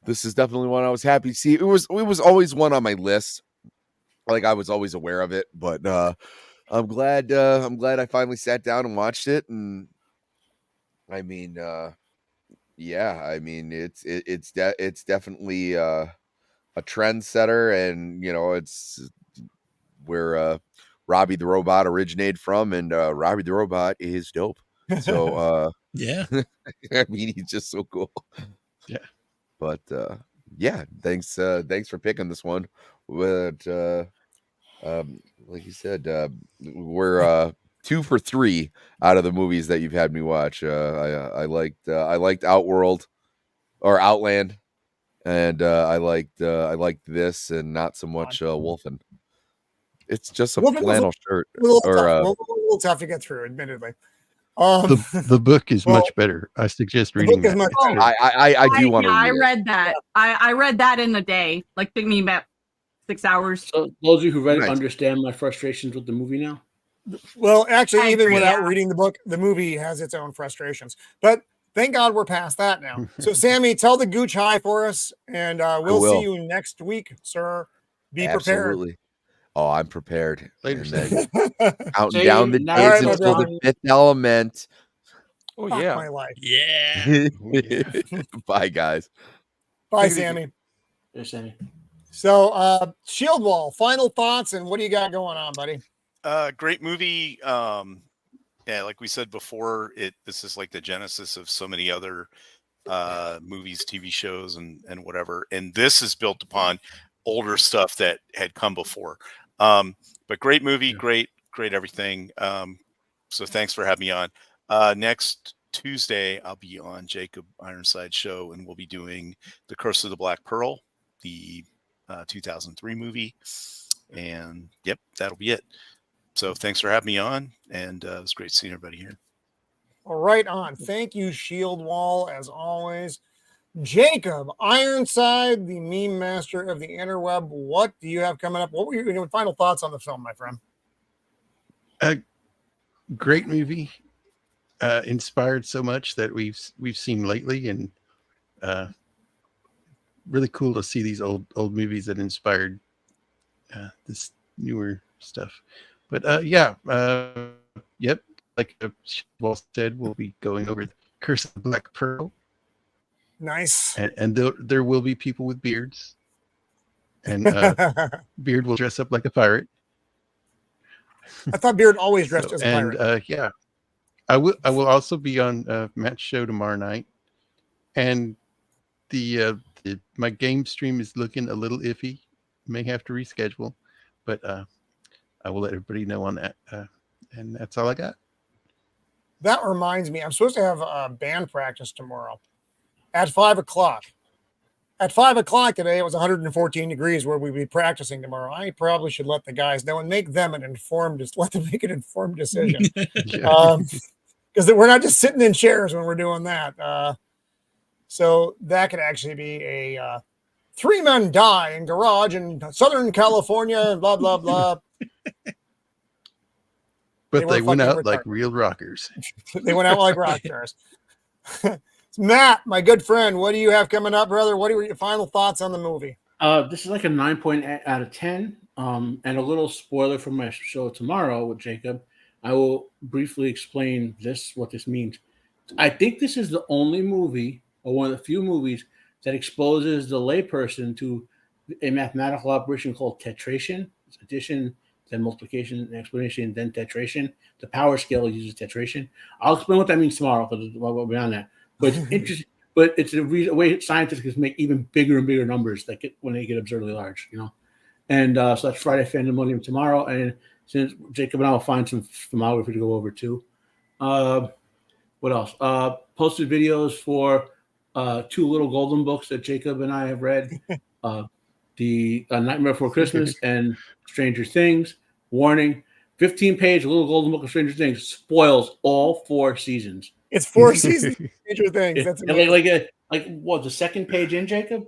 this is definitely one I was happy to see. It was always one on my list. Like I was always aware of it, but I'm glad I finally sat down and watched it. And I mean, yeah, I mean it's definitely a trendsetter, and it's where Robbie the Robot originated from, and Robbie the Robot is dope. So Yeah. I mean, he's just so cool. Yeah. But yeah, thanks for picking this one. But like you said, we're 2 for 3 out of the movies that you've had me watch. I liked Outworld or Outland, and I liked this, and not so much Wolfen. It's just a Wolfen was flannel shirt. A little Or tough. A little tough to get through, admittedly. The book is well, much better. I suggest the reading book is that. much It's better. good. I do want to I read it. read that. I read that in a day. Like took me about 6 hours. So those of you who read it Nice. understand my frustrations with the movie now. Well, actually, I even agree, without yeah. reading the book, the movie has its own frustrations. But thank God we're past that now. So, Sammy, tell the gooch hi for us, and we'll see will. you next week, sir. Be Absolutely. Oh, I'm prepared. Later, And Sam. then counting Say down the now- days All right, my until the brother. 5th element. Oh Fuck yeah. my life. Yeah. Bye, guys. Bye, Take it easy. Sammy. Yes, Annie. So, Shieldwall, final thoughts, and what do you got going on, buddy? Great movie. Yeah, like we said before, this is like the genesis of so many other movies, TV shows, and whatever. And this is built upon older stuff that had come before. But great movie, great everything. So thanks for having me on. Next Tuesday, I'll be on Jacob Ironside show, and we'll be doing The Curse of the Black Pearl, the 2003 movie. And yep, that'll be it. So thanks for having me on, and it was great seeing everybody here. All right, on. Thank you, Shieldwall, as always. Jacob Ironside, the meme master of the interweb. What do you have coming up? What were your final thoughts on the film, my friend? Great movie. Inspired so much that we've seen lately, and really cool to see these old movies that inspired this newer stuff. But yep, like Walt said, we'll be going over the Curse of the Black Pearl. Nice. And there will be people with beards, and Beard will dress up like a pirate. I thought Beard always dressed as a pirate. And yeah, I will also be on Matt's show tomorrow night, and my game stream is looking a little iffy. May have to reschedule, but I will let everybody know on that. And that's all I got. That reminds me, I'm supposed to have a band practice tomorrow at 5:00. At 5:00 today, it was 114 degrees where we'll be practicing tomorrow. I probably should let the guys know and make them let them make an informed decision. Because we're not just sitting in chairs when we're doing that. So that could actually be a 3 men die in garage in Southern California and blah, blah, blah. But they went fucking out like retarded. real rockers. They went out like rock stars. Matt, my good friend, what do you have coming up, brother? What are your final thoughts on the movie? This is like a 9.8 out of 10. And a little spoiler for my show tomorrow with Jacob. I will briefly explain what this means. I think this is the only movie, or one of the few movies, that exposes the layperson to a mathematical operation called tetration. It's addition, then multiplication, and explanation, then tetration. The power scale uses tetration. I'll explain what that means tomorrow because we'll be on that. But it's interesting. But it's a way scientists can make even bigger and bigger numbers when they get absurdly large, you know. And so that's Friday Fandemonium tomorrow. And since Jacob and I will find some filmography to go over too. What else? Posted videos for 2 little golden books that Jacob and I have read. The Nightmare Before Christmas and Stranger Things. Warning, 15-page little golden book of Stranger Things spoils all 4 seasons. It's 4 seasons of Stranger Things. That's amazing. Like what, the second page in, Jacob?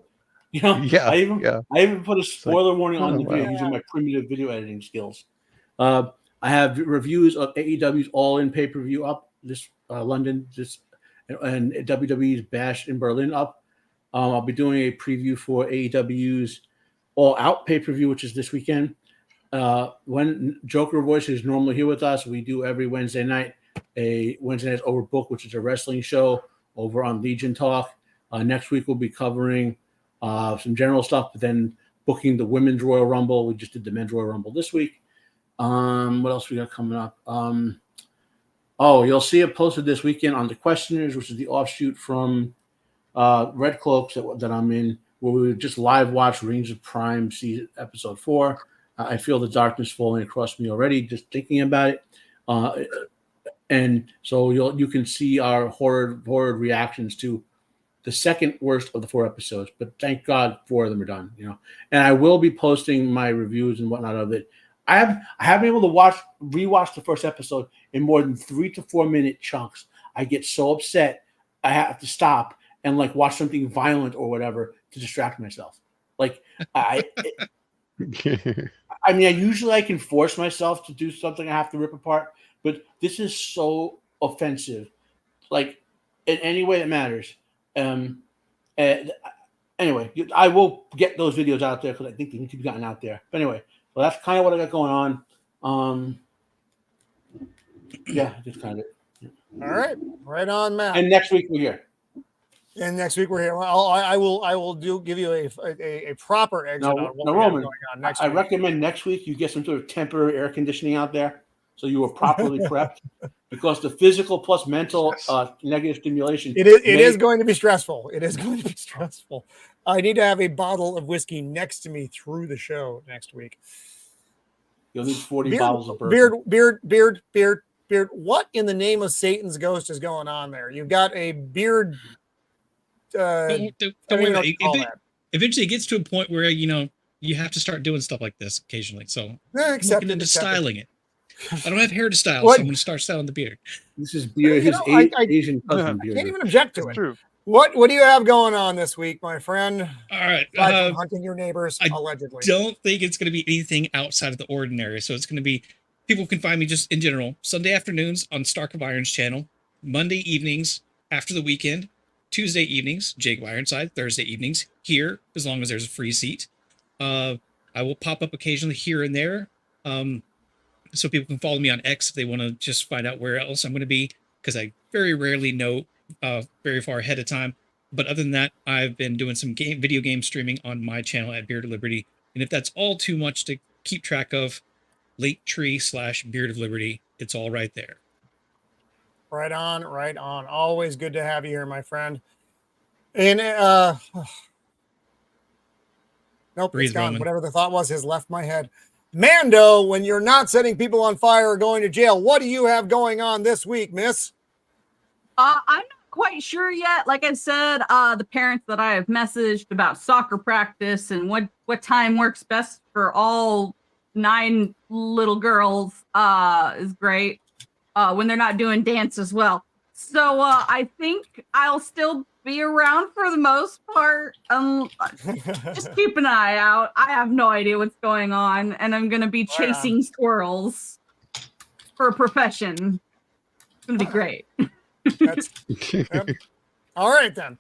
You know, Yeah, I even put a spoiler warning on the video wow. using my primitive video editing skills. I have reviews of AEW's All In pay-per-view up this London, and WWE's Bash in Berlin up. I'll be doing a preview for AEW's All Out pay-per-view, which is this weekend. When Joker Voice is normally here with us, we do every Wednesday night a Wednesday Night Overbook, which is a wrestling show over on Legion Talk. Next week we'll be covering some general stuff, but then booking the Women's Royal Rumble. We just did the Men's Royal Rumble this week. What else we got coming up? You'll see it posted this weekend on The Questioners, which is the offshoot from Red Cloaks that I'm in, where we just live watch Rings of Prime season episode 4. I feel the darkness falling across me already just thinking about it. And so you can see our horror reactions to the second worst of the 4 episodes, but thank God 4 of them are done, you know. And I will be posting my reviews and whatnot of it. I haven't been able to rewatch the first episode in more than 3 to 4 minute chunks. I get so upset I have to stop and like watch something violent or whatever to distract myself. Like I usually I can force myself to do something I have to rip apart, but this is so offensive, like in any way that matters. Anyway, I will get those videos out there because I think they need to be gotten out there. But anyway, so that's kind of what I got going on. Yeah, just kind of it. All right, right on, Matt. And next week we're here. And next week we're here. Well, I will give you a proper exit on what we have going on next week. I recommend next week you get some sort of temporary air conditioning out there so you are properly prepped, because the physical plus mental negative stimulation. It is going to be stressful. It is going to be stressful. I need to have a bottle of whiskey next to me through the show next week. You'll need 40 bottles of bourbon. Beard. What in the name of Satan's ghost is going on there? You've got a beard. Don't worry about it. Eventually, it gets to a point where you have to start doing stuff like this occasionally. So I'm looking into styling it. I don't have hair to style, so I'm going to start styling the beard. This is beard. His Asian cousin beard. I can't even object to it. True. What do you have going on this week, my friend? All right. Hunting your neighbors, allegedly. Don't think it's going to be anything outside of the ordinary. So it's going to be, people can find me just in general, Sunday afternoons on Stark of Iron's channel, Monday evenings after the weekend, Tuesday evenings, Jake of Ironside, Thursday evenings here, as long as there's a free seat. I will pop up occasionally here and there. So people can follow me on X if they want to just find out where else I'm going to be, because I very rarely know very far ahead of time. But other than that, I've been doing some video game streaming on my channel at Beard of Liberty. And if that's all too much to keep track of, Linktree/Beard of Liberty, it's all right there. Right on. Always good to have you here, my friend. And nope, Breathe, it's gone. Roman. Whatever the thought was has left my head. Mando, when you're not setting people on fire or going to jail, what do you have going on this week, miss? I'm not quite sure yet. Like I said, the parents that I have messaged about soccer practice and what time works best for all 9 little girls is great when they're not doing dance as well. So I think I'll still be around for the most part. Just keep an eye out. I have no idea what's going on, and I'm going to be chasing squirrels. for a profession. It's gonna be great. That's yep. All right then.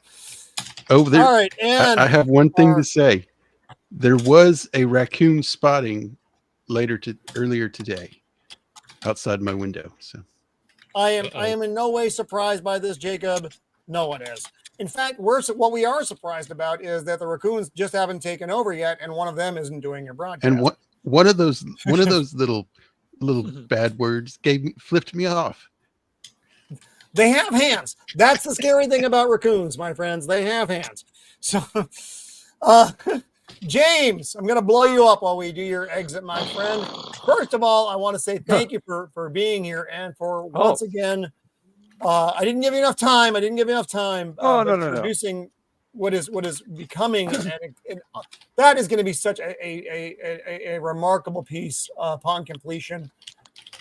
Oh, there. All right, and I have one thing to say. There was a raccoon spotting earlier today outside my window. So I am in no way surprised by this, Jacob. No one is. In fact, what we are surprised about is that the raccoons just haven't taken over yet, and one of them isn't doing your broadcast. And one of those little bad words flipped me off. They have hands. That's the scary thing about raccoons, my friends. They have hands. So, James, I'm going to blow you up while we do your exit, my friend. First of all, I want to say thank you for being here and for once again. I didn't give you enough time. Producing what is becoming, and that is going to be such a remarkable piece upon completion.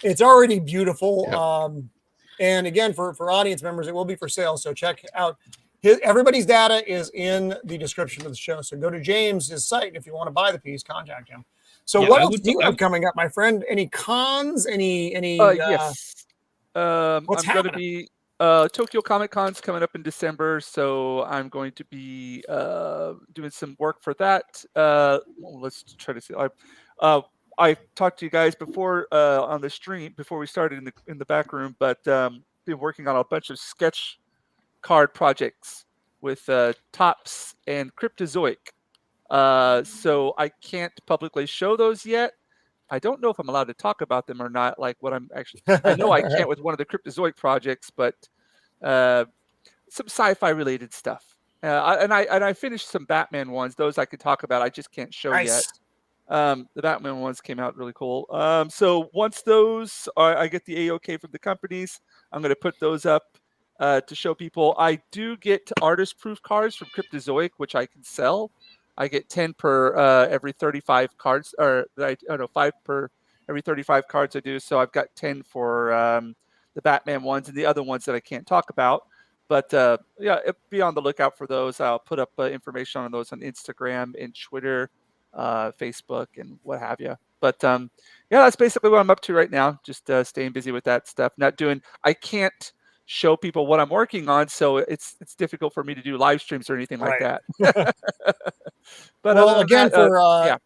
It's already beautiful. Yep. And again, for audience members, it will be for sale. So check out everybody's data is in the description of the show. So go to James's site if you want to buy the piece. Contact him. So what else do you have coming up, my friend? Any cons? Any? Yes. What's I'm going to be Tokyo Comic Con's coming up in December, so I'm going to be doing some work for that. Let's try to see. I talked to you guys before on the stream before we started in the back room, but been working on a bunch of sketch card projects with Topps and Cryptozoic. So I can't publicly show those yet. I don't know if I'm allowed to talk about them or not. Like what I'm actually, I know I can't with one of the Cryptozoic projects, but some sci-fi related stuff. And I finished some Batman ones. Those I could talk about. I just can't show yet. The Batman ones came out really cool. So once those I get the AOK from the companies, I'm going to put those up to show people. I do get artist proof cards from Cryptozoic, which I can sell. I get 10 per every 35 cards, or 5 per every 35 cards I do. So I've got 10 for the Batman ones and the other ones that I can't talk about. But be on the lookout for those. I'll put up information on those on Instagram and Twitter, Facebook, and what have you. But that's basically what I'm up to right now. Just staying busy with that stuff. I can't show people what I'm working on, so it's difficult for me to do live streams or anything like that. But again, I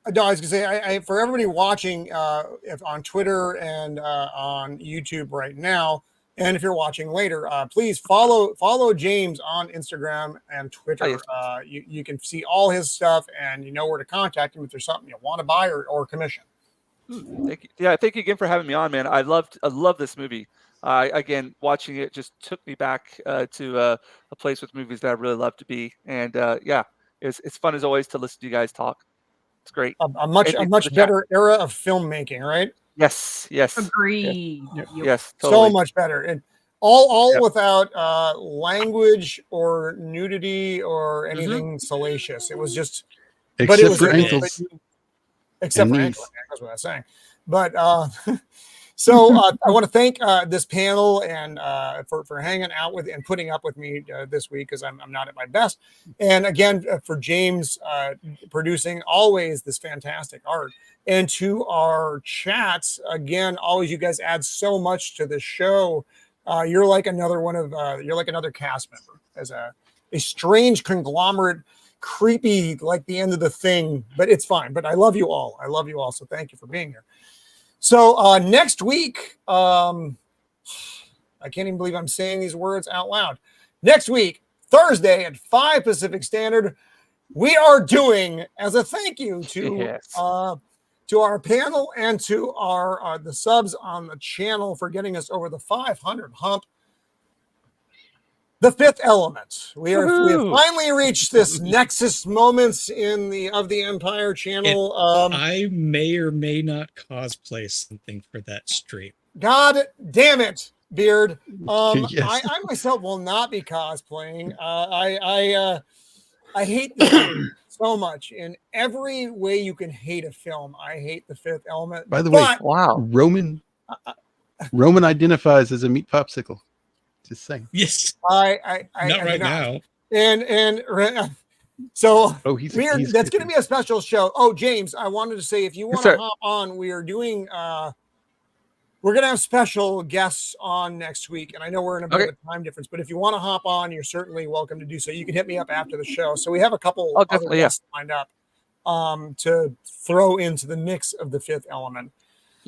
was gonna say, for everybody watching on Twitter and on YouTube right now, and if you're watching later, please follow James on Instagram and Twitter. You can see all his stuff, and you know where to contact him if there's something you want to buy or commission. Thank you. Yeah, thank you again for having me on, man. I love this movie. Again, watching it just took me back to a place with movies that I really love to be, and it's fun as always to listen to you guys talk. It's great. A much better era of filmmaking, right? Yes. Agreed. Yes, totally. So much better, and all without language or nudity or anything salacious. It was just, except for ankles. Except for ankles. That's what I was saying. But so I want to thank this panel and for hanging out with and putting up with me this week, because I'm not at my best. And again, for James producing always this fantastic art. And to our chats, again, always you guys add so much to the show. You're like another you're like another cast member, as a strange conglomerate, creepy, like the end of the thing, but it's fine. But I love you all. So thank you for being here. So next week, I can't even believe I'm saying these words out loud. Next week, Thursday at 5 Pacific Standard, we are doing, as a thank you to our panel and to our the subs on the channel for getting us over the 500 hump, The Fifth Element. We have finally reached this nexus moments of the Empire channel. I may or may not cosplay something for that stream. God damn it, Beard. Yes. I myself will not be cosplaying. I hate this film so much. In every way you can hate a film, I hate The Fifth Element. By the way, wow, Roman identifies as a meat popsicle. Just saying. Yes. I not right now. And so he's that's going to be a special show. Oh, James, I wanted to say, if you want to hop on, we are doing we're going to have special guests on next week. And I know we're in a bit of a time difference, but if you want to hop on, you're certainly welcome to do so. You can hit me up after the show. So we have a couple other guests lined up to throw into the mix of the Fifth Element.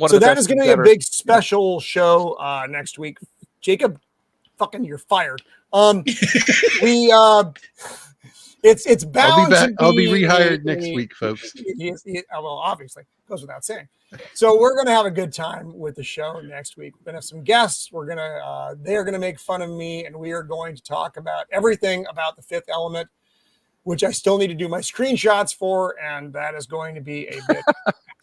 So that is going to be a big special show next week. Jacob, fucking, you're fired. It's bound. I'll be back. To I'll be rehired next week, folks. Well, obviously, goes without saying. So we're gonna have a good time with the show next week. We're gonna have some guests. They're gonna make fun of me, and we are going to talk about everything about the Fifth Element, which I still need to do my screenshots for, and that is going to be a bit.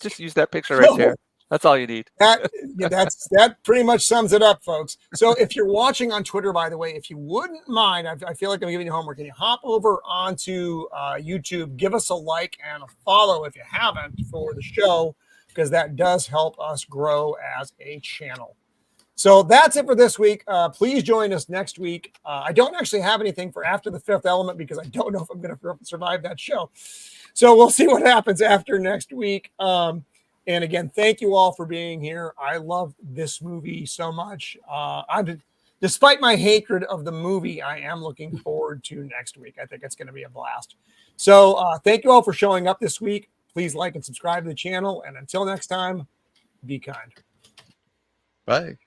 Just use that picture right there. That's all you need. That pretty much sums it up, folks. So if you're watching on Twitter, by the way, if you wouldn't mind, I feel like I'm giving you homework. Can you hop over onto YouTube, give us a like and a follow if you haven't for the show, because that does help us grow as a channel. So that's it for this week. Please join us next week. I don't actually have anything for after the Fifth Element because I don't know if I'm going to survive that show. So we'll see what happens after next week. And again, thank you all for being here. I love this movie so much. Despite my hatred of the movie, I am looking forward to next week. I think it's going to be a blast. So thank you all for showing up this week. Please like and subscribe to the channel. And until next time, be kind. Bye.